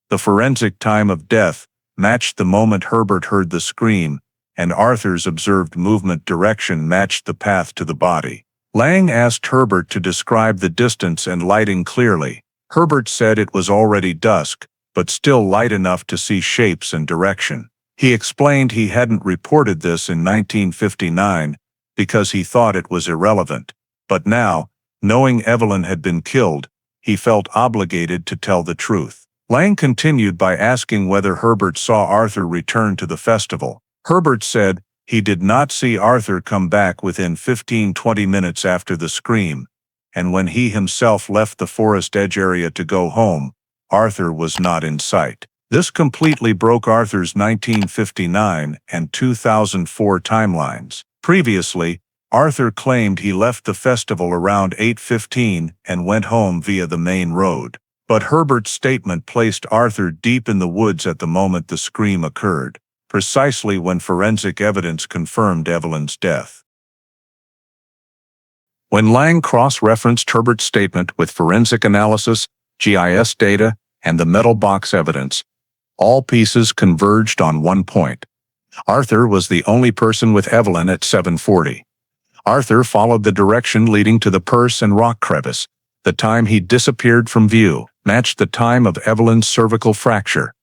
The forensic time of death matched the moment Herbert heard the scream, and Arthur's observed movement direction matched the path to the body. Lang asked Herbert to describe the distance and lighting clearly. Herbert said it was already dusk, but still light enough to see shapes and direction. He explained he hadn't reported this in 1959 because he thought it was irrelevant, but now, knowing Evelyn had been killed, he felt obligated to tell the truth. Lang continued by asking whether Herbert saw Arthur return to the festival. Herbert said he did not see Arthur come back within 15-20 minutes after the scream, and when he himself left the forest edge area to go home, Arthur was not in sight. This completely broke Arthur's 1959 and 2004 timelines. Previously, Arthur claimed he left the festival around 8:15 and went home via the main road. But Herbert's statement placed Arthur deep in the woods at the moment the scream occurred, precisely when forensic evidence confirmed Evelyn's death. When Lang cross-referenced Herbert's statement with forensic analysis, GIS data, and the metal box evidence, all pieces converged on one point. Arthur was the only person with Evelyn at 7:40. Arthur followed the direction leading to the purse and rock crevice. The time he disappeared from view matched the time of Evelyn's cervical fracture.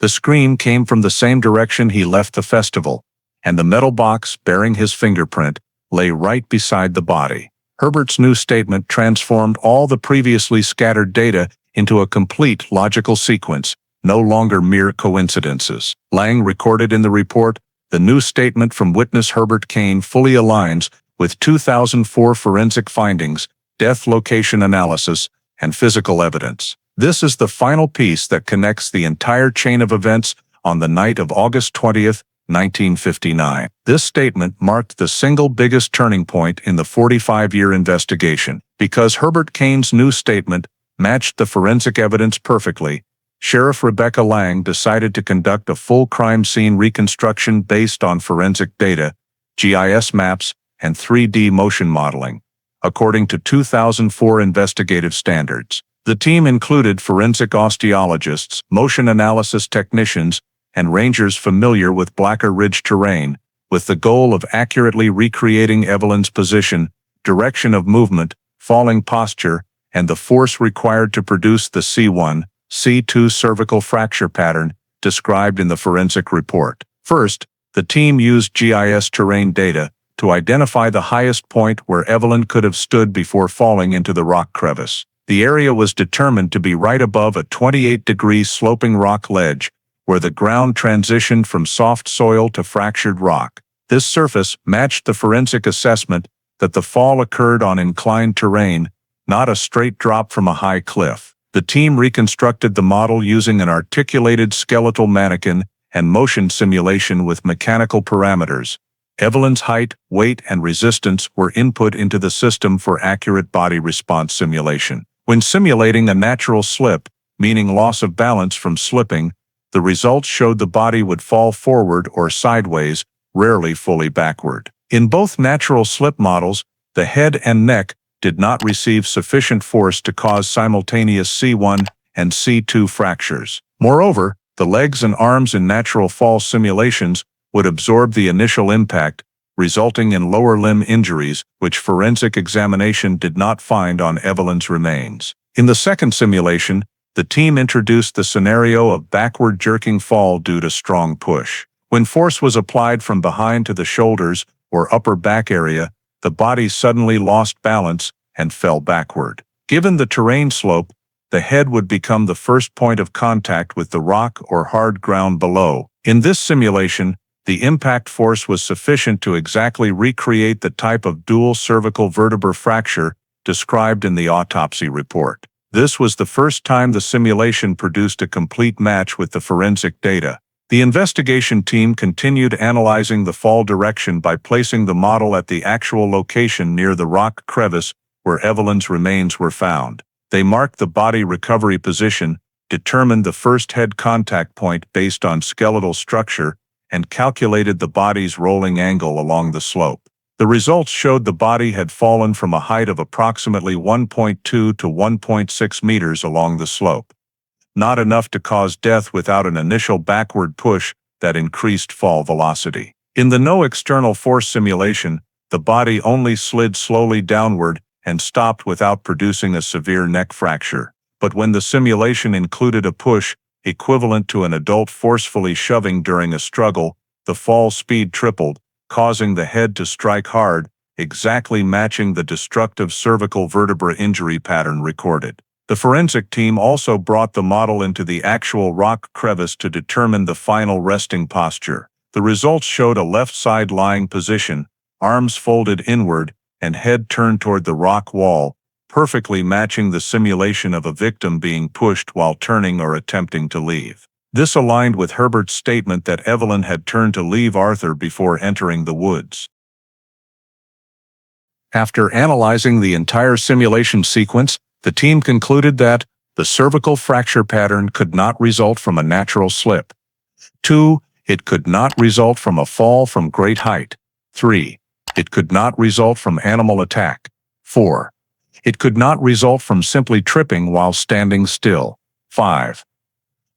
The scream came from the same direction he left the festival, and the metal box bearing his fingerprint lay right beside the body. Herbert's new statement transformed all the previously scattered data into a complete logical sequence, no longer mere coincidences. Lang recorded in the report, the new statement from witness Herbert Kane fully aligns with 2004 forensic findings, death location analysis, and physical evidence. This is the final piece that connects the entire chain of events on the night of August 20, 1959. This statement marked the single biggest turning point in the 45-year investigation. Because Herbert Kane's new statement matched the forensic evidence perfectly, Sheriff Rebecca Lang decided to conduct a full crime scene reconstruction based on forensic data, GIS maps, and 3D motion modeling, according to 2004 investigative standards. The team included forensic osteologists, motion analysis technicians, and rangers familiar with Blacker Ridge terrain, with the goal of accurately recreating Evelyn's position, direction of movement, falling posture, and the force required to produce the C1, C2 cervical fracture pattern described in the forensic report. First, the team used GIS terrain data to identify the highest point where Evelyn could have stood before falling into the rock crevice. The area was determined to be right above a 28-degree sloping rock ledge, where the ground transitioned from soft soil to fractured rock. This surface matched the forensic assessment that the fall occurred on inclined terrain, not a straight drop from a high cliff. The team reconstructed the model using an articulated skeletal mannequin and motion simulation with mechanical parameters. Evelyn's height, weight, and resistance were input into the system for accurate body response simulation. When simulating a natural slip, meaning loss of balance from slipping, the results showed the body would fall forward or sideways, rarely fully backward. In both natural slip models, the head and neck did not receive sufficient force to cause simultaneous C1 and C2 fractures. Moreover, the legs and arms in natural fall simulations would absorb the initial impact, resulting in lower limb injuries, which forensic examination did not find on Evelyn's remains. In the second simulation, the team introduced the scenario of backward jerking fall due to strong push. When force was applied from behind to the shoulders or upper back area, the body suddenly lost balance and fell backward. Given the terrain slope, the head would become the first point of contact with the rock or hard ground below. In this simulation, the impact force was sufficient to exactly recreate the type of dual cervical vertebra fracture described in the autopsy report. This was the first time the simulation produced a complete match with the forensic data. The investigation team continued analyzing the fall direction by placing the model at the actual location near the rock crevice where Evelyn's remains were found. They marked the body recovery position, determined the first head contact point based on skeletal structure, and calculated the body's rolling angle along the slope. The results showed the body had fallen from a height of approximately 1.2 to 1.6 meters along the slope. Not enough to cause death without an initial backward push that increased fall velocity. In the no external force simulation, the body only slid slowly downward and stopped without producing a severe neck fracture. But when the simulation included a push, equivalent to an adult forcefully shoving during a struggle, the fall speed tripled, causing the head to strike hard, exactly matching the destructive cervical vertebra injury pattern recorded. The forensic team also brought the model into the actual rock crevice to determine the final resting posture. The results showed a left side lying position, arms folded inward, and head turned toward the rock wall, perfectly matching the simulation of a victim being pushed while turning or attempting to leave. This aligned with Herbert's statement that Evelyn had turned to leave Arthur before entering the woods. After analyzing the entire simulation sequence, the team concluded that the cervical fracture pattern could not result from a natural slip. 2. It could not result from a fall from great height. 3. It could not result from animal attack. 4. It could not result from simply tripping while standing still. 5.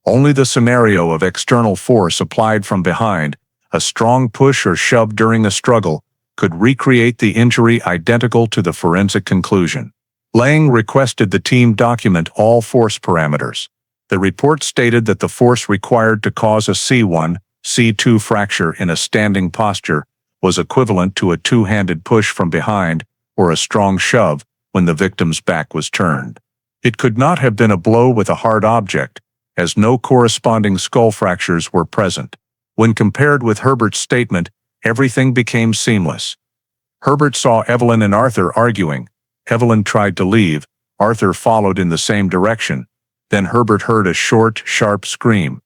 Only the scenario of external force applied from behind, a strong push or shove during a struggle, could recreate the injury identical to the forensic conclusion. Lang requested the team document all force parameters. The report stated that the force required to cause a C1, C2 fracture in a standing posture was equivalent to a two-handed push from behind or a strong shove when the victim's back was turned. It could not have been a blow with a hard object, as no corresponding skull fractures were present. When compared with Herbert's statement, everything became seamless. Herbert saw Evelyn and Arthur arguing. Evelyn tried to leave. Arthur followed in the same direction. Then Herbert heard a short, sharp scream.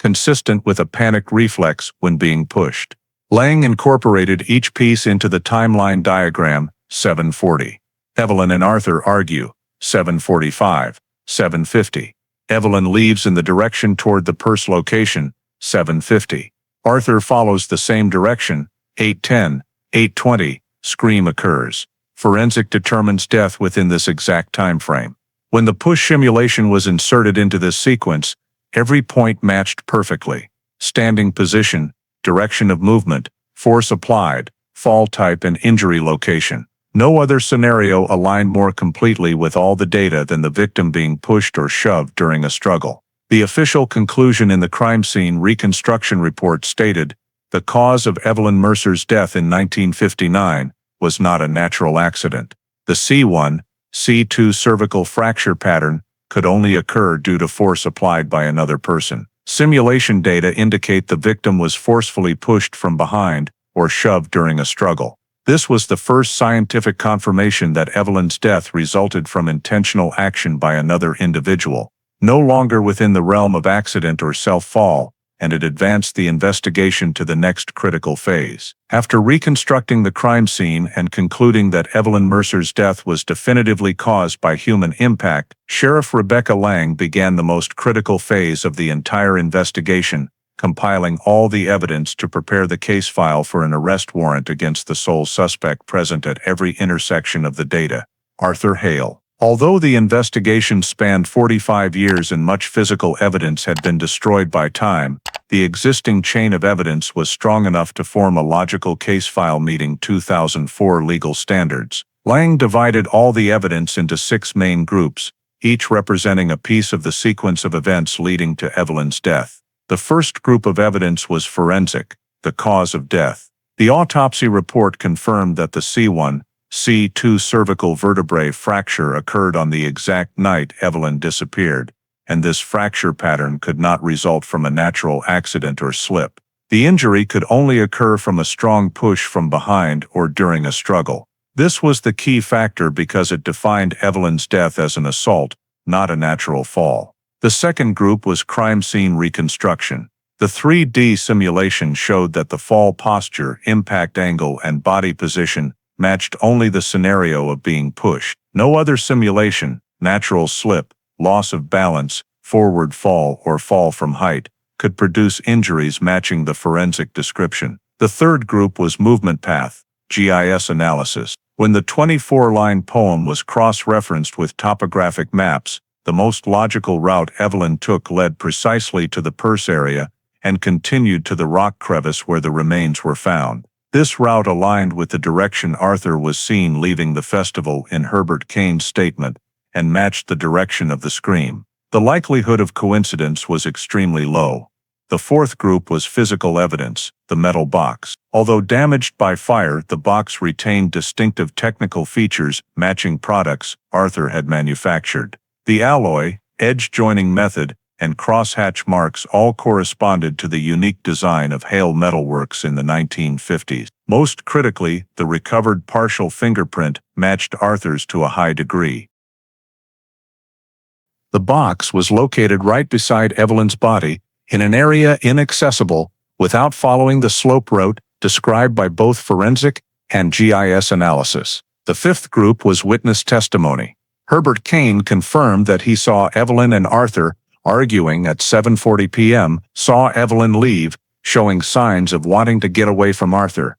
consistent with a panic reflex when being pushed. Lang incorporated each piece into the timeline diagram, 7:40. Evelyn and Arthur argue, 7:45, 7:50. Evelyn leaves in the direction toward the purse location, 7:50. Arthur follows the same direction, 8:10, 8:20. Scream occurs. Forensic determines death within this exact time frame. When the push simulation was inserted into this sequence, every point matched perfectly. Standing position, direction of movement, force applied, fall type and injury location. No other scenario aligned more completely with all the data than the victim being pushed or shoved during a struggle. The official conclusion in the crime scene reconstruction report stated, the cause of Evelyn Mercer's death in 1959 was not a natural accident. The C1, C2 cervical fracture pattern could only occur due to force applied by another person. Simulation data indicate the victim was forcefully pushed from behind or shoved during a struggle. This was the first scientific confirmation that Evelyn's death resulted from intentional action by another individual, no longer within the realm of accident or self-fall, and it advanced the investigation to the next critical phase. After reconstructing the crime scene and concluding that Evelyn Mercer's death was definitively caused by human impact, Sheriff Rebecca Lang began the most critical phase of the entire investigation, compiling all the evidence to prepare the case file for an arrest warrant against the sole suspect present at every intersection of the data, Arthur Hale. Although the investigation spanned 45 years and much physical evidence had been destroyed by time, the existing chain of evidence was strong enough to form a logical case file meeting 2004 legal standards. Lang divided all the evidence into 6 main groups, each representing a piece of the sequence of events leading to Evelyn's death. The first group of evidence was forensic, the cause of death. The autopsy report confirmed that the C1, C2 cervical vertebrae fracture occurred on the exact night Evelyn disappeared, and this fracture pattern could not result from a natural accident or slip. The injury could only occur from a strong push from behind or during a struggle. This was the key factor because it defined Evelyn's death as an assault, not a natural fall. The second group was crime scene reconstruction. The 3D simulation showed that the fall posture, impact angle, and body position matched only the scenario of being pushed. No other simulation, natural slip, loss of balance, forward fall, or fall from height, could produce injuries matching the forensic description. The third group was movement path, GIS analysis. When the 24-line poem was cross-referenced with topographic maps, the most logical route Evelyn took led precisely to the purse area and continued to the rock crevice where the remains were found. This route aligned with the direction Arthur was seen leaving the festival in Herbert Kane's statement and matched the direction of the scream. The likelihood of coincidence was extremely low. The fourth group was physical evidence, the metal box. Although damaged by fire, the box retained distinctive technical features matching products Arthur had manufactured. The alloy, edge joining method, and crosshatch marks all corresponded to the unique design of Hale Metalworks in the 1950s. Most critically, the recovered partial fingerprint matched Arthur's to a high degree. The box was located right beside Evelyn's body, in an area inaccessible, without following the slope route described by both forensic and GIS analysis. The fifth group was witness testimony. Herbert Kane confirmed that he saw Evelyn and Arthur arguing at 7:40 p.m., saw Evelyn leave, showing signs of wanting to get away from Arthur,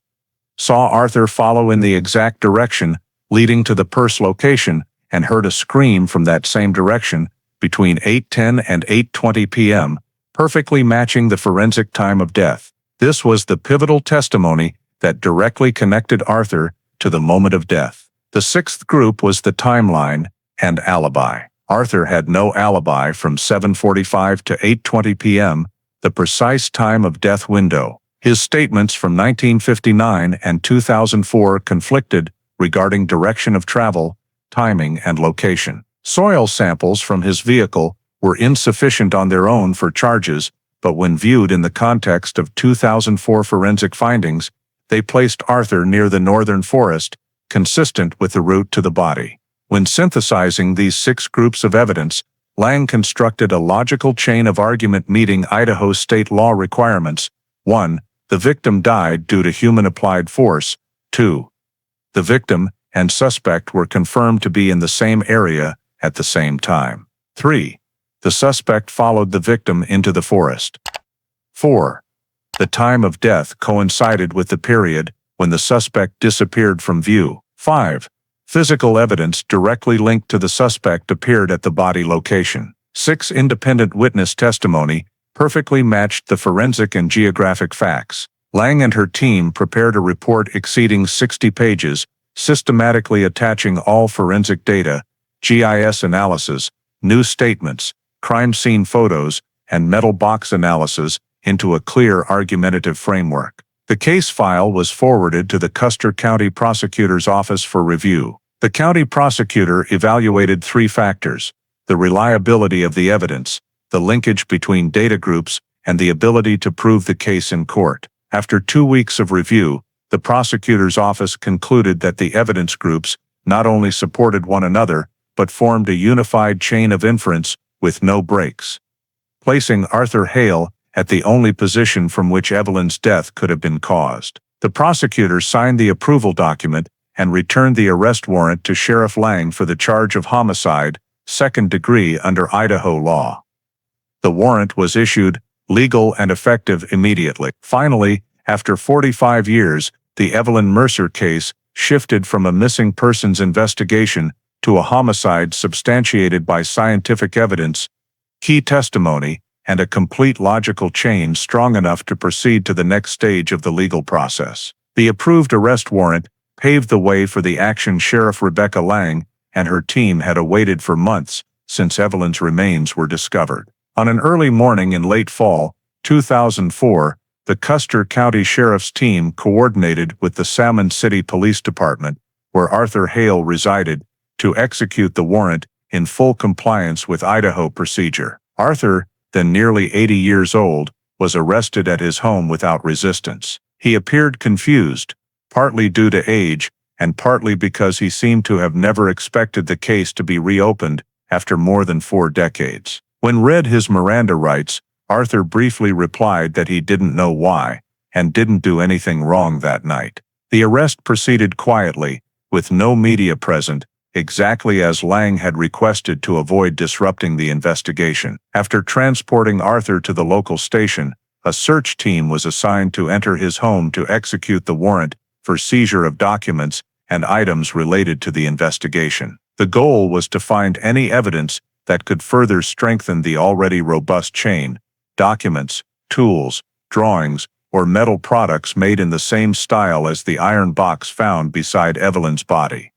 saw Arthur follow in the exact direction leading to the purse location, and heard a scream from that same direction between 8:10 and 8:20 p.m., perfectly matching the forensic time of death. This was the pivotal testimony that directly connected Arthur to the moment of death. The sixth group was the timeline and alibi. Arthur had no alibi from 7:45 to 8:20 p.m., the precise time of death window. His statements from 1959 and 2004 conflicted regarding direction of travel, timing, and location. Soil samples from his vehicle were insufficient on their own for charges, but when viewed in the context of 2004 forensic findings, they placed Arthur near the northern forest, consistent with the route to the body. When synthesizing these six groups of evidence, Lang constructed a logical chain of argument meeting Idaho state law requirements. 1. The victim died due to human-applied force. 2. The victim and suspect were confirmed to be in the same area at the same time. 3. The suspect followed the victim into the forest. 4. The time of death coincided with the period when the suspect disappeared from view. 5. Physical evidence directly linked to the suspect appeared at the body location. 6. Independent witness testimony perfectly matched the forensic and geographic facts. Lang and her team prepared a report exceeding 60 pages, systematically attaching all forensic data, GIS analysis, new statements, crime scene photos, and metal box analysis into a clear argumentative framework. The case file was forwarded to the Custer County Prosecutor's Office for review. The county prosecutor evaluated 3 factors: the reliability of the evidence, the linkage between data groups, and the ability to prove the case in court. After 2 weeks of review, the prosecutor's office concluded that the evidence groups not only supported one another, but formed a unified chain of inference with no breaks, placing Arthur Hale at the only position from which Evelyn's death could have been caused. The prosecutor signed the approval document and returned the arrest warrant to Sheriff Lang for the charge of homicide, 2nd degree under Idaho law. The warrant was issued, legal and effective immediately. Finally, after 45 years, the Evelyn Mercer case shifted from a missing persons investigation to a homicide substantiated by scientific evidence, key testimony, and a complete logical chain strong enough to proceed to the next stage of the legal process. The approved arrest warrant paved the way for the action Sheriff Rebecca Lang and her team had awaited for months since Evelyn's remains were discovered. On an early morning in late fall 2004, the Custer County Sheriff's team coordinated with the Salmon City Police Department, where Arthur Hale resided, to execute the warrant in full compliance with Idaho procedure. Arthur, then nearly 80 years old, was arrested at his home without resistance. He appeared confused, partly due to age, and partly because he seemed to have never expected the case to be reopened after more than 4 decades. When read his Miranda rights, Arthur briefly replied that he didn't know why, and didn't do anything wrong that night. The arrest proceeded quietly, with no media present, exactly as Lang had requested to avoid disrupting the investigation. After transporting Arthur to the local station, a search team was assigned to enter his home to execute the warrant for seizure of documents and items related to the investigation. The goal was to find any evidence that could further strengthen the already robust chain: documents, tools, drawings, or metal products made in the same style as the iron box found beside Evelyn's body.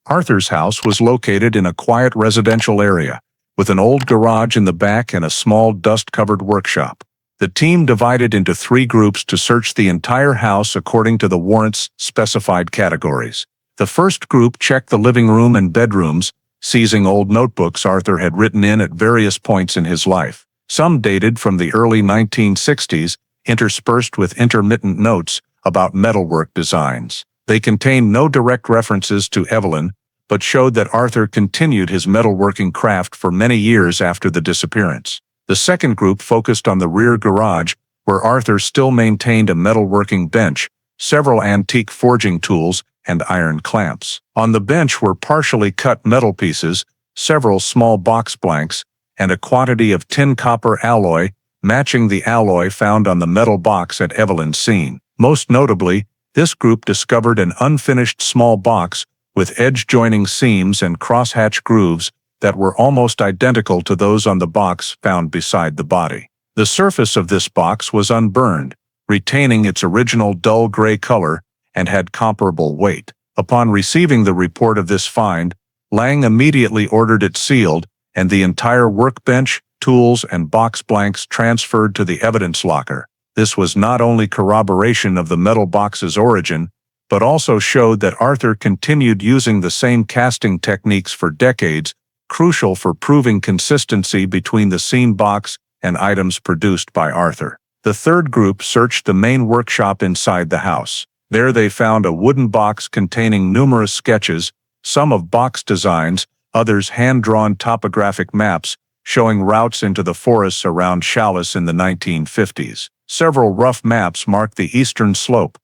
Arthur's house was located in a quiet residential area, with an old garage in the back and a small dust-covered workshop. The team divided into 3 groups to search the entire house according to the warrant's specified categories. The first group checked the living room and bedrooms, seizing old notebooks Arthur had written in at various points in his life. Some dated from the early 1960s, interspersed with intermittent notes about metalwork designs. They contained no direct references to Evelyn, but showed that Arthur continued his metalworking craft for many years after the disappearance. The second group focused on the rear garage, where Arthur still maintained a metalworking bench, several antique forging tools, and iron clamps. On the bench were partially cut metal pieces, several small box blanks, and a quantity of tin copper alloy, matching the alloy found on the metal box at Evelyn's scene. Most notably, this group discovered an unfinished small box with edge-joining seams and crosshatch grooves that were almost identical to those on the box found beside the body. The surface of this box was unburned, retaining its original dull gray color, and had comparable weight. Upon receiving the report of this find, Lang immediately ordered it sealed, and the entire workbench, tools, and box blanks transferred to the evidence locker. This was not only corroboration of the metal box's origin, but also showed that Arthur continued using the same casting techniques for decades, crucial for proving consistency between the seen box and items produced by Arthur. The third group searched the main workshop inside the house. There they found a wooden box containing numerous sketches, some of box designs, others hand-drawn topographic maps showing routes into the forests around Challis in the 1950s. Several rough maps marked the eastern slope,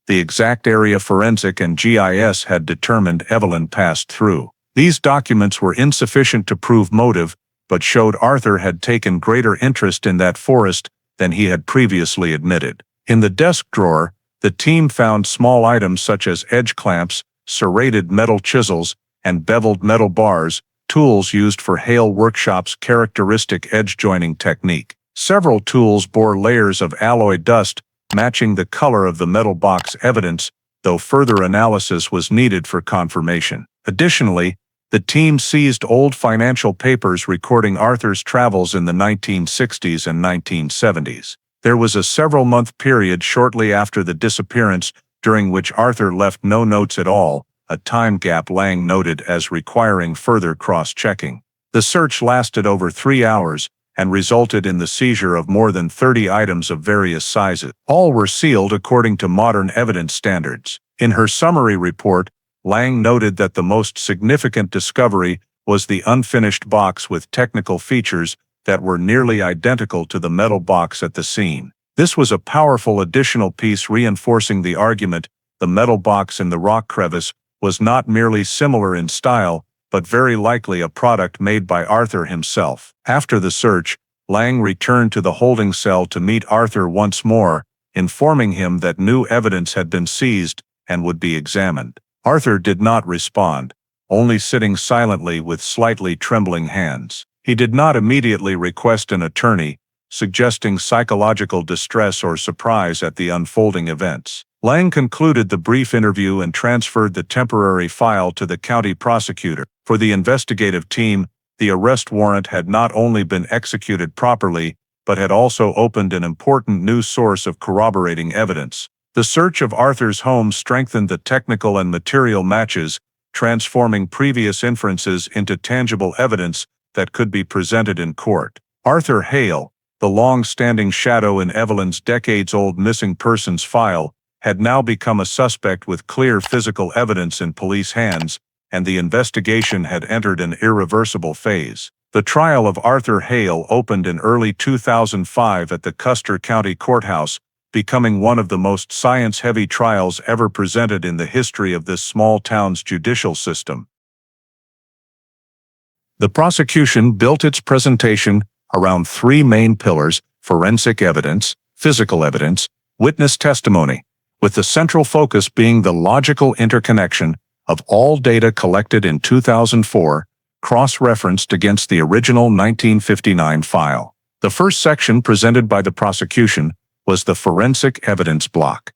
the exact area forensic and GIS had determined Evelyn passed through. These documents were insufficient to prove motive, but showed Arthur had taken greater interest in that forest than he had previously admitted. In the desk drawer, the team found small items such as edge clamps, serrated metal chisels, and beveled metal bars, tools used for Hale Workshop's characteristic edge joining technique. Several tools bore layers of alloy dust matching the color of the metal box evidence, though further analysis was needed for confirmation. Additionally, the team seized old financial papers recording Arthur's travels in the 1960s and 1970s. There was a several-month period shortly after the disappearance during which Arthur left no notes at all, a time gap Lang noted as requiring further cross-checking. The search lasted over 3 hours and resulted in the seizure of more than 30 items of various sizes. All were sealed according to modern evidence standards. In her summary report, Lang noted that the most significant discovery was the unfinished box with technical features that were nearly identical to the metal box at the scene. This was a powerful additional piece reinforcing the argument the metal box in the rock crevice was not merely similar in style, but very likely a product made by Arthur himself. After the search, Lang returned to the holding cell to meet Arthur once more, informing him that new evidence had been seized and would be examined. Arthur did not respond, only sitting silently with slightly trembling hands. He did not immediately request an attorney, suggesting psychological distress or surprise at the unfolding events. Lang concluded the brief interview and transferred the temporary file to the county prosecutor. For the investigative team, the arrest warrant had not only been executed properly, but had also opened an important new source of corroborating evidence. The search of Arthur's home strengthened the technical and material matches, transforming previous inferences into tangible evidence that could be presented in court. Arthur Hale, the long-standing shadow in Evelyn's decades-old missing persons file, had now become a suspect with clear physical evidence in police hands, and the investigation had entered an irreversible phase. The trial of Arthur Hale opened in early 2005 at the Custer County Courthouse, becoming one of the most science-heavy trials ever presented in the history of this small town's judicial system. The prosecution built its presentation around 3 main pillars: forensic evidence, physical evidence, witness testimony, with the central focus being the logical interconnection of all data collected in 2004, cross-referenced against the original 1959 file. The first section presented by the prosecution was the forensic evidence block.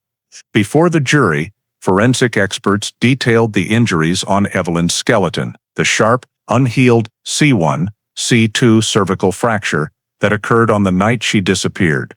Before the jury, forensic experts detailed the injuries on Evelyn's skeleton: the sharp, unhealed C1, C2 cervical fracture that occurred on the night she disappeared,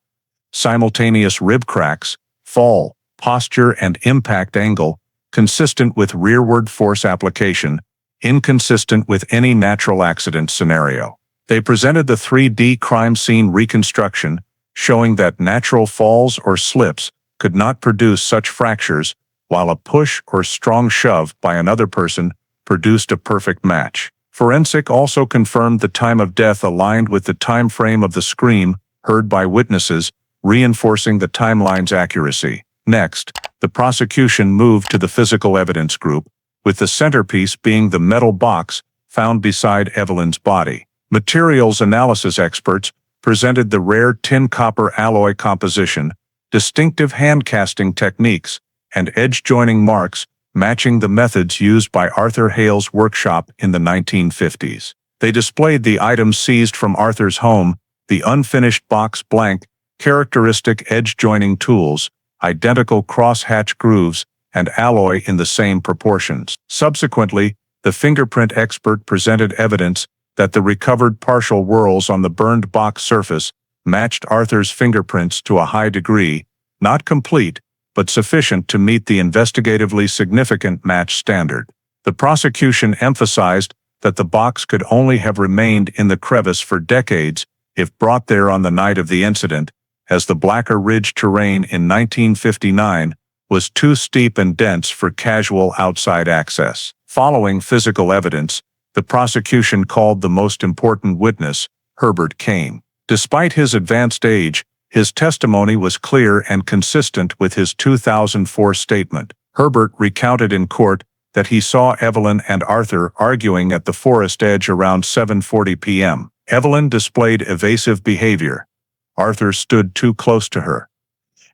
simultaneous rib cracks, fall, posture and impact angle, consistent with rearward force application, inconsistent with any natural accident scenario. They presented the 3D crime scene reconstruction, showing that natural falls or slips could not produce such fractures, while a push or strong shove by another person produced a perfect match. Forensic also confirmed the time of death aligned with the time frame of the scream heard by witnesses, reinforcing the timeline's accuracy. Next, the prosecution moved to the physical evidence group, with the centerpiece being the metal box found beside Evelyn's body. Materials analysis experts presented the rare tin-copper alloy composition, distinctive hand-casting techniques, and edge-joining marks matching the methods used by Arthur Hale's workshop in the 1950s. They displayed the items seized from Arthur's home, the unfinished box blank, characteristic edge-joining tools, identical cross-hatch grooves, and alloy in the same proportions. Subsequently, the fingerprint expert presented evidence that the recovered partial whorls on the burned box surface matched Arthur's fingerprints to a high degree, not complete, but sufficient to meet the investigatively significant match standard. The prosecution emphasized that the box could only have remained in the crevice for decades if brought there on the night of the incident, as the Blacker Ridge terrain in 1959 was too steep and dense for casual outside access. Following physical evidence, The prosecution called the most important witness, Herbert Kane. Despite his advanced age, his testimony was clear and consistent with his 2004 statement. Herbert recounted in court that he saw Evelyn and Arthur arguing at the forest edge around 7:40 p.m. Evelyn displayed evasive behavior. Arthur stood too close to her.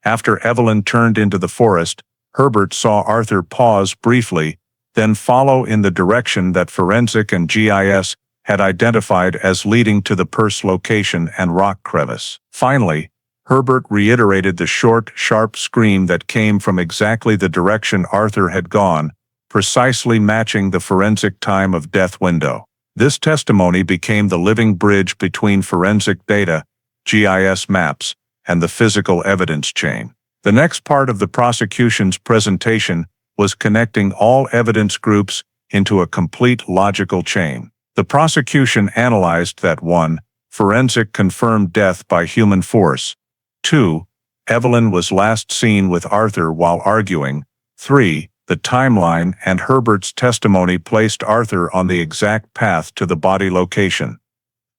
After Evelyn turned into the forest, Herbert saw Arthur pause briefly, then follow in the direction that forensic and GIS had identified as leading to the purse location and rock crevice. Finally, Herbert reiterated the short, sharp scream that came from exactly the direction Arthur had gone, precisely matching the forensic time of death window. This testimony became the living bridge between forensic data, GIS maps, and the physical evidence chain. The next part of the prosecution's presentation was connecting all evidence groups into a complete logical chain. The prosecution analyzed that 1. Forensic confirmed death by human force. 2. Evelyn was last seen with Arthur while arguing. 3. The timeline and Herbert's testimony placed Arthur on the exact path to the body location.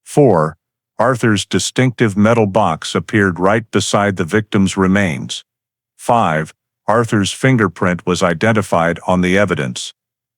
4. Arthur's distinctive metal box appeared right beside the victim's remains. 5. Arthur's fingerprint was identified on the evidence.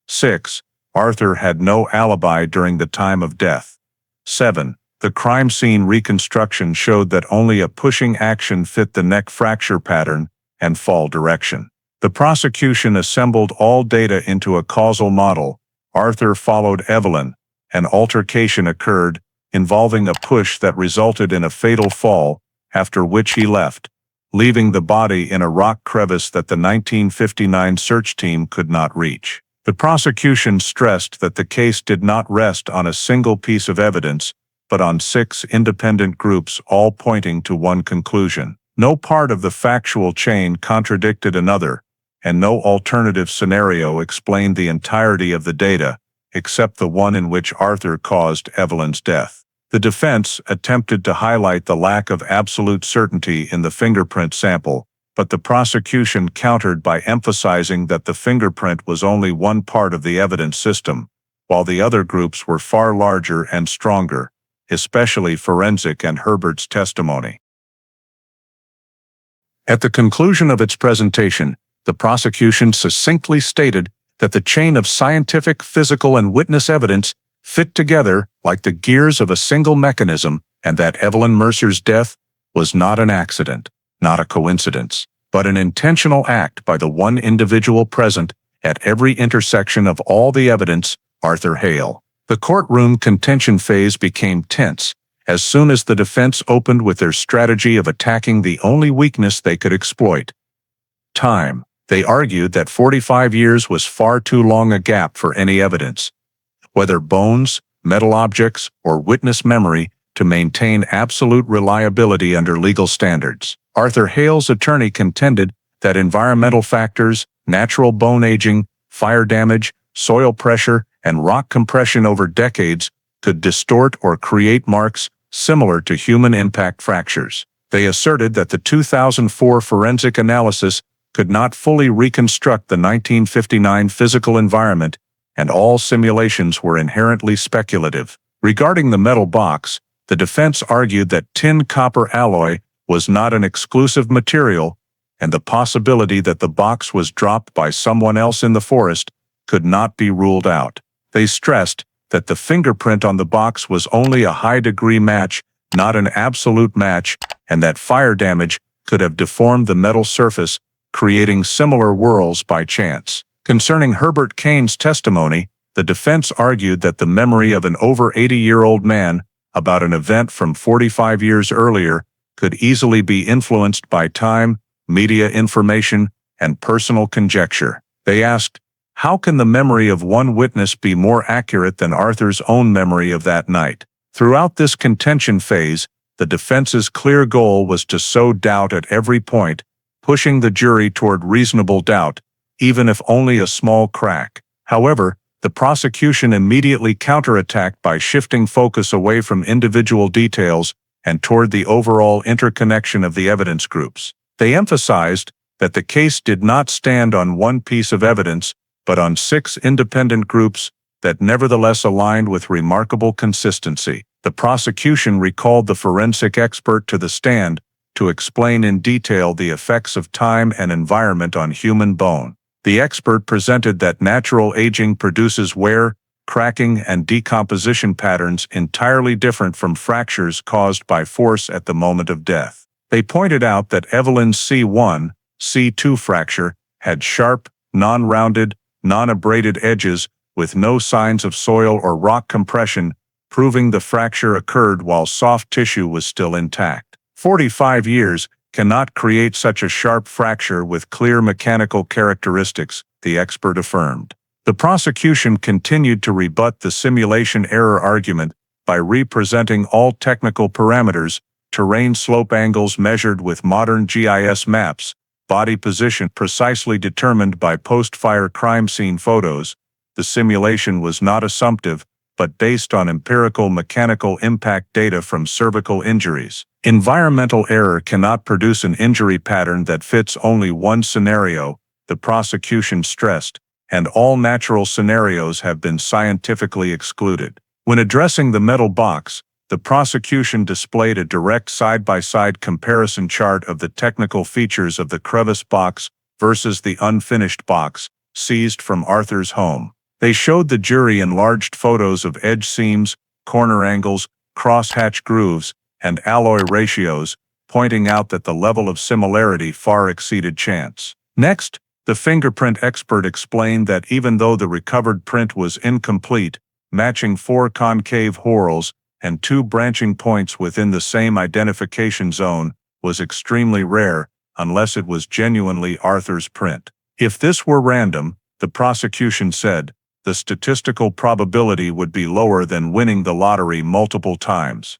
6. Arthur had no alibi during the time of death. 7. The crime scene reconstruction showed that only a pushing action fit the neck fracture pattern and fall direction. The prosecution assembled all data into a causal model. Arthur followed Evelyn. An altercation occurred, involving a push that resulted in a fatal fall, after which he left, leaving the body in a rock crevice that the 1959 search team could not reach. The prosecution stressed that the case did not rest on a single piece of evidence, but on 6 independent groups all pointing to one conclusion. No part of the factual chain contradicted another, and no alternative scenario explained the entirety of the data, except the one in which Arthur caused Evelyn's death. The defense attempted to highlight the lack of absolute certainty in the fingerprint sample, but the prosecution countered by emphasizing that the fingerprint was only one part of the evidence system, while the other groups were far larger and stronger, especially forensic and Herbert's testimony. At the conclusion of its presentation, the prosecution succinctly stated that the chain of scientific, physical, and witness evidence fit together like the gears of a single mechanism, and that Evelyn Mercer's death was not an accident, not a coincidence, but an intentional act by the one individual present at every intersection of all the evidence, Arthur Hale. The courtroom contention phase became tense as soon as the defense opened with their strategy of attacking the only weakness they could exploit: time. They argued that 45 years was far too long a gap for any evidence, whether bones, metal objects, or witness memory, to maintain absolute reliability under legal standards. Arthur Hale's attorney contended that environmental factors, natural bone aging, fire damage, soil pressure, and rock compression over decades could distort or create marks similar to human impact fractures. They asserted that the 2004 forensic analysis could not fully reconstruct the 1959 physical environment, and all simulations were inherently speculative. Regarding the metal box, the defense argued that tin-copper alloy was not an exclusive material, and the possibility that the box was dropped by someone else in the forest could not be ruled out. They stressed that the fingerprint on the box was only a high-degree match, not an absolute match, and that fire damage could have deformed the metal surface, creating similar whorls by chance. Concerning Herbert Kane's testimony, the defense argued that the memory of an over 80-year-old man about an event from 45 years earlier could easily be influenced by time, media information, and personal conjecture. They asked, how can the memory of one witness be more accurate than Arthur's own memory of that night? Throughout this contention phase, the defense's clear goal was to sow doubt at every point, pushing the jury toward reasonable doubt, even if only a small crack. However, the prosecution immediately counterattacked by shifting focus away from individual details and toward the overall interconnection of the evidence groups. They emphasized that the case did not stand on one piece of evidence, but on 6 independent groups, that nevertheless aligned with remarkable consistency. The prosecution recalled the forensic expert to the stand to explain in detail the effects of time and environment on human bone. The expert presented that natural aging produces wear, cracking, and decomposition patterns entirely different from fractures caused by force at the moment of death. They pointed out that Evelyn's C1, C2 fracture had sharp, non-rounded, non-abraded edges with no signs of soil or rock compression, proving the fracture occurred while soft tissue was still intact. 45 years cannot create such a sharp fracture with clear mechanical characteristics, the expert affirmed. The prosecution continued to rebut the simulation error argument by representing all technical parameters, terrain slope angles measured with modern GIS maps, body position precisely determined by post-fire crime scene photos. The simulation was not assumptive, but based on empirical mechanical impact data from cervical injuries. Environmental error cannot produce an injury pattern that fits only one scenario, the prosecution stressed, and all natural scenarios have been scientifically excluded. When addressing the metal box, the prosecution displayed a direct side-by-side comparison chart of the technical features of the crevice box versus the unfinished box, seized from Arthur's home. They showed the jury enlarged photos of edge seams, corner angles, crosshatch grooves, and alloy ratios, pointing out that the level of similarity far exceeded chance. Next, the fingerprint expert explained that even though the recovered print was incomplete, matching 4 concave whorls and 2 branching points within the same identification zone was extremely rare, unless it was genuinely Arthur's print. If this were random, the prosecution said, the statistical probability would be lower than winning the lottery multiple times.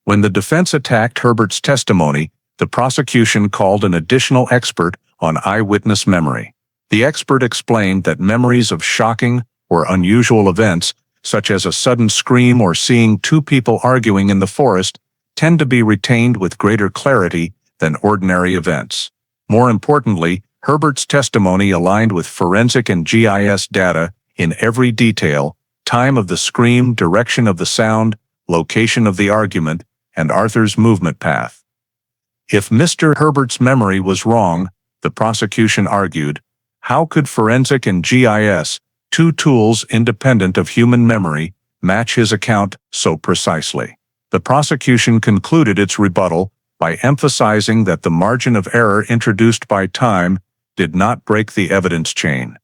When the defense attacked Herbert's testimony, the prosecution called an additional expert on eyewitness memory. The expert explained that memories of shocking or unusual events, such as a sudden scream or seeing 2 people arguing in the forest, tend to be retained with greater clarity than ordinary events. More importantly, Herbert's testimony aligned with forensic and GIS data in every detail: time of the scream, direction of the sound, location of the argument, and Arthur's movement path. If Mr. Herbert's memory was wrong, the prosecution argued, how could forensic and GIS, 2 tools independent of human memory, match his account so precisely? The prosecution concluded its rebuttal by emphasizing that the margin of error introduced by time did not break the evidence chain.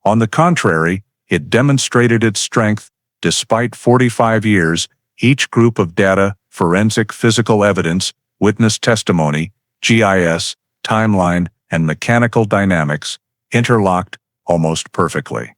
On the contrary, it demonstrated its strength. Despite 45 years, each group of data, forensic physical evidence, witness testimony, GIS, timeline, and mechanical dynamics, interlocked almost perfectly.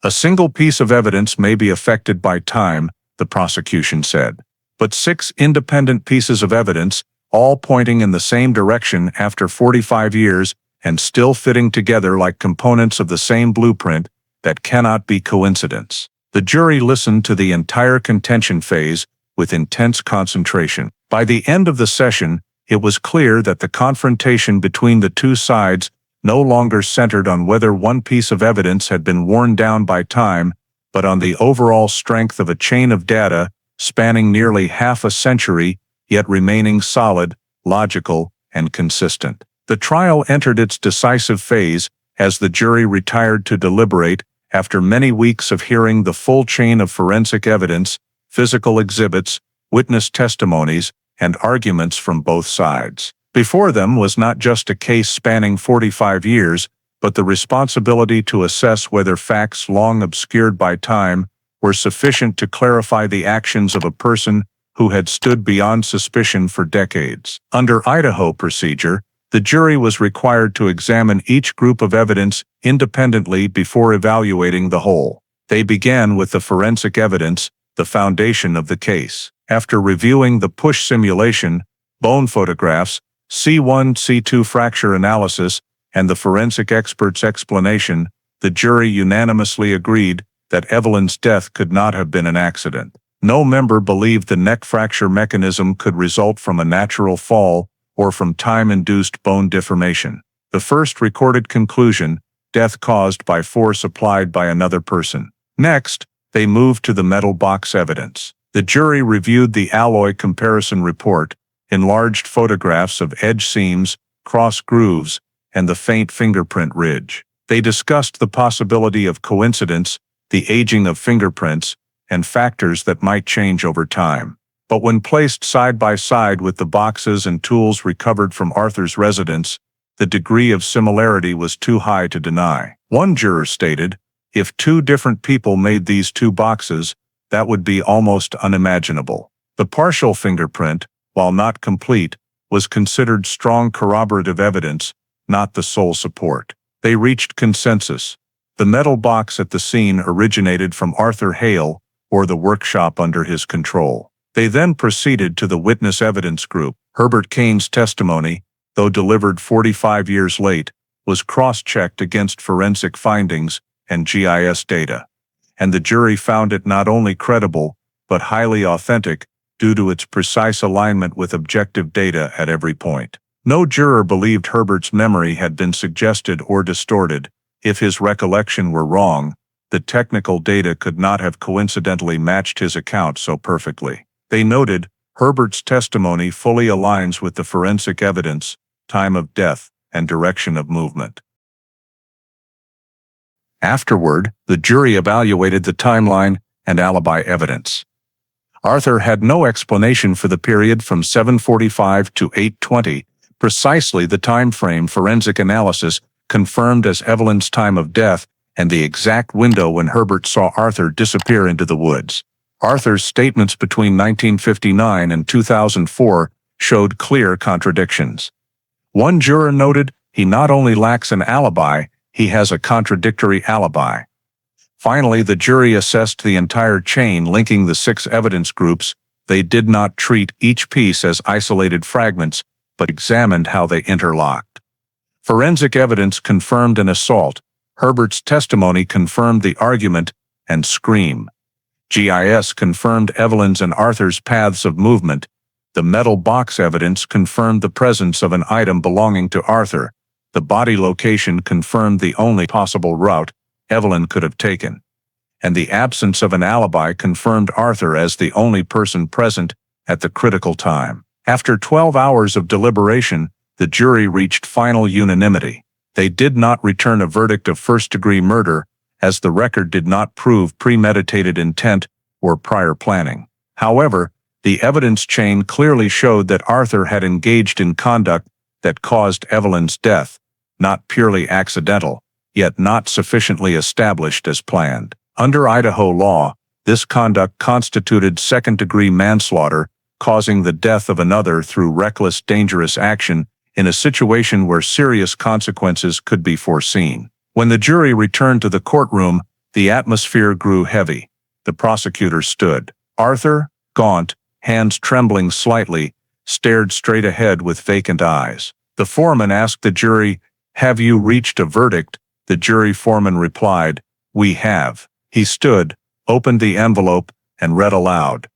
A single piece of evidence may be affected by time, the prosecution said, but 6 independent pieces of evidence, all pointing in the same direction after 45 years and still fitting together like components of the same blueprint, that cannot be coincidence. The jury listened to the entire contention phase with intense concentration. By the end of the session, it was clear that the confrontation between the 2 sides no longer centered on whether one piece of evidence had been worn down by time, but on the overall strength of a chain of data spanning nearly half a century, yet remaining solid, logical, and consistent. The trial entered its decisive phase as the jury retired to deliberate after many weeks of hearing the full chain of forensic evidence, physical exhibits, witness testimonies, and arguments from both sides. Before them was not just a case spanning 45 years, but the responsibility to assess whether facts long obscured by time were sufficient to clarify the actions of a person who had stood beyond suspicion for decades. Under Idaho procedure, the jury was required to examine each group of evidence independently before evaluating the whole. They began with the forensic evidence, the foundation of the case. After reviewing the push simulation, bone photographs, C1, C2 fracture analysis, and the forensic expert's explanation, the jury unanimously agreed that Evelyn's death could not have been an accident. No member believed the neck fracture mechanism could result from a natural fall or from time-induced bone deformation. The first recorded conclusion, death caused by force applied by another person. Next, they moved to the metal box evidence. The jury reviewed the alloy comparison report, enlarged photographs of edge seams, cross grooves, and the faint fingerprint ridge. They discussed the possibility of coincidence, the aging of fingerprints, and factors that might change over time. But when placed side by side with the boxes and tools recovered from Arthur's residence, the degree of similarity was too high to deny. One juror stated, "If two different people made these two boxes, that would be almost unimaginable." The partial fingerprint, while not complete, was considered strong corroborative evidence, not the sole support. They reached consensus. The metal box at the scene originated from Arthur Hale, or the workshop under his control. They then proceeded to the witness evidence group. Herbert Kane's testimony, though delivered 45 years late, was cross-checked against forensic findings and GIS data, and the jury found it not only credible, but highly authentic due to its precise alignment with objective data at every point. No juror believed Herbert's memory had been suggested or distorted. If his recollection were wrong, the technical data could not have coincidentally matched his account so perfectly. They noted, Herbert's testimony fully aligns with the forensic evidence, time of death, and direction of movement. Afterward, the jury evaluated the timeline and alibi evidence. Arthur had no explanation for the period from 7:45 to 8:20, precisely the time frame forensic analysis confirmed as Evelyn's time of death and the exact window when Herbert saw Arthur disappear into the woods. Arthur's statements between 1959 and 2004 showed clear contradictions. One juror noted, "He not only lacks an alibi, he has a contradictory alibi." Finally, the jury assessed the entire chain linking the 6 evidence groups. They did not treat each piece as isolated fragments, but examined how they interlocked. Forensic evidence confirmed an assault. Herbert's testimony confirmed the argument and scream. GIS confirmed Evelyn's and Arthur's paths of movement. The metal box evidence confirmed the presence of an item belonging to Arthur. The body location confirmed the only possible route Evelyn could have taken. And the absence of an alibi confirmed Arthur as the only person present at the critical time. After 12 hours of deliberation, the jury reached final unanimity. They did not return a verdict of first-degree murder, as the record did not prove premeditated intent or prior planning. However, the evidence chain clearly showed that Arthur had engaged in conduct that caused Evelyn's death, not purely accidental, yet not sufficiently established as planned. Under Idaho law, this conduct constituted second-degree manslaughter, causing the death of another through reckless, dangerous action in a situation where serious consequences could be foreseen. When the jury returned to the courtroom, the atmosphere grew heavy. The prosecutor stood. Arthur, gaunt, hands trembling slightly, stared straight ahead with vacant eyes. The foreman asked the jury, "Have you reached a verdict?" The jury foreman replied, "We have." He stood, opened the envelope, and read aloud.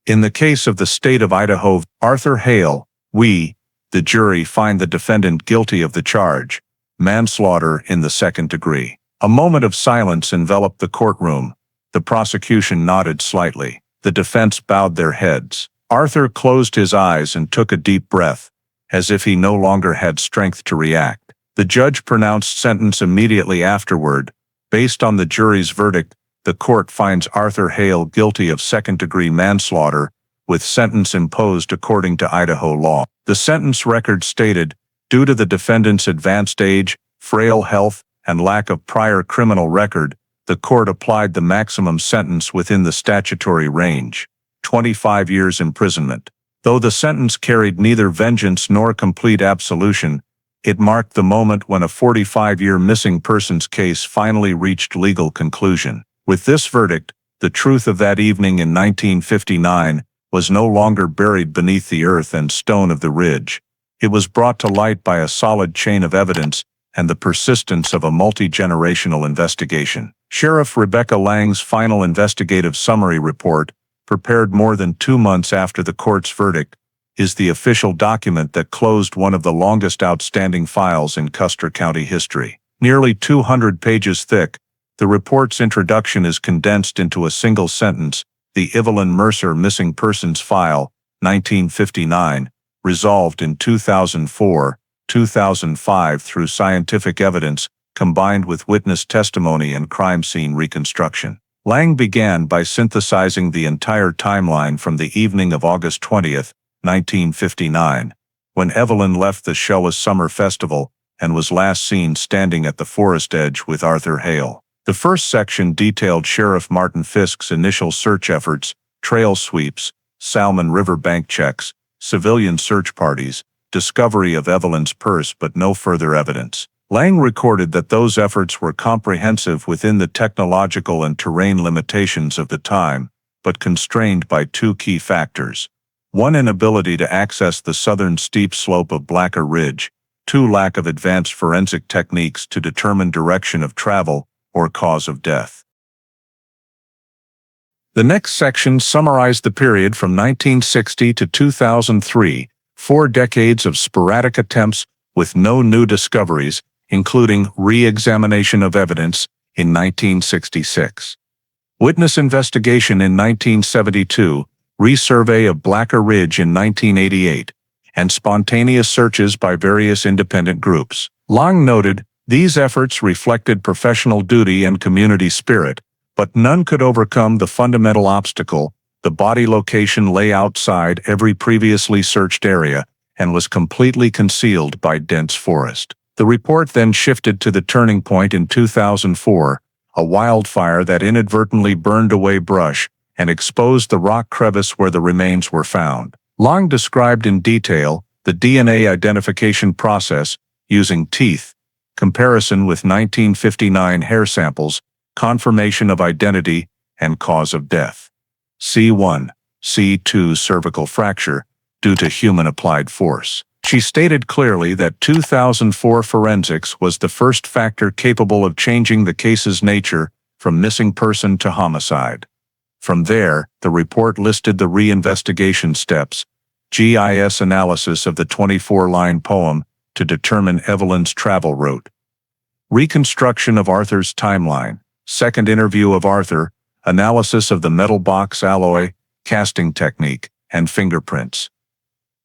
In the case of the state of Idaho, Arthur Hale, we, the jury, find the defendant guilty of the charge, manslaughter in the second degree. A moment of silence enveloped the courtroom. The prosecution nodded slightly. The defense bowed their heads. Arthur closed his eyes and took a deep breath, as if he no longer had strength to react. The judge pronounced sentence immediately afterward. Based on the jury's verdict, the court finds Arthur Hale guilty of second-degree manslaughter, with sentence imposed according to Idaho law. The sentence record stated, due to the defendant's advanced age, frail health, and lack of prior criminal record, the court applied the maximum sentence within the statutory range, 25 years imprisonment. Though the sentence carried neither vengeance nor complete absolution, it marked the moment when a 45-year missing persons case finally reached legal conclusion. With this verdict, the truth of that evening in 1959 was no longer buried beneath the earth and stone of the ridge. It was brought to light by a solid chain of evidence and the persistence of a multi-generational investigation. Sheriff Rebecca Lang's final investigative summary report, prepared more than 2 months after the court's verdict, is the official document that closed one of the longest outstanding files in Custer County history. Nearly 200 pages thick, the report's introduction is condensed into a single sentence: the Evelyn Mercer Missing Persons File, 1959, resolved in 2004, 2005 through scientific evidence, combined with witness testimony and crime scene reconstruction. Lang began by synthesizing the entire timeline from the evening of August 20, 1959, when Evelyn left the Challis Summer Festival and was last seen standing at the forest edge with Arthur Hale. The first section detailed Sheriff Martin Fisk's initial search efforts, trail sweeps, Salmon River bank checks, civilian search parties, discovery of Evelyn's purse but no further evidence. Lang recorded that those efforts were comprehensive within the technological and terrain limitations of the time, but constrained by two key factors. One, inability to access the southern steep slope of Blacker Ridge. Two, lack of advanced forensic techniques to determine direction of travel or cause of death. The next section summarized the period from 1960 to 2003, 4 decades of sporadic attempts with no new discoveries, including re-examination of evidence in 1966. Witness investigation in 1972, resurvey of Blacker Ridge in 1988, and spontaneous searches by various independent groups. Lang noted, these efforts reflected professional duty and community spirit, but none could overcome the fundamental obstacle: the body location lay outside every previously searched area and was completely concealed by dense forest. The report then shifted to the turning point in 2004, a wildfire that inadvertently burned away brush and exposed the rock crevice where the remains were found. Lang described in detail the DNA identification process using teeth, comparison with 1959 hair samples, confirmation of identity, and cause of death. C1, C2 cervical fracture, due to human-applied force. She stated clearly that 2004 forensics was the first factor capable of changing the case's nature from missing person to homicide. From there, the report listed the reinvestigation steps: GIS analysis of the 24-line poem to determine Evelyn's travel route, reconstruction of Arthur's timeline, second interview of Arthur, analysis of the metal box alloy, casting technique, and fingerprints,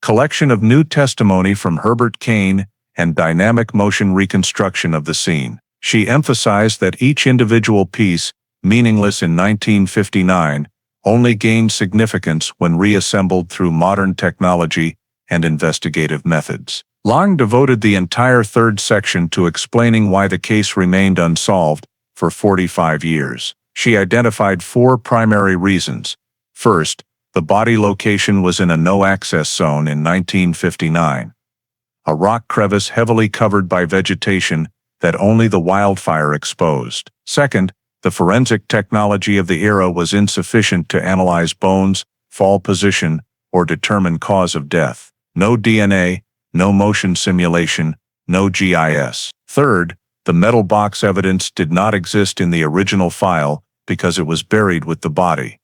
collection of new testimony from Herbert Kane, and dynamic motion reconstruction of the scene. She emphasized that each individual piece, meaningless in 1959, only gained significance when reassembled through modern technology and investigative methods. Lang devoted the entire third section to explaining why the case remained unsolved for 45 years. She identified 4 primary reasons. First, the body location was in a no-access zone in 1959. A rock crevice heavily covered by vegetation that only the wildfire exposed. Second, the forensic technology of the era was insufficient to analyze bones, fall position, or determine cause of death. No DNA, no motion simulation, no GIS. Third, the metal box evidence did not exist in the original file because it was buried with the body.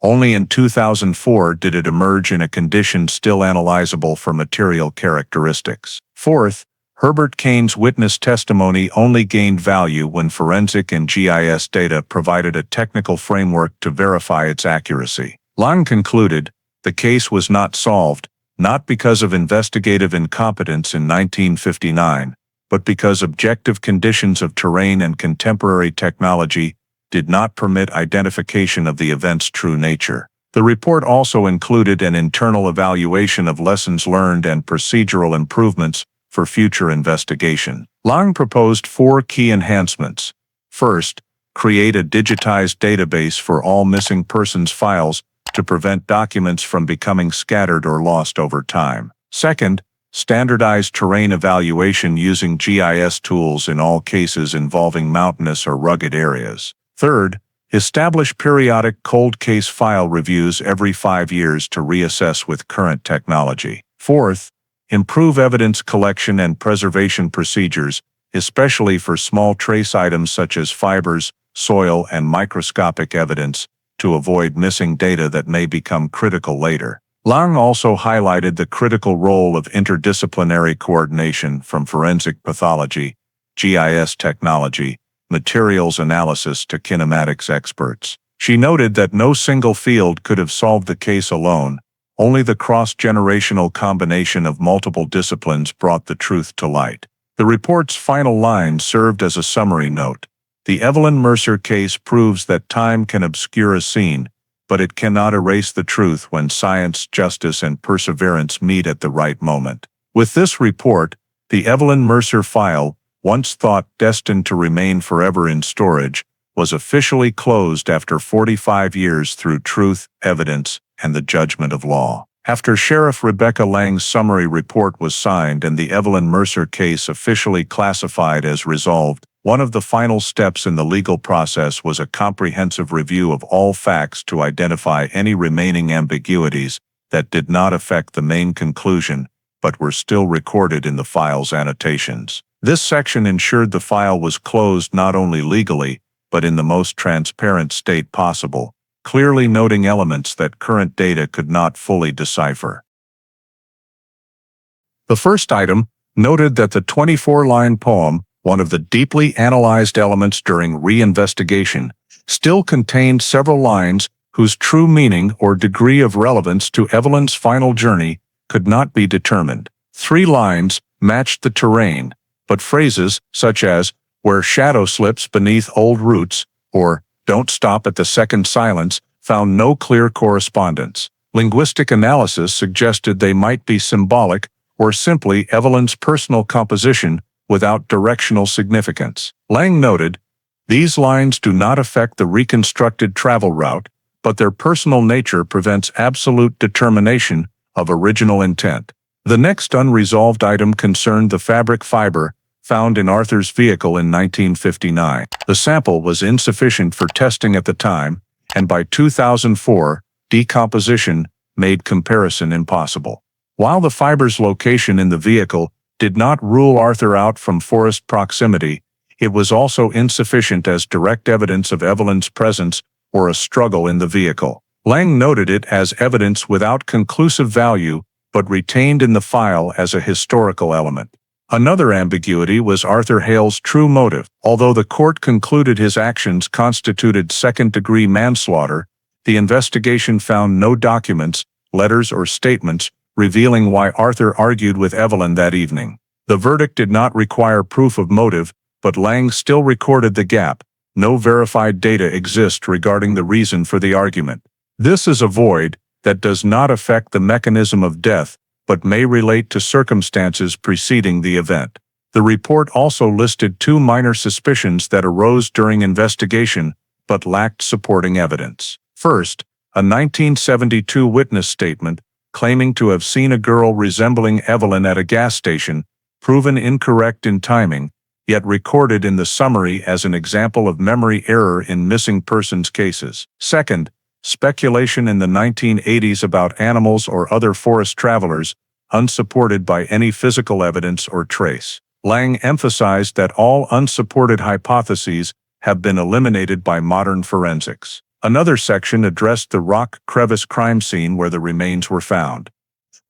Only in 2004 did it emerge in a condition still analyzable for material characteristics. Fourth, Herbert Kane's witness testimony only gained value when forensic and GIS data provided a technical framework to verify its accuracy. Lang concluded, the case was not solved, not because of investigative incompetence in 1959, but because objective conditions of terrain and contemporary technology did not permit identification of the event's true nature. The report also included an internal evaluation of lessons learned and procedural improvements for future investigation. Lang proposed 4 key enhancements. First, create a digitized database for all missing persons files to prevent documents from becoming scattered or lost over time. Second, standardize terrain evaluation using GIS tools in all cases involving mountainous or rugged areas. Third, establish periodic cold case file reviews every 5 years to reassess with current technology. Fourth, improve evidence collection and preservation procedures, especially for small trace items such as fibers, soil, and microscopic evidence, to avoid missing data that may become critical later. Lang also highlighted the critical role of interdisciplinary coordination from forensic pathology, GIS technology, materials analysis to kinematics experts. She noted that no single field could have solved the case alone. Only the cross-generational combination of multiple disciplines brought the truth to light. The report's final line served as a summary note. The Evelyn Mercer case proves that time can obscure a scene, but it cannot erase the truth when science, justice, and perseverance meet at the right moment. With this report, the Evelyn Mercer file, once thought destined to remain forever in storage, was officially closed after 45 years through truth, evidence, and the judgment of law. After Sheriff Rebecca Lang's summary report was signed and the Evelyn Mercer case officially classified as resolved, one of the final steps in the legal process was a comprehensive review of all facts to identify any remaining ambiguities that did not affect the main conclusion but were still recorded in the file's annotations. This section ensured the file was closed not only legally, but in the most transparent state possible, clearly noting elements that current data could not fully decipher. The first item noted that the 24-line poem, one of the deeply analyzed elements during reinvestigation, still contained several lines whose true meaning or degree of relevance to Evelyn's final journey could not be determined. 3 lines matched the terrain, but phrases such as, "where shadow slips beneath old roots," or "don't stop at the second silence," found no clear correspondence. Linguistic analysis suggested they might be symbolic or simply Evelyn's personal composition without directional significance. Lang noted, "These lines do not affect the reconstructed travel route, but their personal nature prevents absolute determination of original intent." The next unresolved item concerned the fabric fiber found in Arthur's vehicle in 1959. The sample was insufficient for testing at the time, and by 2004, decomposition made comparison impossible. While the fiber's location in the vehicle did not rule Arthur out from forest proximity, it was also insufficient as direct evidence of Evelyn's presence or a struggle in the vehicle. Lang noted it as evidence without conclusive value, but retained in the file as a historical element. Another ambiguity was Arthur Hale's true motive. Although the court concluded his actions constituted second-degree manslaughter, the investigation found no documents, letters, or statements revealing why Arthur argued with Evelyn that evening. The verdict did not require proof of motive, but Lang still recorded the gap. No verified data exist regarding the reason for the argument. This is a void that does not affect the mechanism of death, but may relate to circumstances preceding the event. The report also listed 2 minor suspicions that arose during investigation, but lacked supporting evidence. First, a 1972 witness statement claiming to have seen a girl resembling Evelyn at a gas station, proven incorrect in timing, yet recorded in the summary as an example of memory error in missing persons cases. Second, speculation in the 1980s about animals or other forest travelers, unsupported by any physical evidence or trace. Lang emphasized that all unsupported hypotheses have been eliminated by modern forensics. Another section addressed the rock crevice crime scene where the remains were found.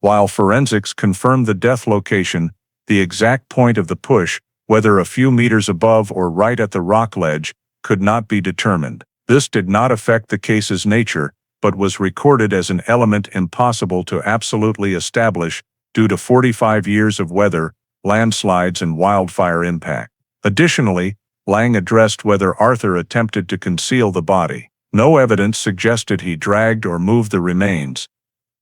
While forensics confirmed the death location, the exact point of the push, whether a few meters above or right at the rock ledge, could not be determined. This did not affect the case's nature, but was recorded as an element impossible to absolutely establish due to 45 years of weather, landslides, and wildfire impact. Additionally, Lang addressed whether Arthur attempted to conceal the body. No evidence suggested he dragged or moved the remains.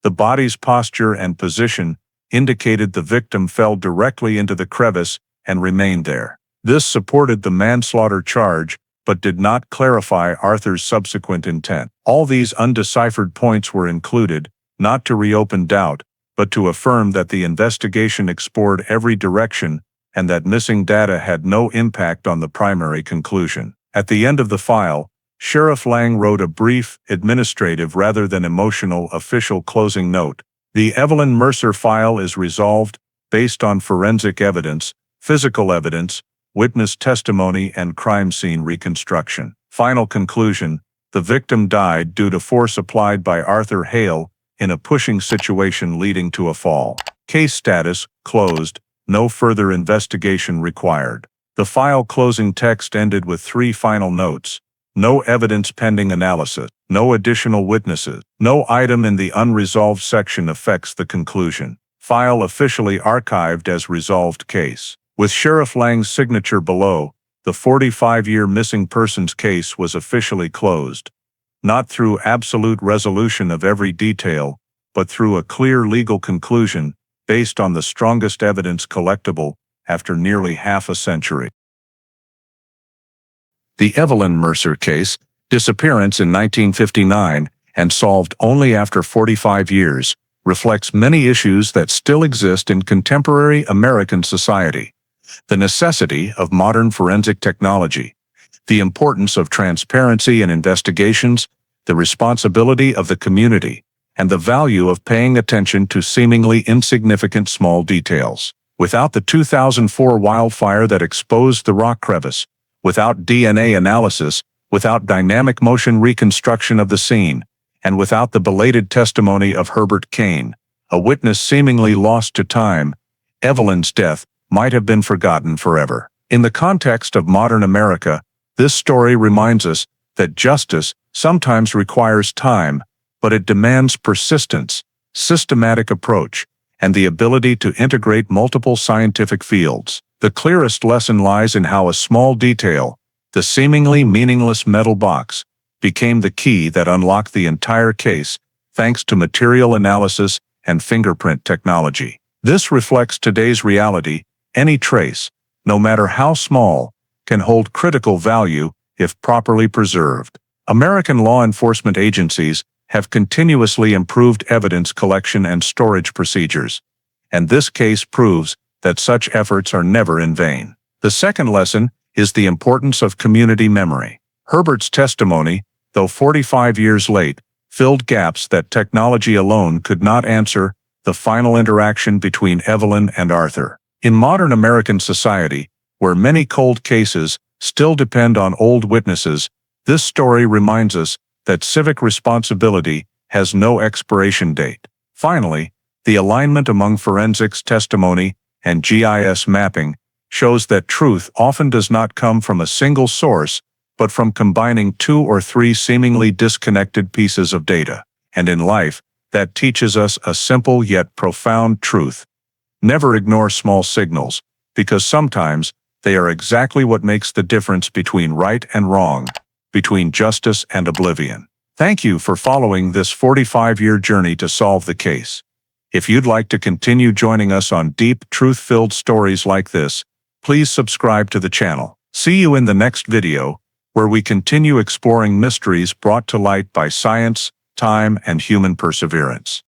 The body's posture and position indicated the victim fell directly into the crevice and remained there. This supported the manslaughter charge, but did not clarify Arthur's subsequent intent. All these undeciphered points were included, not to reopen doubt, but to affirm that the investigation explored every direction and that missing data had no impact on the primary conclusion. At the end of the file, Sheriff Lang wrote a brief, administrative rather than emotional official closing note. The Evelyn Mercer file is resolved based on forensic evidence, physical evidence, witness testimony, and crime scene reconstruction. Final conclusion: the victim died due to force applied by Arthur Hale in a pushing situation leading to a fall. Case status: closed, no further investigation required. The file closing text ended with 3 final notes. No evidence pending analysis. No additional witnesses. No item in the unresolved section affects the conclusion. File officially archived as resolved case. With Sheriff Lang's signature below, the 45-year missing persons case was officially closed. Not through absolute resolution of every detail, but through a clear legal conclusion based on the strongest evidence collectible after nearly half a century. The Evelyn Mercer case, disappearance in 1959 and solved only after 45 years, reflects many issues that still exist in contemporary American society. The necessity of modern forensic technology, the importance of transparency in investigations, the responsibility of the community, and the value of paying attention to seemingly insignificant small details. Without the 2004 wildfire that exposed the rock crevice, without DNA analysis, without dynamic motion reconstruction of the scene, and without the belated testimony of Herbert Kane, a witness seemingly lost to time, Evelyn's death might have been forgotten forever. In the context of modern America, this story reminds us that justice sometimes requires time, but it demands persistence, systematic approach, and the ability to integrate multiple scientific fields. The clearest lesson lies in how a small detail, the seemingly meaningless metal box, became the key that unlocked the entire case, thanks to material analysis and fingerprint technology. This reflects today's reality. Any trace, no matter how small, can hold critical value if properly preserved. American law enforcement agencies have continuously improved evidence collection and storage procedures, and this case proves that such efforts are never in vain. The second lesson is the importance of community memory. Herbert's testimony, though 45 years late, filled gaps that technology alone could not answer. The final interaction between Evelyn and Arthur. In modern American society, where many cold cases still depend on old witnesses, this story reminds us that civic responsibility has no expiration date. Finally, the alignment among forensics testimony and GIS mapping shows that truth often does not come from a single source, but from combining 2 or 3 seemingly disconnected pieces of data. And in life, that teaches us a simple yet profound truth. Never ignore small signals, because sometimes they are exactly what makes the difference between right and wrong, between justice and oblivion. Thank you for following this 45-year journey to solve the case. If you'd like to continue joining us on deep, truth-filled stories like this, please subscribe to the channel. See you in the next video, where we continue exploring mysteries brought to light by science, time, and human perseverance.